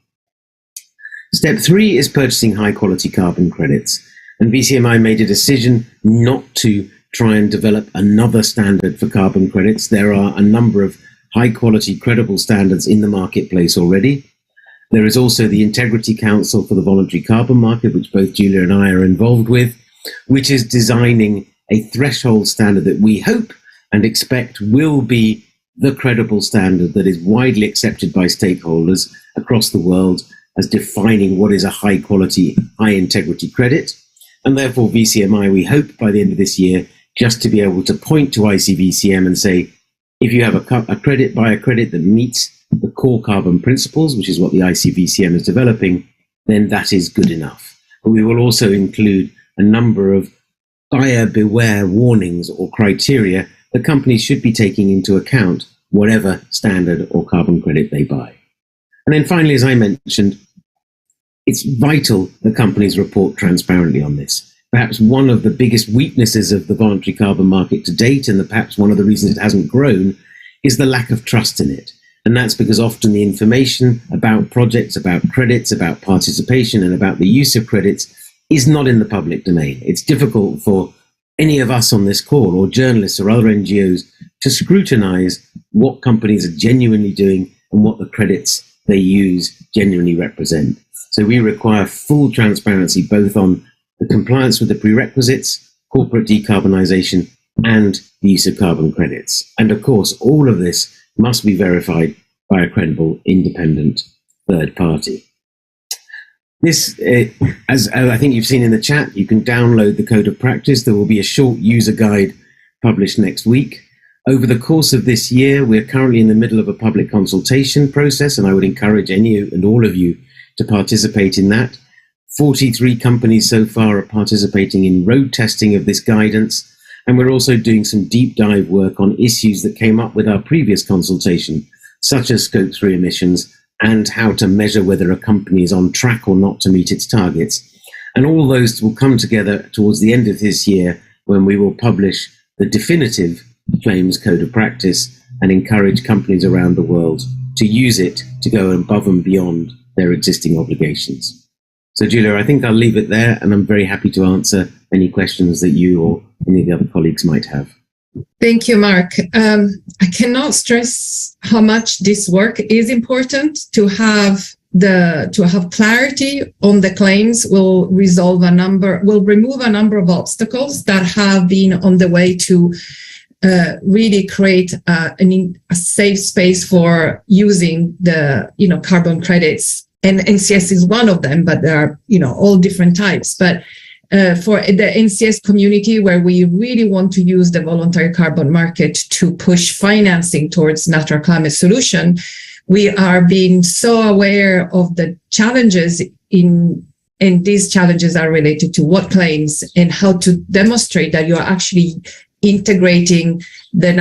Step 3 is purchasing high quality carbon credits. And VCMI made a decision not to try and develop another standard for carbon credits. There are a number of high quality, credible standards in the marketplace already. There is also the Integrity Council for the Voluntary Carbon Market, which both Julia and I are involved with, which is designing a threshold standard that we hope and expect will be the credible standard that is widely accepted by stakeholders across the world as defining what is a high quality, high integrity credit. And therefore VCMI, we hope by the end of this year, just to be able to point to ICVCM and say, if you have a credit, buy a credit that meets the core carbon principles, which is what the ICVCM is developing, then that is good enough. But we will also include a number of buyer beware warnings or criteria that companies should be taking into account whatever standard or carbon credit they buy. And then finally, as I mentioned, it's vital that companies report transparently on this. Perhaps one of the biggest weaknesses of the voluntary carbon market to date, and perhaps one of the reasons it hasn't grown, is the lack of trust in it. And that's because often the information about projects, about credits, about participation, and about the use of credits is not in the public domain. It's difficult for any of us on this call, or journalists or other NGOs, to scrutinize what companies are genuinely doing and what the credits they use genuinely represent. So we require full transparency, both on the compliance with the prerequisites, corporate decarbonization, and the use of carbon credits. And of course, all of this must be verified by a credible, independent third party. This, as I think you've seen in the chat, you can download the Code of Practice. There will be a short user guide published next week. Over the course of this year, we're currently in the middle of a public consultation process, and I would encourage any and all of you to participate in that. 43 companies so far are participating in road testing of this guidance, and we're also doing some deep dive work on issues that came up with our previous consultation, such as Scope 3 emissions and how to measure whether a company is on track or not to meet its targets. And all those will come together towards the end of this year, when we will publish the definitive Claims Code of Practice and encourage companies around the world to use it to go above and beyond their existing obligations. So Julia, I think I'll leave it there, and I'm very happy to answer any questions that you or any of the other colleagues might have. Thank you, Mark. I cannot stress how much this work is important. To have clarity on the claims will remove a number of obstacles that have been on the way to really create a safe space for using the carbon credits. And NCS is one of them, but there are all different types. But for the NCS community, where we really want to use the voluntary carbon market to push financing towards natural climate solution, we are being so aware of the challenges and these challenges are related to what claims and how to demonstrate that you are actually integrating the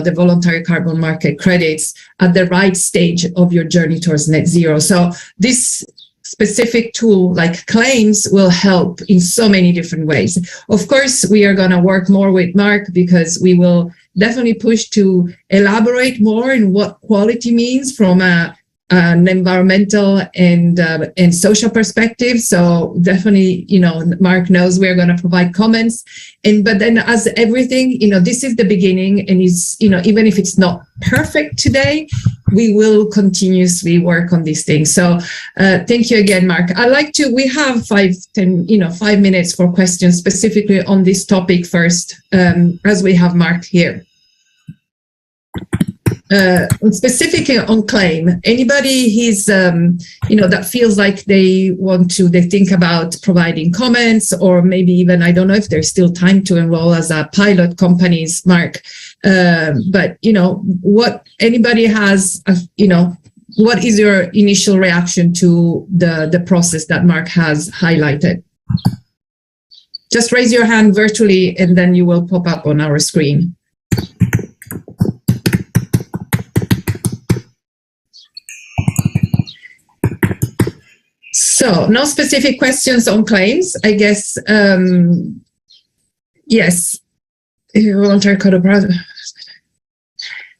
the voluntary carbon market credits at the right stage of your journey towards net zero. So this specific tool like claims will help in so many different ways. Of course, we are going to work more with Mark, because we will definitely push to elaborate more in what quality means from an environmental and social perspective. So definitely, Mark knows we're going to provide comments. But then, as everything, this is the beginning, and it's, even if it's not perfect today, we will continuously work on these things. So thank you again, Mark. We have 5 minutes for questions specifically on this topic first, as we have Mark here. Specifically on claim, anybody that feels like they think about providing comments, or maybe even, I don't know if there's still time to enroll as a pilot companies, Mark, but what anybody has, what is your initial reaction to the process that Mark has highlighted? Just raise your hand virtually and then you will pop up on our screen. So no specific questions on claims, I guess. Yes. Voluntary code of practice.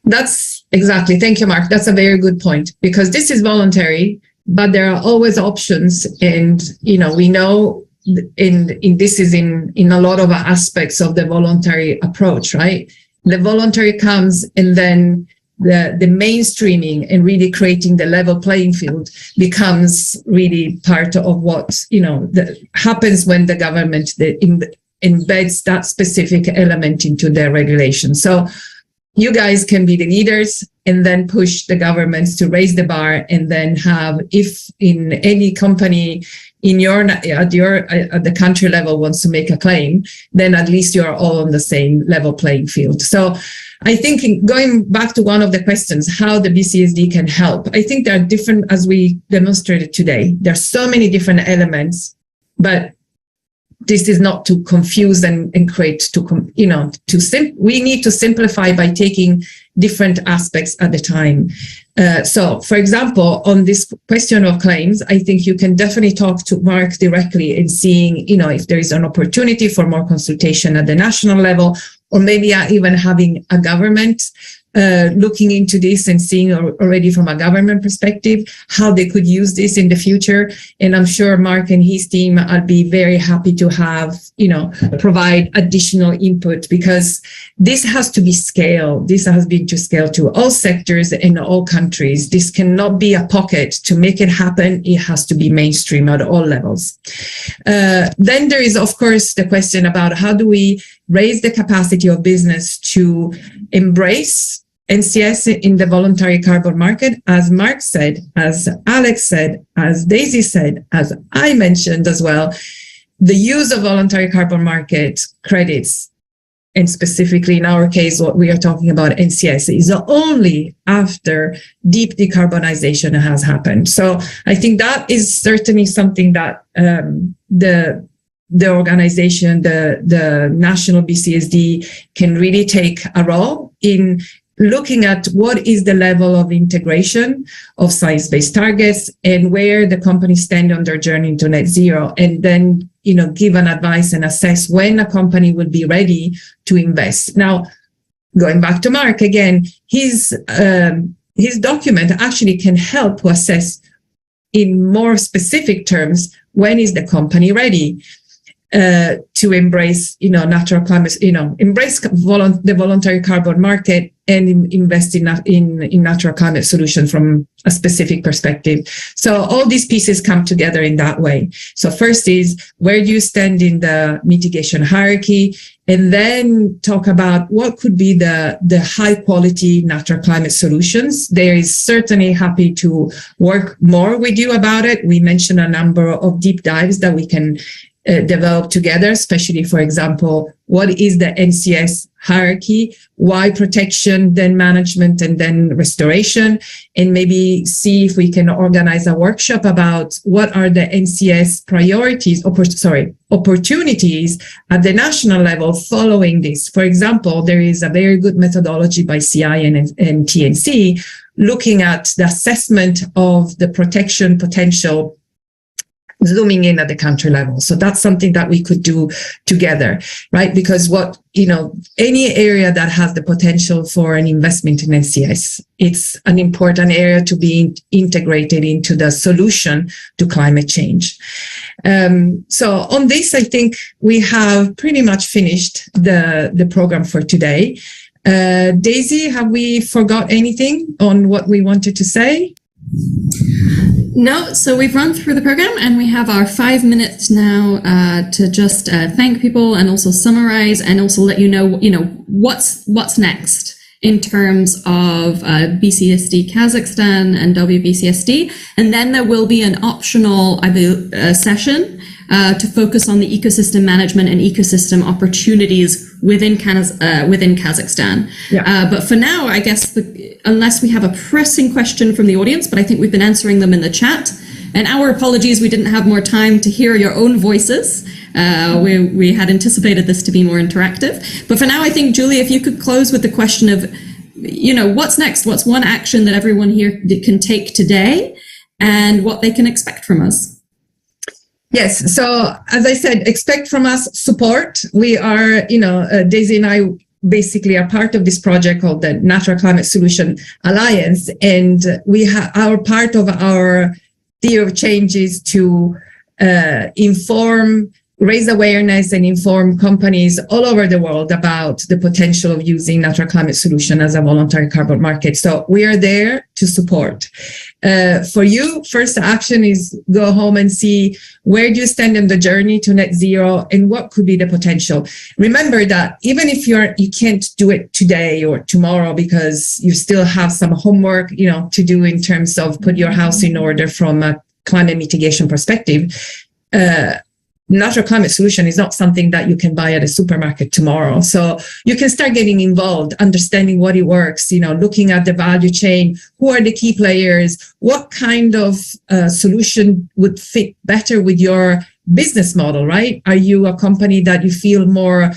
That's exactly. Thank you, Mark. That's a very good point, because this is voluntary, but there are always options. And, we know this is in a lot of aspects of the voluntary approach, right? The voluntary comes, and then the mainstreaming and really creating the level playing field becomes really part of what happens when the government embeds that specific element into their regulation. So you guys can be the leaders and then push the governments to raise the bar, and then have, if in any company at the country level wants to make a claim, then at least you're all on the same level playing field. So I think, going back to one of the questions, how the BCSD can help, I think there are different, as we demonstrated today, there are so many different elements, but this is not to confuse and create, we need to simplify by taking different aspects at a time. So, for example, on this question of claims, I think you can definitely talk to Mark directly and seeing, if there is an opportunity for more consultation at the national level, or maybe even having a government looking into this and seeing already from a government perspective how they could use this in the future. And I'm sure Mark and his team, I'd be very happy to have, provide additional input, because this has to be scaled. This has been to scale to all sectors in all countries. This cannot be a pocket. To make it happen, it has to be mainstream at all levels. Then there is, of course, the question about how do we raise the capacity of business to embrace NCS in the voluntary carbon market, as Mark said, as Alex said, as Daisy said, as I mentioned as well. The use of voluntary carbon market credits, and specifically in our case, what we are talking about, NCS, is only after deep decarbonization has happened. So I think that is certainly something that the organization, the national BCSD, can really take a role in looking at what is the level of integration of science-based targets and where the companies stand on their journey to net zero, and then give an advice and assess when a company will be ready to invest. Now, going back to Mark again, his document actually can help to assess in more specific terms when is the company ready to embrace, natural climate, embrace the voluntary carbon market and invest in natural climate solutions from a specific perspective. So all these pieces come together in that way. So first is, where do you stand in the mitigation hierarchy? And then talk about what could be the high quality natural climate solutions. There is certainly happy to work more with you about it. We mentioned a number of deep dives that we can develop together, especially, for example, what is the NCS hierarchy, why protection, then management, and then restoration, and maybe see if we can organize a workshop about what are the NCS priorities, opportunities at the national level following this. For example, there is a very good methodology by CI and TNC looking at the assessment of the protection potential zooming in at the country level. So that's something that we could do together, right? Because any area that has the potential for an investment in NCS, it's an important area to be integrated into the solution to climate change. So on this, I think we have pretty much finished the program for today. Daisy, have we forgot anything on what we wanted to say? No, so we've run through the program and we have our 5 minutes now to just thank people and also summarize and also let you know what's next in terms of BCSD Kazakhstan and WBCSD. And then there will be an optional session to focus on the ecosystem management and ecosystem opportunities within Kazakhstan. Yeah. But for now, I guess, unless we have a pressing question from the audience, but I think we've been answering them in the chat. And our apologies, we didn't have more time to hear your own voices. We had anticipated this to be more interactive. But for now, I think, Julie, if you could close with the question of, what's next? What's one action that everyone here can take today and what they can expect from us? Yes. So as I said, expect from us support. We are, Daisy and I basically are part of this project called the Natural Climate Solution Alliance. And our part of our theory of change is to inform, raise awareness and inform companies all over the world about the potential of using natural climate solution as a voluntary carbon market. So we are there to support. For you, first action is go home and see where do you stand in the journey to net zero and what could be the potential. Remember that even if you can't do it today or tomorrow because you still have some homework, to do in terms of put your house in order from a climate mitigation perspective, natural climate solution is not something that you can buy at a supermarket tomorrow. So you can start getting involved, understanding what it works, looking at the value chain, who are the key players, what kind of solution would fit better with your business model, right? Are you a company that you feel more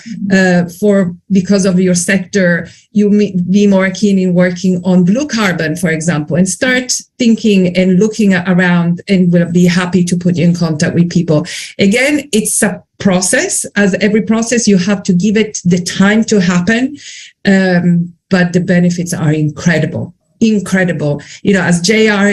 because of your sector, you may be more keen in working on blue carbon, for example, and start thinking and looking around, and we'll be happy to put you in contact with people. Again, it's a process. As every process, you have to give it the time to happen, but the benefits are incredible. As JR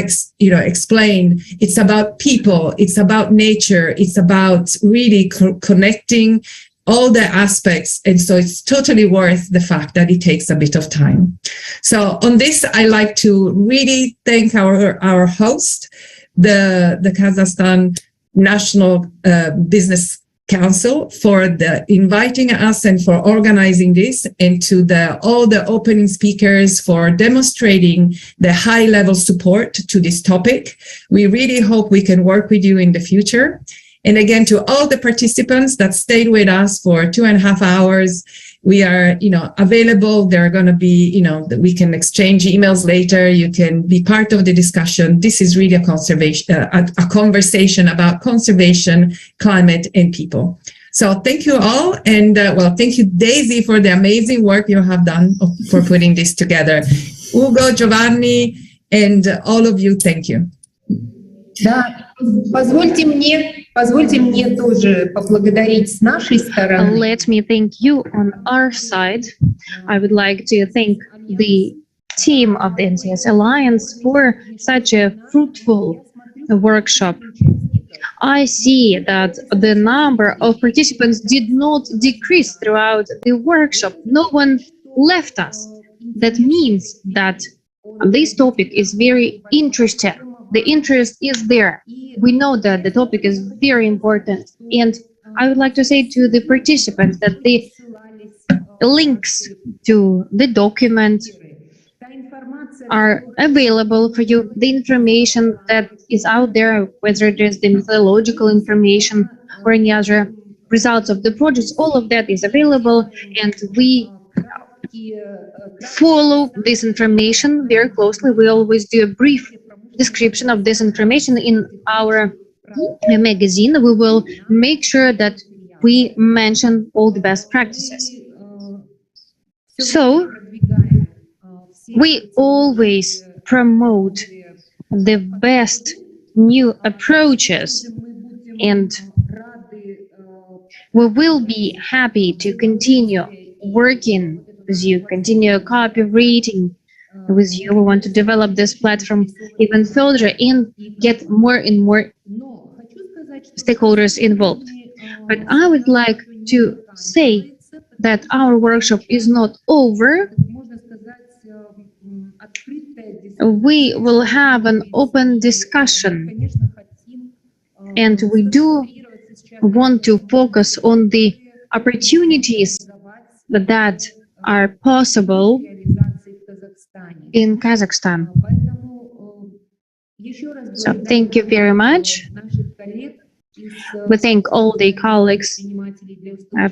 explained, it's about people, it's about nature, it's about really connecting all the aspects. And so it's totally worth the fact that it takes a bit of time. So on this, I like to really thank our host, the Kazakhstan National Business Council, for inviting us and for organizing this, and to all the opening speakers for demonstrating the high level support to this topic. We really hope we can work with you in the future. And again, to all the participants that stayed with us for 2.5 hours, we are, available. There are going to be, we can exchange emails later. You can be part of the discussion. This is really a conversation about conservation, climate, and people. So thank you all. And thank you, Daisy, for the amazing work you have done for putting this together. Ugo, Giovanni, and all of you, thank you. Позвольте мне тоже поблагодарить с нашей стороны. Let me thank you on our side. I would like to thank the team of the NCS Alliance for such a fruitful workshop. I see that the number of participants did not decrease throughout the workshop. No one left us. That means that this topic is very interesting. The interest is there. We know that the topic is very important. And I would like to say to the participants that the links to the document are available for you. The information that is out there, whether it is the methodological information or any other results of the projects, all of that is available. And we follow this information very closely. We always do a brief description of this information in our magazine. We will make sure that we mention all the best practices. So we always promote the best new approaches And we will be happy to continue working with you, continue cooperating with you. We want to develop this platform even further and get more and more stakeholders involved. But I would like to say that our workshop is not over. We will have an open discussion, and we do want to focus on the opportunities that are possible in Kazakhstan. So thank you very much. We thank all the colleagues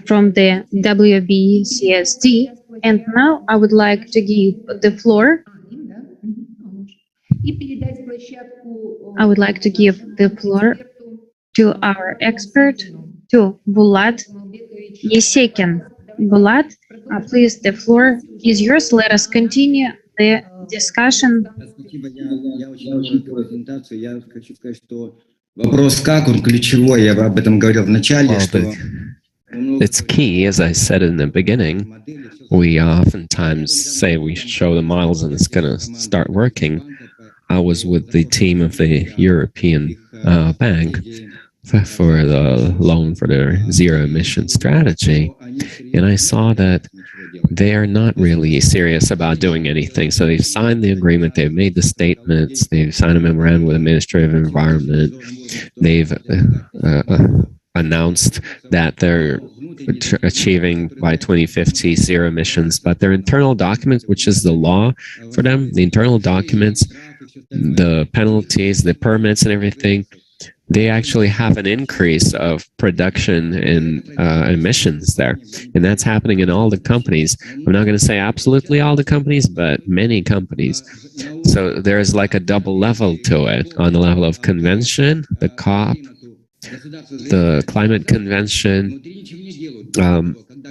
from the WBCSD. And now I would like to give the floor. To our expert, to Bulat Yesekin. Bulat, please, the floor is yours. Let us continue the discussion. Вопрос как, он ключевой, я об этом говорил в начале, что... It's key, as I said in the beginning. We oftentimes say we should show the models and it's going to start working. I was with the team of the European Bank for the loan for their zero emission strategy. And I saw that they are not really serious about doing anything. So they've signed the agreement, they've made the statements, they've signed a memorandum with the Ministry of Environment, they've announced that they're achieving by 2050 zero emissions, but their internal documents, which is the law for them, the internal documents, the penalties, the permits and everything, they actually have an increase of production and emissions there. And that's happening in all the companies. I'm not going to say absolutely all the companies, but many companies. So there's like a double level to it. On the level of convention, the COP, the climate convention,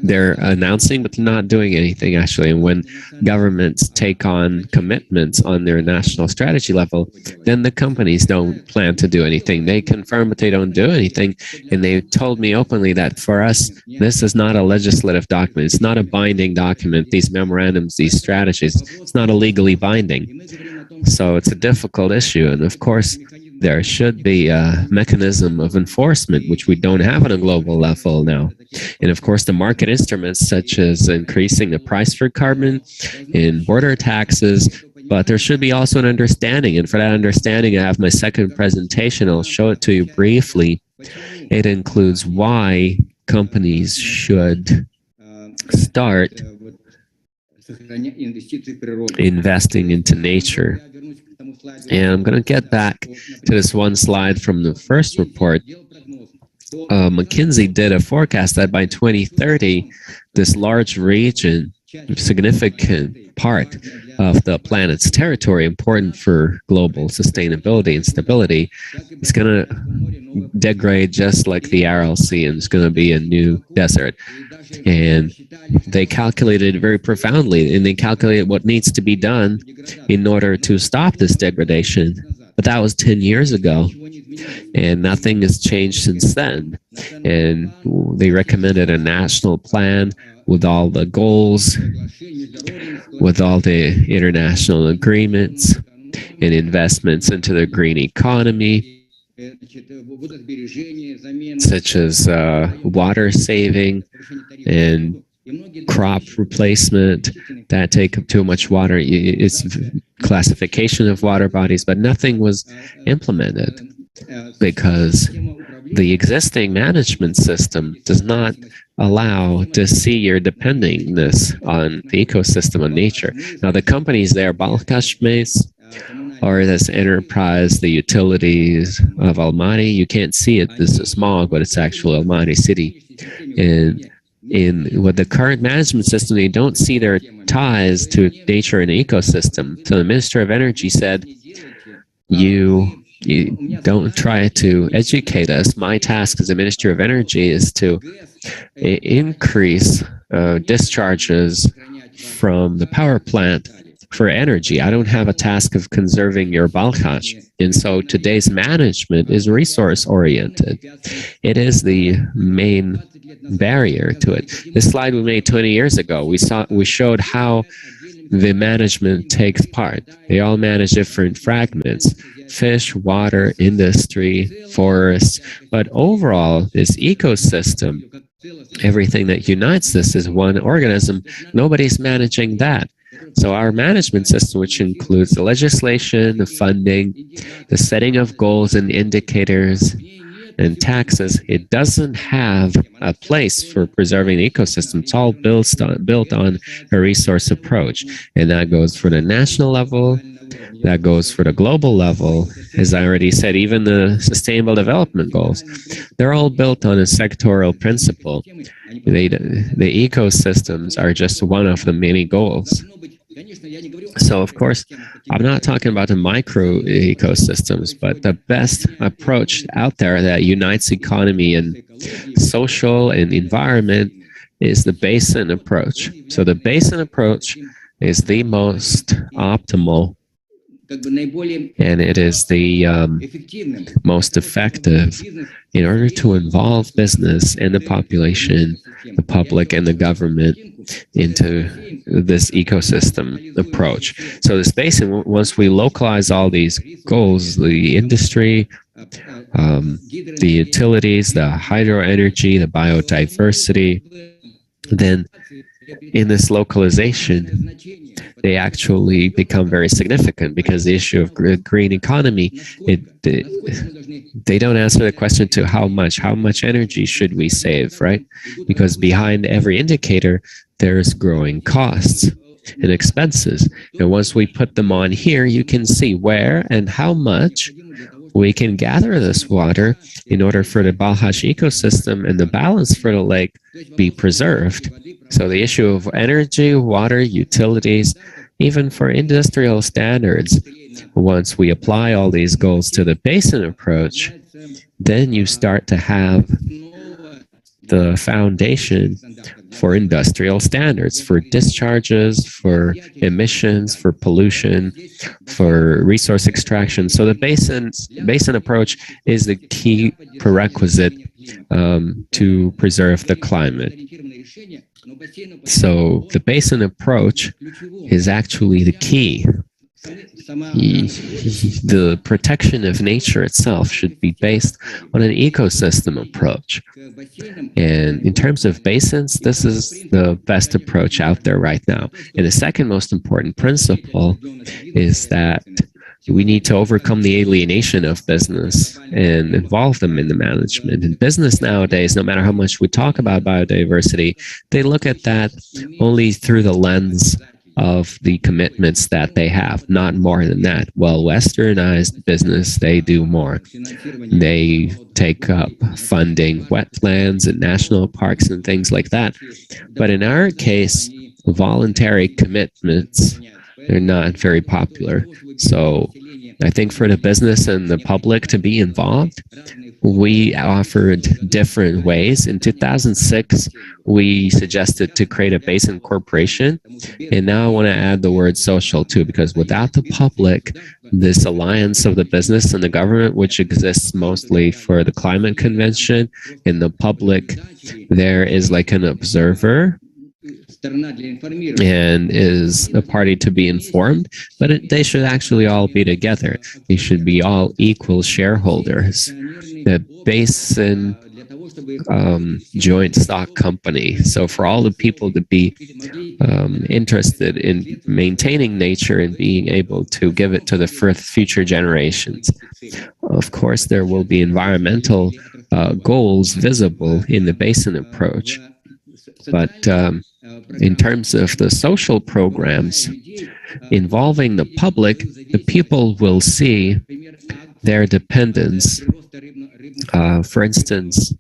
they're announcing but not doing anything actually. And when governments take on commitments on their national strategy level, then the companies don't plan to do anything. They confirm but they don't do anything. And they told me openly that for us, this is not a legislative document. It's not a binding document. These memorandums, these strategies, it's not a legally binding. So it's a difficult issue. And of course, there should be a mechanism of enforcement, which we don't have on a global level now. And of course, the market instruments, such as increasing the price for carbon and border taxes, but there should be also an understanding. And for that understanding, I have my second presentation. I'll show it to you briefly. It includes why companies should start investing into nature. And I'm going to get back to this one slide from the first report. McKinsey did a forecast that by 2030, this large region, significant part of the planet's territory, important for global sustainability and stability, is going to degrade just like the Aral Sea, and it's going to be a new desert. And they calculated very profoundly, and they calculated what needs to be done in order to stop this degradation. But that was 10 years ago, and nothing has changed since then. And they recommended a national plan with all the goals, with all the international agreements and investments into the green economy, such as water saving and crop replacement that take up too much water. It's classification of water bodies, but nothing was implemented because the existing management system does not allow to see your dependingness on the ecosystem of nature. Now, the companies there, Balkashmays, or this enterprise, the utilities of Almaty, you can't see it. This is smog, but it's actually Almaty city. And with the current management system, they don't see their ties to nature and ecosystem. So the Minister of Energy said, you don't try to educate us. My task as a Minister of Energy is to increase discharges from the power plant for energy. I don't have a task of conserving your Balkhach. And so today's management is resource oriented. It is the main barrier to it. This slide we made 20 years ago, we showed how the management takes part. They all manage different fragments: fish, water, industry, forests. But overall, this ecosystem, everything that unites this is one organism. Nobody's managing that. So our management system, which includes the legislation, the funding, the setting of goals and indicators, and taxes, it doesn't have a place for preserving the ecosystem. It's all built on a resource approach. And that goes for the national level, that goes for the global level. As I already said, even the Sustainable Development Goals, they're all built on a sectoral principle. The ecosystems are just one of the many goals. So, of course, I'm not talking about the micro ecosystems, but the best approach out there that unites economy and social and environment is the basin approach. So the basin approach is the most optimal, and it is the most effective in order to involve business and the population, the public and the government into this ecosystem approach. So this basin, once we localize all these goals, the industry, the utilities, the hydro energy, the biodiversity, then in this localization, they actually become very significant, because the issue of green economy, they don't answer the question to how much energy should we save, right? Because behind every indicator, there's growing costs and expenses. And once we put them on here, you can see where and how much we can gather this water in order for the Balkhach ecosystem and the balance for the lake be preserved. So the issue of energy, water, utilities, even for industrial standards, once we apply all these goals to the basin approach, then you start to have the foundation for industrial standards, for discharges, for emissions, for pollution, for resource extraction. So the basin approach is the key prerequisite to preserve the climate. So the basin approach is actually the key. The protection of nature itself should be based on an ecosystem approach. And in terms of basins, this is the best approach out there right now. And the second most important principle is that we need to overcome the alienation of business and involve them in the management. And business nowadays, no matter how much we talk about biodiversity, they look at that only through the lens of the commitments that they have, not more than that. Well, westernized business, they do more. They take up funding wetlands and national parks and things like that. But in our case, voluntary commitments, they're not very popular. So I think for the business and the public to be involved, we offered different ways. In 2006, we suggested to create a basin corporation. And now I want to add the word social too, because without the public, this alliance of the business and the government, which exists mostly for the climate convention, in the public, there is like an observer and is a party to be informed, but they should actually all be together. They should be all equal shareholders. The basin joint stock company. So for all the people to be interested in maintaining nature and being able to give it to the future generations. Of course, there will be environmental goals visible in the basin approach. But in terms of the social programs involving the public, the people will see their dependence. For instance,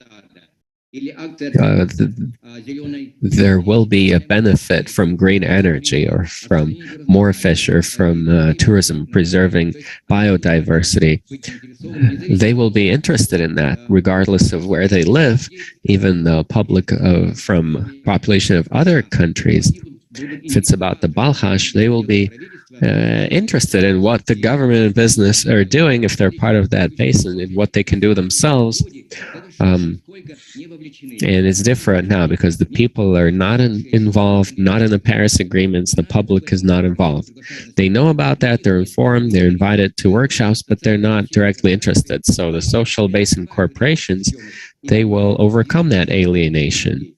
there will be a benefit from green energy or from more fish or from tourism preserving biodiversity. They will be interested in that regardless of where they live. Even the public from population of other countries If it's about the Balkhash, they will be interested in what the government and business are doing if they're part of that basin and what they can do themselves. And it's different now because the people are not involved, not in the Paris agreements. The public is not involved. They know about that. They're informed. They're invited to workshops, but they're not directly interested. So the social basin corporations, they will overcome that alienation.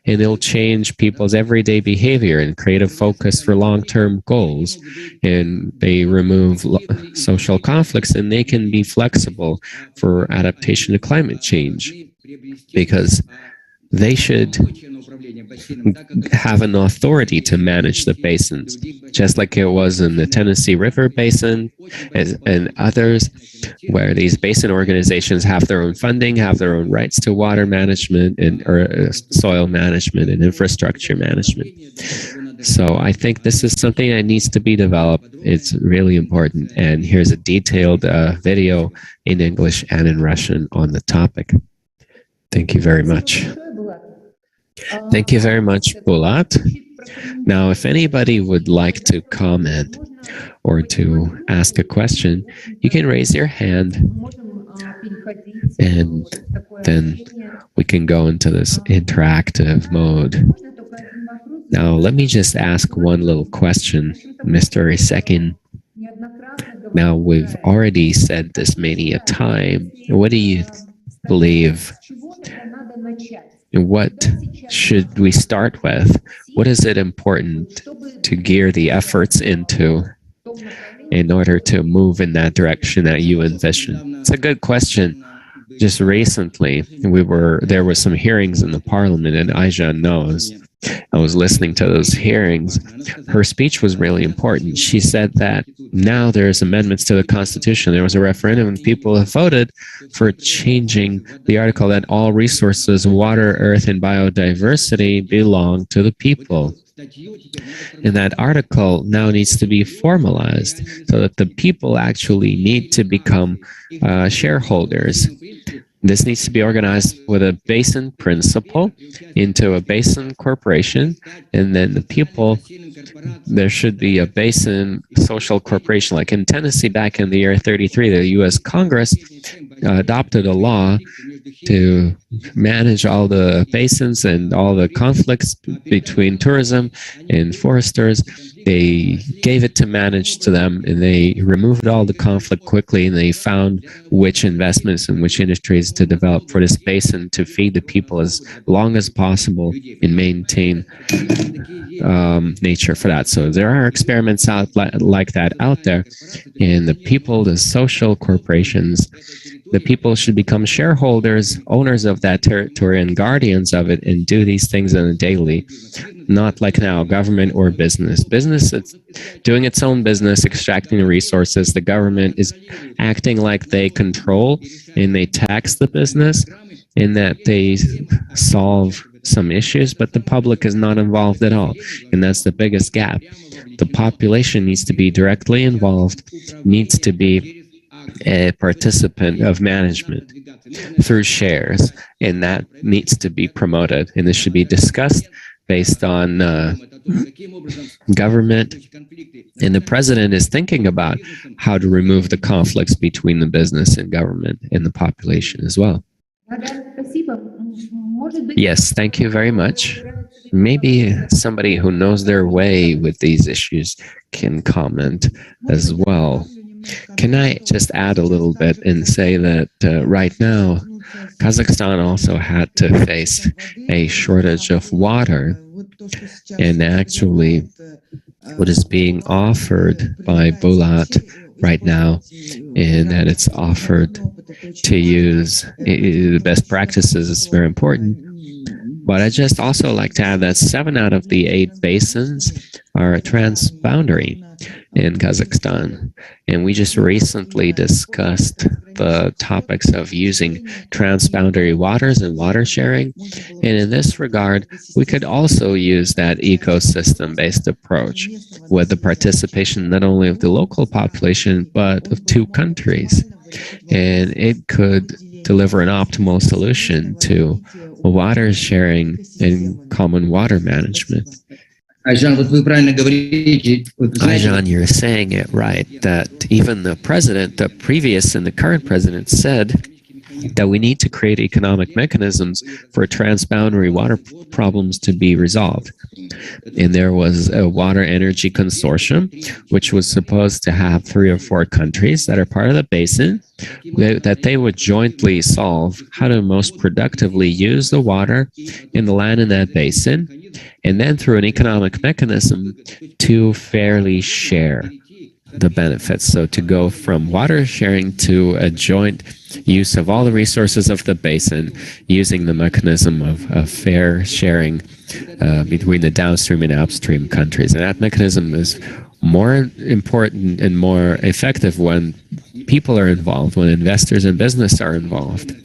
And it'll change people's everyday behavior and create a focus for long-term goals. And they remove social conflicts, and they can be flexible for adaptation to climate change, because they should have an authority to manage the basins, just like it was in the Tennessee River Basin and others, where these basin organizations have their own funding, have their own rights to water management and soil management and infrastructure management. So I think this is something that needs to be developed. It's really important. And here's a detailed video in English and in Russian on the topic. Thank you very much. Thank you very much, Bulat. Now, if anybody would like to comment or to ask a question, you can raise your hand, and then we can go into this interactive mode. Now, let me just ask one little question, Mr. Isekin. Now, we've already said this many a time. What do you believe? What should we start with? What is it important to gear the efforts into in order to move in that direction that you envision? It's a good question. Just recently, there were some hearings in the parliament, and Aija knows. I was listening to those hearings. Her speech was really important. She said that now there's amendments to the Constitution. There was a referendum, and people have voted for changing the article that all resources, water, earth, and biodiversity belong to the people. And that article now needs to be formalized so that the people actually need to become shareholders. This needs to be organized with a basin principle into a basin corporation, and then the people, there should be a basin social corporation. Like in Tennessee back in the year 33, the U.S. Congress adopted a law to manage all the basins and all the conflicts between tourism and foresters. They gave it to manage to them, and they removed all the conflict quickly, and they found which investments and which industries to develop for this basin to feed the people as long as possible and maintain nature for that. So there are experiments out like that out there, and the people, the social corporations, the people should become shareholders, owners of that territory, and guardians of it, and do these things on a daily, not like now, government or business. Business, it's doing its own business, extracting the resources. The government is acting like they control and they tax the business, in that they solve some issues, but the public is not involved at all. And that's the biggest gap. The population needs to be directly involved, needs to be a participant of management through shares, and that needs to be promoted, and this should be discussed based on government, and the president is thinking about how to remove the conflicts between the business and government and the population as well. Yes, thank you very much. Maybe somebody who knows their way with these issues can comment as well. Can I just add a little bit and say that right now, Kazakhstan also had to face a shortage of water, and actually what is being offered by Bulat right now, and that it's offered to use the best practices is very important. But I just also like to add that 7 out of the 8 basins are transboundary in Kazakhstan. And we just recently discussed the topics of using transboundary waters and water sharing. And in this regard, we could also use that ecosystem-based approach with the participation not only of the local population, but of 2 countries. And it could deliver an optimal solution to water sharing and common water management. Айжан, вот вы правильно говорите. Вот, знаете, Aijan, you're saying it right, that even the president, the previous and the current president said that we need to create economic mechanisms for transboundary water problems to be resolved. And there was a water energy consortium, which was supposed to have 3 or 4 countries that are part of the basin, that they would jointly solve how to most productively use the water in the land in that basin, and then through an economic mechanism to fairly share the benefits. So to go from water sharing to a joint use of all the resources of the basin using the mechanism of fair sharing between the downstream and upstream countries. And that mechanism is more important and more effective when people are involved, when investors and business are involved,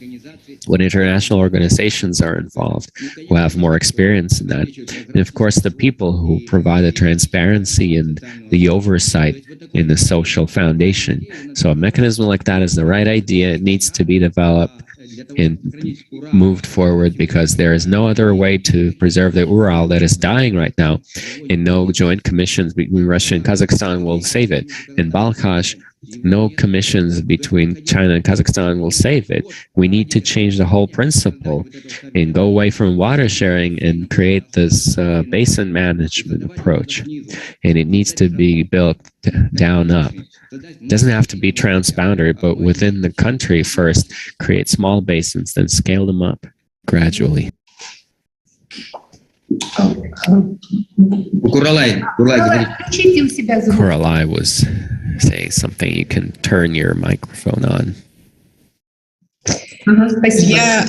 when international organizations are involved, who have more experience in that. And of course, the people who provide the transparency and the oversight in the social foundation. So a mechanism like that is the right idea. It needs to be developed and moved forward because there is no other way to preserve the Ural that is dying right now, and no joint commissions between Russia and Kazakhstan will save it. In Balkhash, no commissions between China and Kazakhstan will save it. We need to change the whole principle and go away from water sharing and create this basin management approach. And it needs to be built down up. It doesn't have to be transboundary, but within the country first, create small basins, then scale them up gradually. Куралай говорит. Включите у себя звук. Coralai was saying something. You can turn your microphone on. Ага, спасибо. Я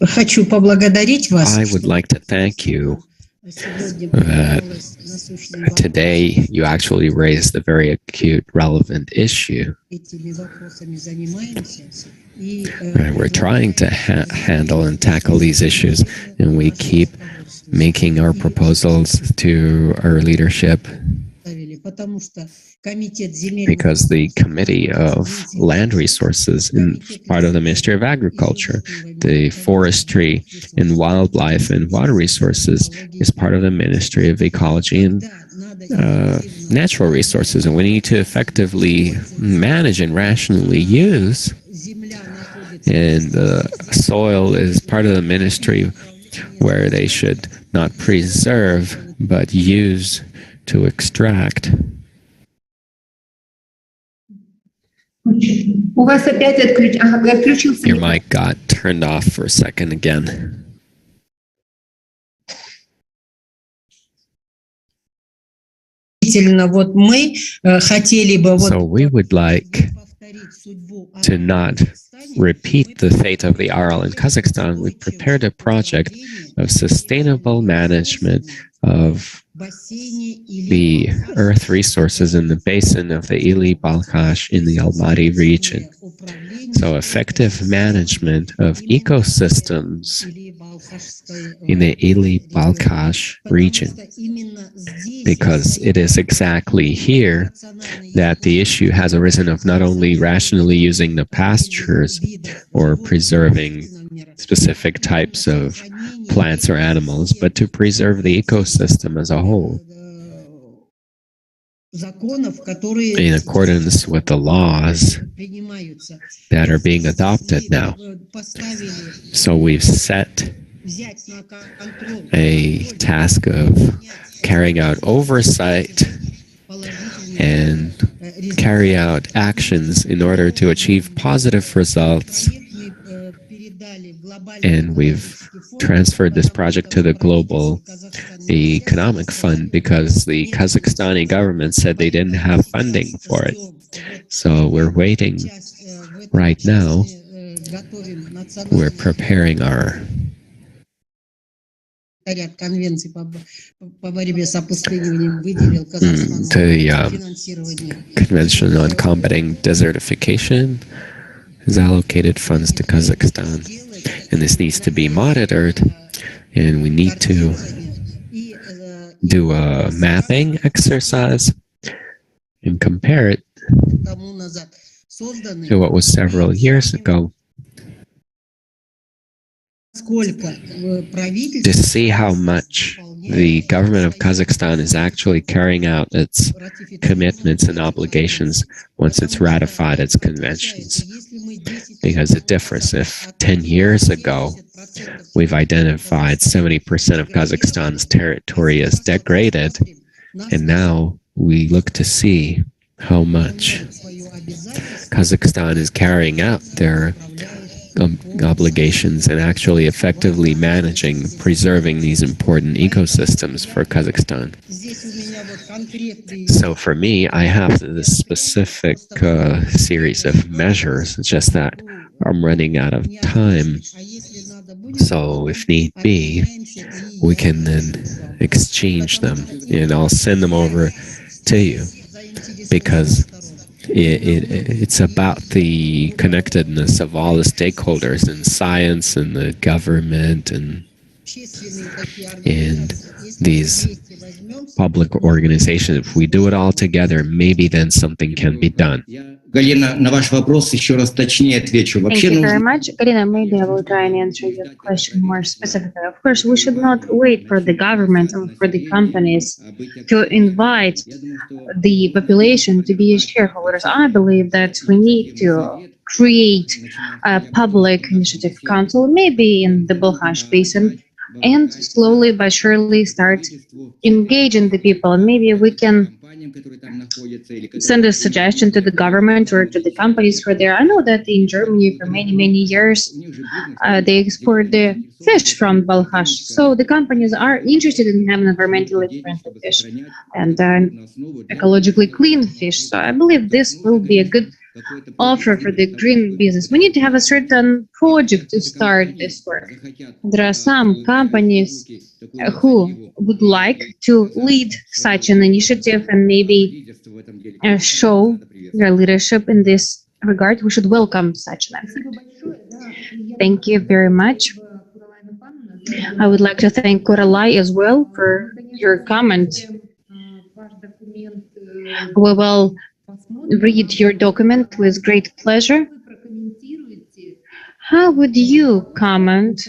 хочу поблагодарить вас. I would like to thank you that today you actually raised a very acute, relevant issue. Right, we're trying to handle and tackle these issues, and we keep making our proposals to our leadership because the Committee of Land Resources, in part of the Ministry of Agriculture, the Forestry and Wildlife and Water Resources is part of the Ministry of Ecology and Natural Resources, and we need to effectively manage and rationally use. And the soil is part of the ministry where they should not preserve but use to extract. У вас опять отключился. Your mic got turned off for a second again. Вот мы хотели бы So we would like to not repeat the fate of the Aral in Kazakhstan. We prepared a project of sustainable management of the earth resources in the basin of the Ili Balkhash in the Almaty region. So effective management of ecosystems in the Ili Balkhash region, because it is exactly here that the issue has arisen of not only rationally using the pastures or preserving specific types of plants or animals, but to preserve the ecosystem as a whole in accordance with the laws that are being adopted now. So we've set a task of carrying out oversight and carry out actions in order to achieve positive results. And we've transferred this project to the Global Economic Fund because the Kazakhstani government said they didn't have funding for it. So we're waiting right now. We're preparing our the Convention on Combating Desertification has allocated funds to Kazakhstan, and this needs to be monitored, and we need to do a mapping exercise and compare it to what was several years ago. to see how much the government of Kazakhstan is actually carrying out its commitments and obligations once it's ratified its conventions. Because it differs. If 10 years ago we've identified 70% of Kazakhstan's territory as degraded, and now we look to see how much Kazakhstan is carrying out their obligations and actually effectively managing, preserving these important ecosystems for Kazakhstan. So for me, I have this specific series of measures, it's just that I'm running out of time. So if need be, we can then exchange them and I'll send them over to you, because it's about the connectedness of all the stakeholders in science and the government and these public organizations. If we do it all together, maybe then something can be done. Галина, на ваш вопрос еще раз точнее отвечу. Thank you very much. Galina, maybe I will try and answer your question more specifically. Of course, we should not wait for the government or for the companies to invite the population to be shareholders. I believe that we need to create a public initiative council, maybe in the Balkhash Basin, and slowly but surely start engaging the people. Maybe we can send a suggestion to the government or to the companies who are there. I know that in Germany for many, many years, they export the fish from Balkhash. So the companies are interested in having environmentally friendly fish and ecologically clean fish. So I believe this will be a good offer for the green business. We need to have a certain project to start this work. There are some companies who would like to lead such an initiative and maybe show their leadership in this regard. We should welcome such an effort. Thank you very much. I would like to thank Koralai as well for your comment. We will read your document with great pleasure. How would you comment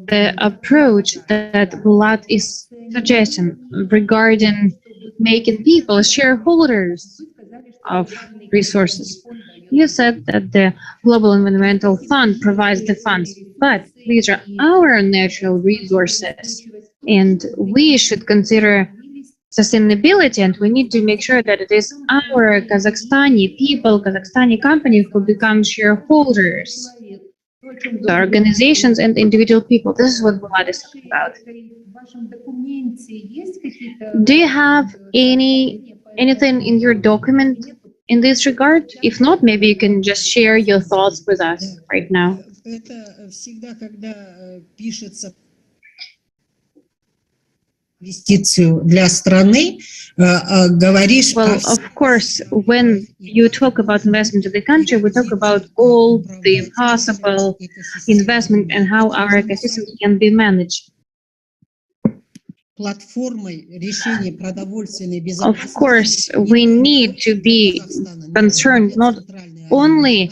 the approach that Vlad is suggesting regarding making people shareholders of resources? You said that the Global Environmental Fund provides the funds, but these are our natural resources, and we should consider sustainability, and we need to make sure that it is our Kazakhstani people, Kazakhstani companies who become shareholders, the organizations and individual people. This is what Vlad is talking about. Do you have anything in your document in this regard? If not, maybe you can just share your thoughts with us right now. Well, of course, when you talk about investment to the country, we talk about all the possible investment and how our ecosystem can be managed. Of course, we need to be concerned not only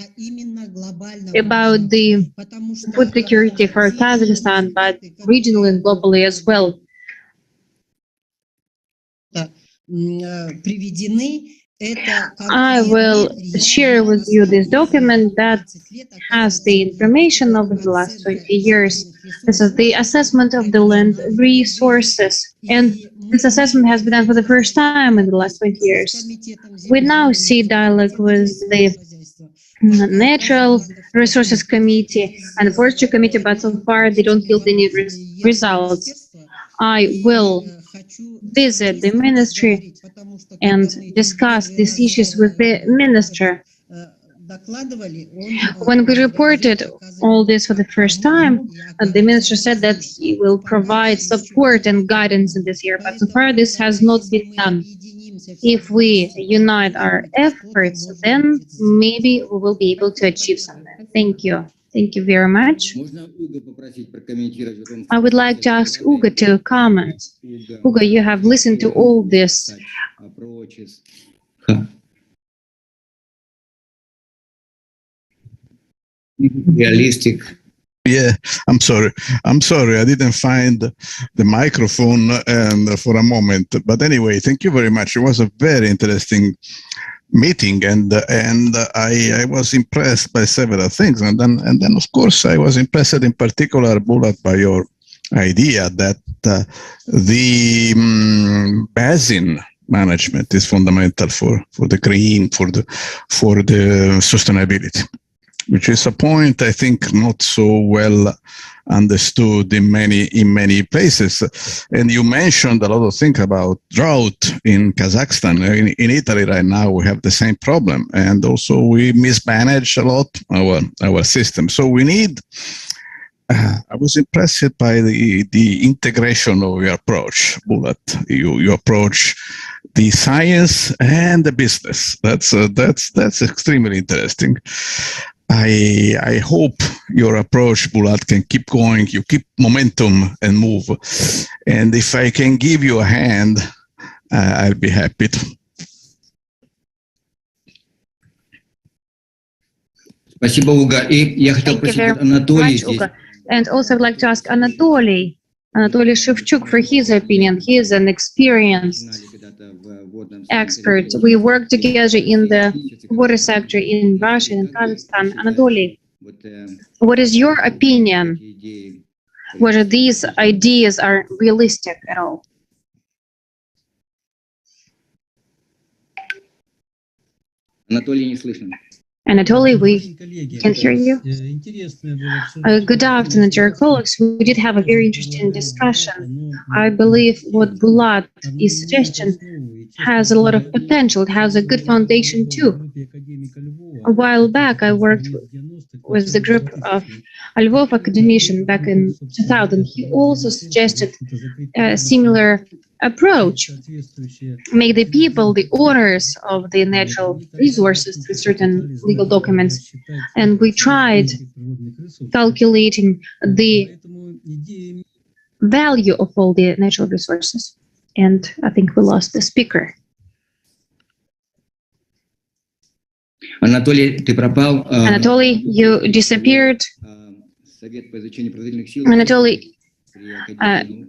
about the food security for Kazakhstan, but regionally and globally as well. I will share with you this document that has the information over the last 20 years. This is the assessment of the land resources, and this assessment has been done for the first time in the last 20 years. We now see dialogue with the Natural Resources Committee and the Forestry Committee, but so far they don't yield any results. I will visit the ministry and discuss these issues with the minister. When we reported all this for the first time, the minister said that he will provide support and guidance in this year, but so far this has not been done. If we unite our efforts, then maybe we will be able to achieve something. Thank you. Thank you very much. I would like to ask Ugo to comment. Ugo, you have listened to all this. Realistic Yeah, I'm sorry. I didn't find the microphone and for a moment. But anyway, thank you very much. It was a very interesting meeting, and I was impressed by several things, and then of course I was impressed in particular, Bulat, by your idea that the basin management is fundamental for the green, for the sustainability, which is a point I think not so well understood in many places. And you mentioned a lot of things about drought in Kazakhstan. In Italy right now we have the same problem, and also we mismanage a lot our system. So we need. I was impressed by the integration of your approach, Bulat. You approach the science and the business. That's extremely interesting. I hope your approach, Bulat, can keep going. You keep momentum and move. And if I can give you a hand, I'll be happy to. Спасибо, Уга. И я хотел Thank you спросить very Анатолий much, здесь. Uga. And also I'd like to ask Anatoly Shevchuk for his opinion. He is an experienced expert. We work together in the water sector in Russia and Kazakhstan. Anatoly, what is your opinion? Whether these ideas are realistic at all? Анатолий не слышно. Anatoly, we can hear you. Good afternoon, dear colleagues. We did have a very interesting discussion. I believe what Bulat is suggesting has a lot of potential. It has a good foundation too. A while back, I worked with the group of Lvov academician back in 2000. He also suggested a similar approach, make the people the owners of the natural resources through certain legal documents. And we tried calculating the value of all the natural resources. And I think we lost the speaker. Анатолий, ты пропал. Anatoly, you disappeared. Anatoly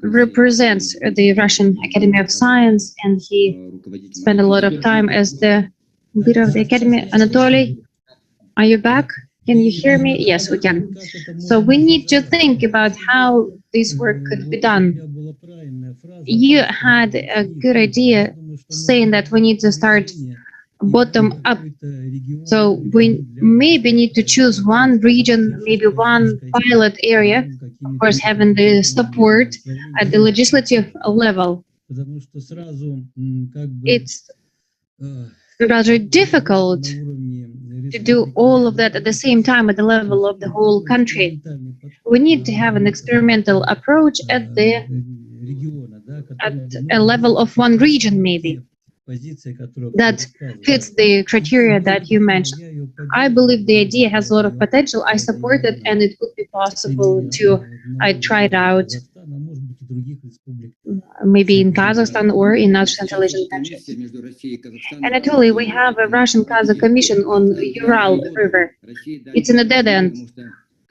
represents the Russian Academy of Science, and he spent a lot of time as the leader of the academy. Anatoly, are you back? Can you hear me? Yes, we can. So we need to think about how this work could be done. You had a good idea saying that we need to start bottom up. So we maybe need to choose one region, maybe one pilot area, of course, having the support at the legislative level. It's rather difficult to do all of that at the same time at the level of the whole country. We need to have an experimental approach at a level of one region, maybe, that fits the criteria that you mentioned. I believe the idea has a lot of potential. I support it, and it could be possible to try it out maybe in Kazakhstan or in other Central Asian countries. Anatoly, we have a Russian-Kazakh commission on Ural River. It's in a dead end.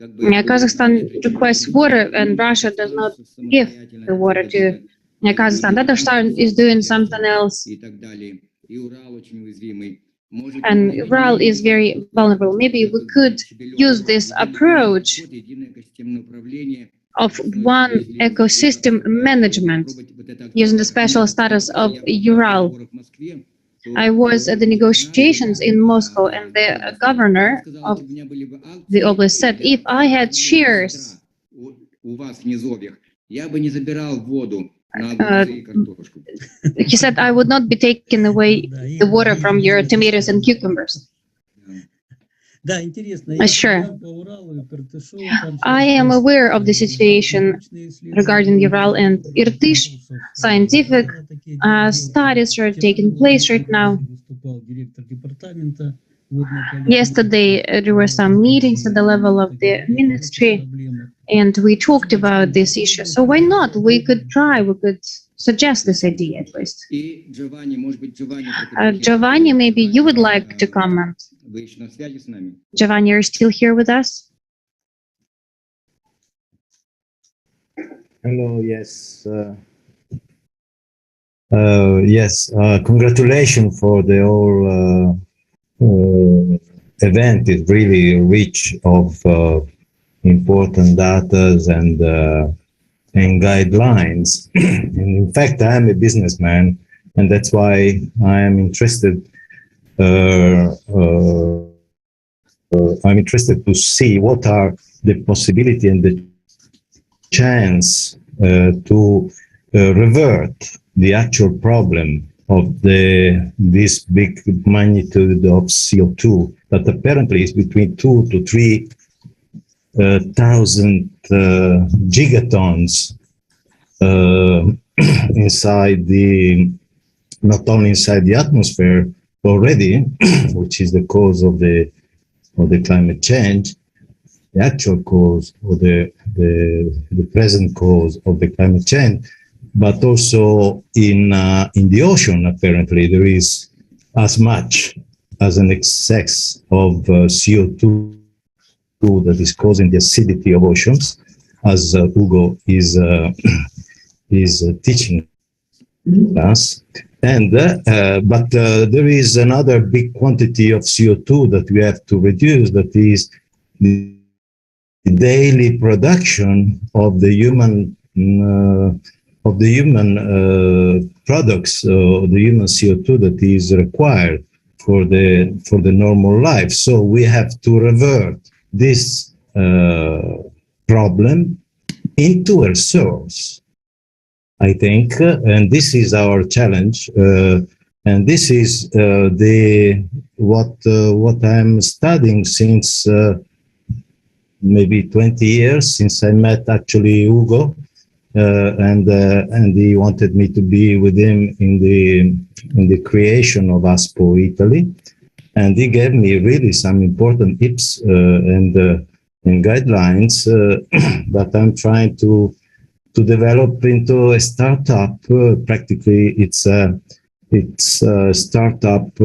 Kazakhstan requests water, and Russia does not give the water to Kazakhstan. Tatarstan is doing something else. And Ural is very vulnerable. Maybe we could use this approach of one ecosystem management using the special status of Ural. I was at the negotiations in Moscow, and the governor of the oblast said, if I had shares, he said, I would not be taking away the water from your tomatoes and cucumbers. Sure. I am aware of the situation regarding Ural and Irtysh. Scientific studies are taking place right now. Yesterday, there were some meetings at the level of the ministry, and we talked about this issue. So why not? We could try, we could suggest this idea at least. Giovanni, maybe you would like to comment. Giovanni, you're still here with us? Hello, yes. Yes, congratulations for the whole event. It's really rich of important data and guidelines. In fact, I am a businessman, and that's why I am interested. I'm interested to see what are the possibility and the chance to revert the actual problem of this big magnitude of CO2 that apparently is between 2 to 3 thousand gigatons inside not only inside the atmosphere already, which is the cause of the climate change, the actual cause or the present cause of the climate change, but also in the ocean. Apparently, there is as much as an excess of CO2 that is causing the acidity of oceans, as Ugo is teaching us. And but there is another big quantity of CO2 that we have to reduce. That is the daily production of the human products, the human CO2 that is required for the normal life. So we have to revert this problem into a source, I think, and this is our challenge, and this is what I'm studying since maybe 20 years, since I met actually Ugo, and he wanted me to be with him in the creation of ASPO Italy, and he gave me really some important tips and guidelines that I'm trying to develop into a startup. Practically, it's a startup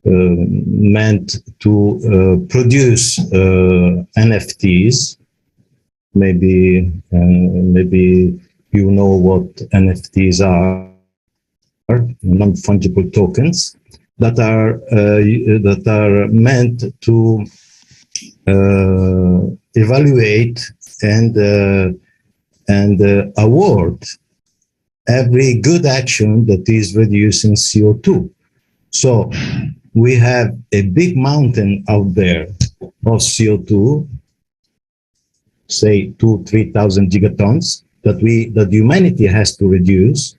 meant to produce NFTs. Maybe you know what NFTs are, non-fungible tokens that are meant to evaluate and award every good action that is reducing CO2. So we have a big mountain out there of CO2, say 2,000-3,000 gigatons that humanity has to reduce,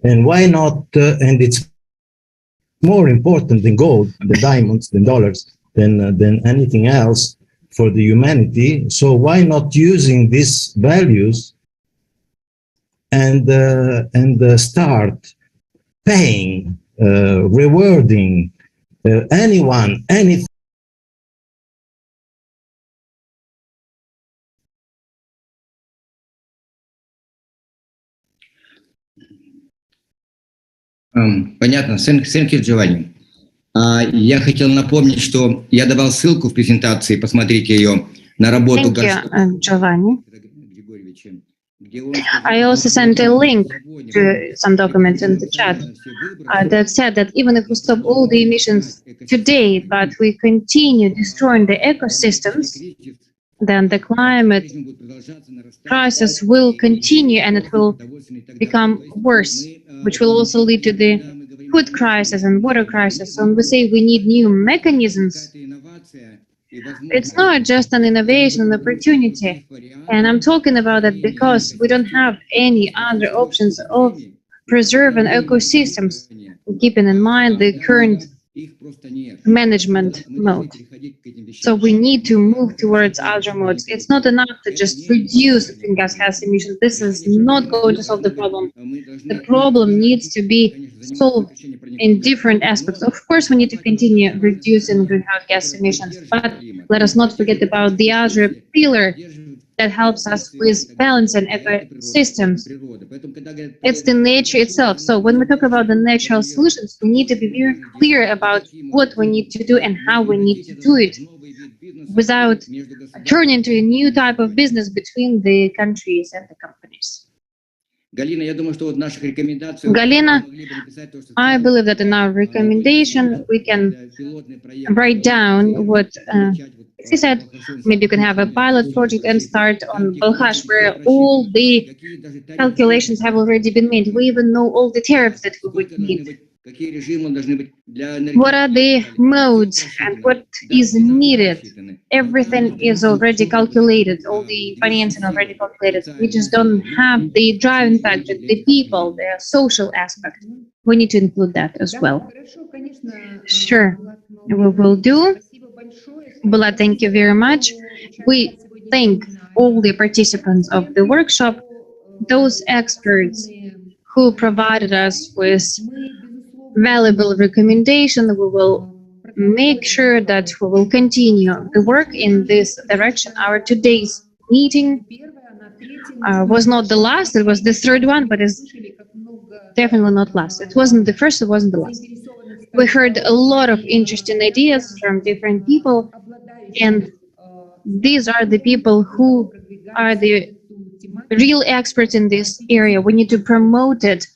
and why not? And it's more important than gold, than diamonds, than dollars, than anything else for the humanity. So why not using these values and start paying, rewarding anyone, anything. Понятно. Thank you, Giovanni. Я хотел напомнить, что я давал ссылку в презентации, посмотрите ее, на работу Giovanni. I also sent a link to some documents in the chat that said that even if we stop all the emissions today, but we continue destroying the ecosystems, then the climate crisis will continue and it will become worse, which will also lead to the food crisis and water crisis. So when we say we need new mechanisms, it's not just an innovation and opportunity. And I'm talking about that because we don't have any other options of preserving ecosystems, keeping in mind the current management mode. So we need to move towards other modes. It's not enough to just reduce greenhouse gas emissions. This is not going to solve the problem. The problem needs to be solved in different aspects. Of course, we need to continue reducing greenhouse gas emissions, but let us not forget about the other pillar that helps us with balancing ecosystems. It's the nature itself. So when we talk about the natural solutions, we need to be very clear about what we need to do and how we need to do it. without turning to a new type of business between the countries and the companies. Galina, I believe that in our recommendation, we can write down what she said. Maybe you can have a pilot project and start on Balkhash, where all the calculations have already been made. We even know all the tariffs that we would need. What are the modes and what is needed? Everything is already calculated, all the financing already calculated. We just don't have the driving factor, the people, the social aspect. We need to include that as well. Sure, we will do. Bula, thank you very much. We thank all the participants of the workshop, those experts who provided us with valuable recommendation. We will make sure that we will continue the work in this direction. Our today's meeting was not the last, it was the third one, but it's definitely not last. It wasn't the first, it wasn't the last. We heard a lot of interesting ideas from different people, and these are the people who are the real experts in this area. We need to promote it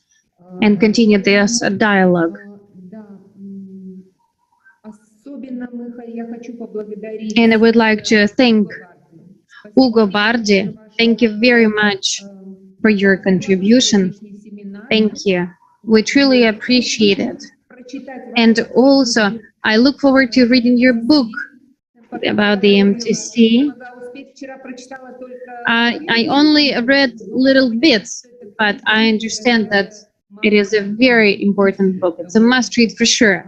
and continue this dialogue. And I would like to thank Ugo Bardi. Thank you very much for your contribution. Thank you. We truly appreciate it. And also, I look forward to reading your book about the MTC. I only read little bits, but I understand that it is a very important book. It's a must-read for sure.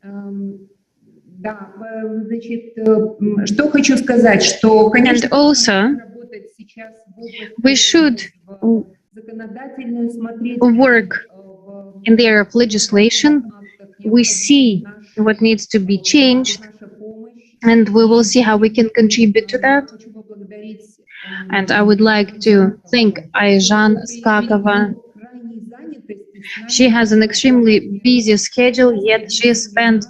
And also, we should work in the area of legislation. We see what needs to be changed, and we will see how we can contribute to that. And I would like to thank Ayjan Skakova. She has an extremely busy schedule, yet she spent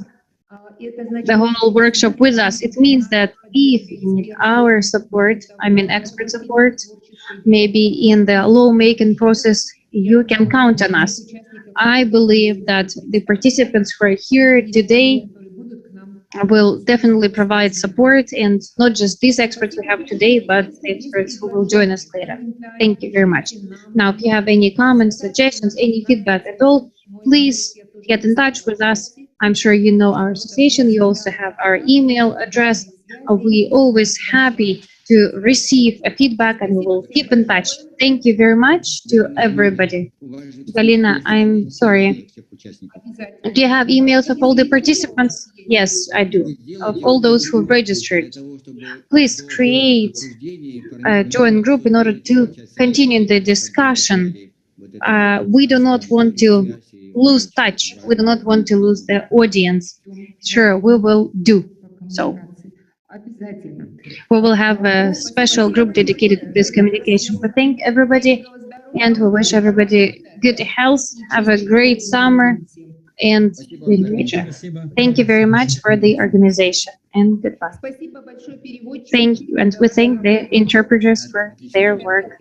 the whole workshop with us. It means that if you need our support, I mean expert support, maybe in the lawmaking process, you can count on us. I believe that the participants who are here today will definitely provide support, and not just these experts we have today, but the experts who will join us later. Thank you very much. Now, if you have any comments, suggestions, any feedback at all, please get in touch with us. I'm sure you know our association. You also have our email address. We always happy to receive a feedback, and we will keep in touch. Thank you very much to everybody. Galina, I'm sorry. Do you have emails of all the participants? Yes, I do. Of all those who registered. Please create a joint group in order to continue the discussion. We do not want to lose touch. We do not want to lose the audience. Sure, we will do so. We will have a special group dedicated to this communication. We thank everybody, and we wish everybody good health. Have a great summer, and thank you very much for the organization, and goodbye. Thank you, and we thank the interpreters for their work.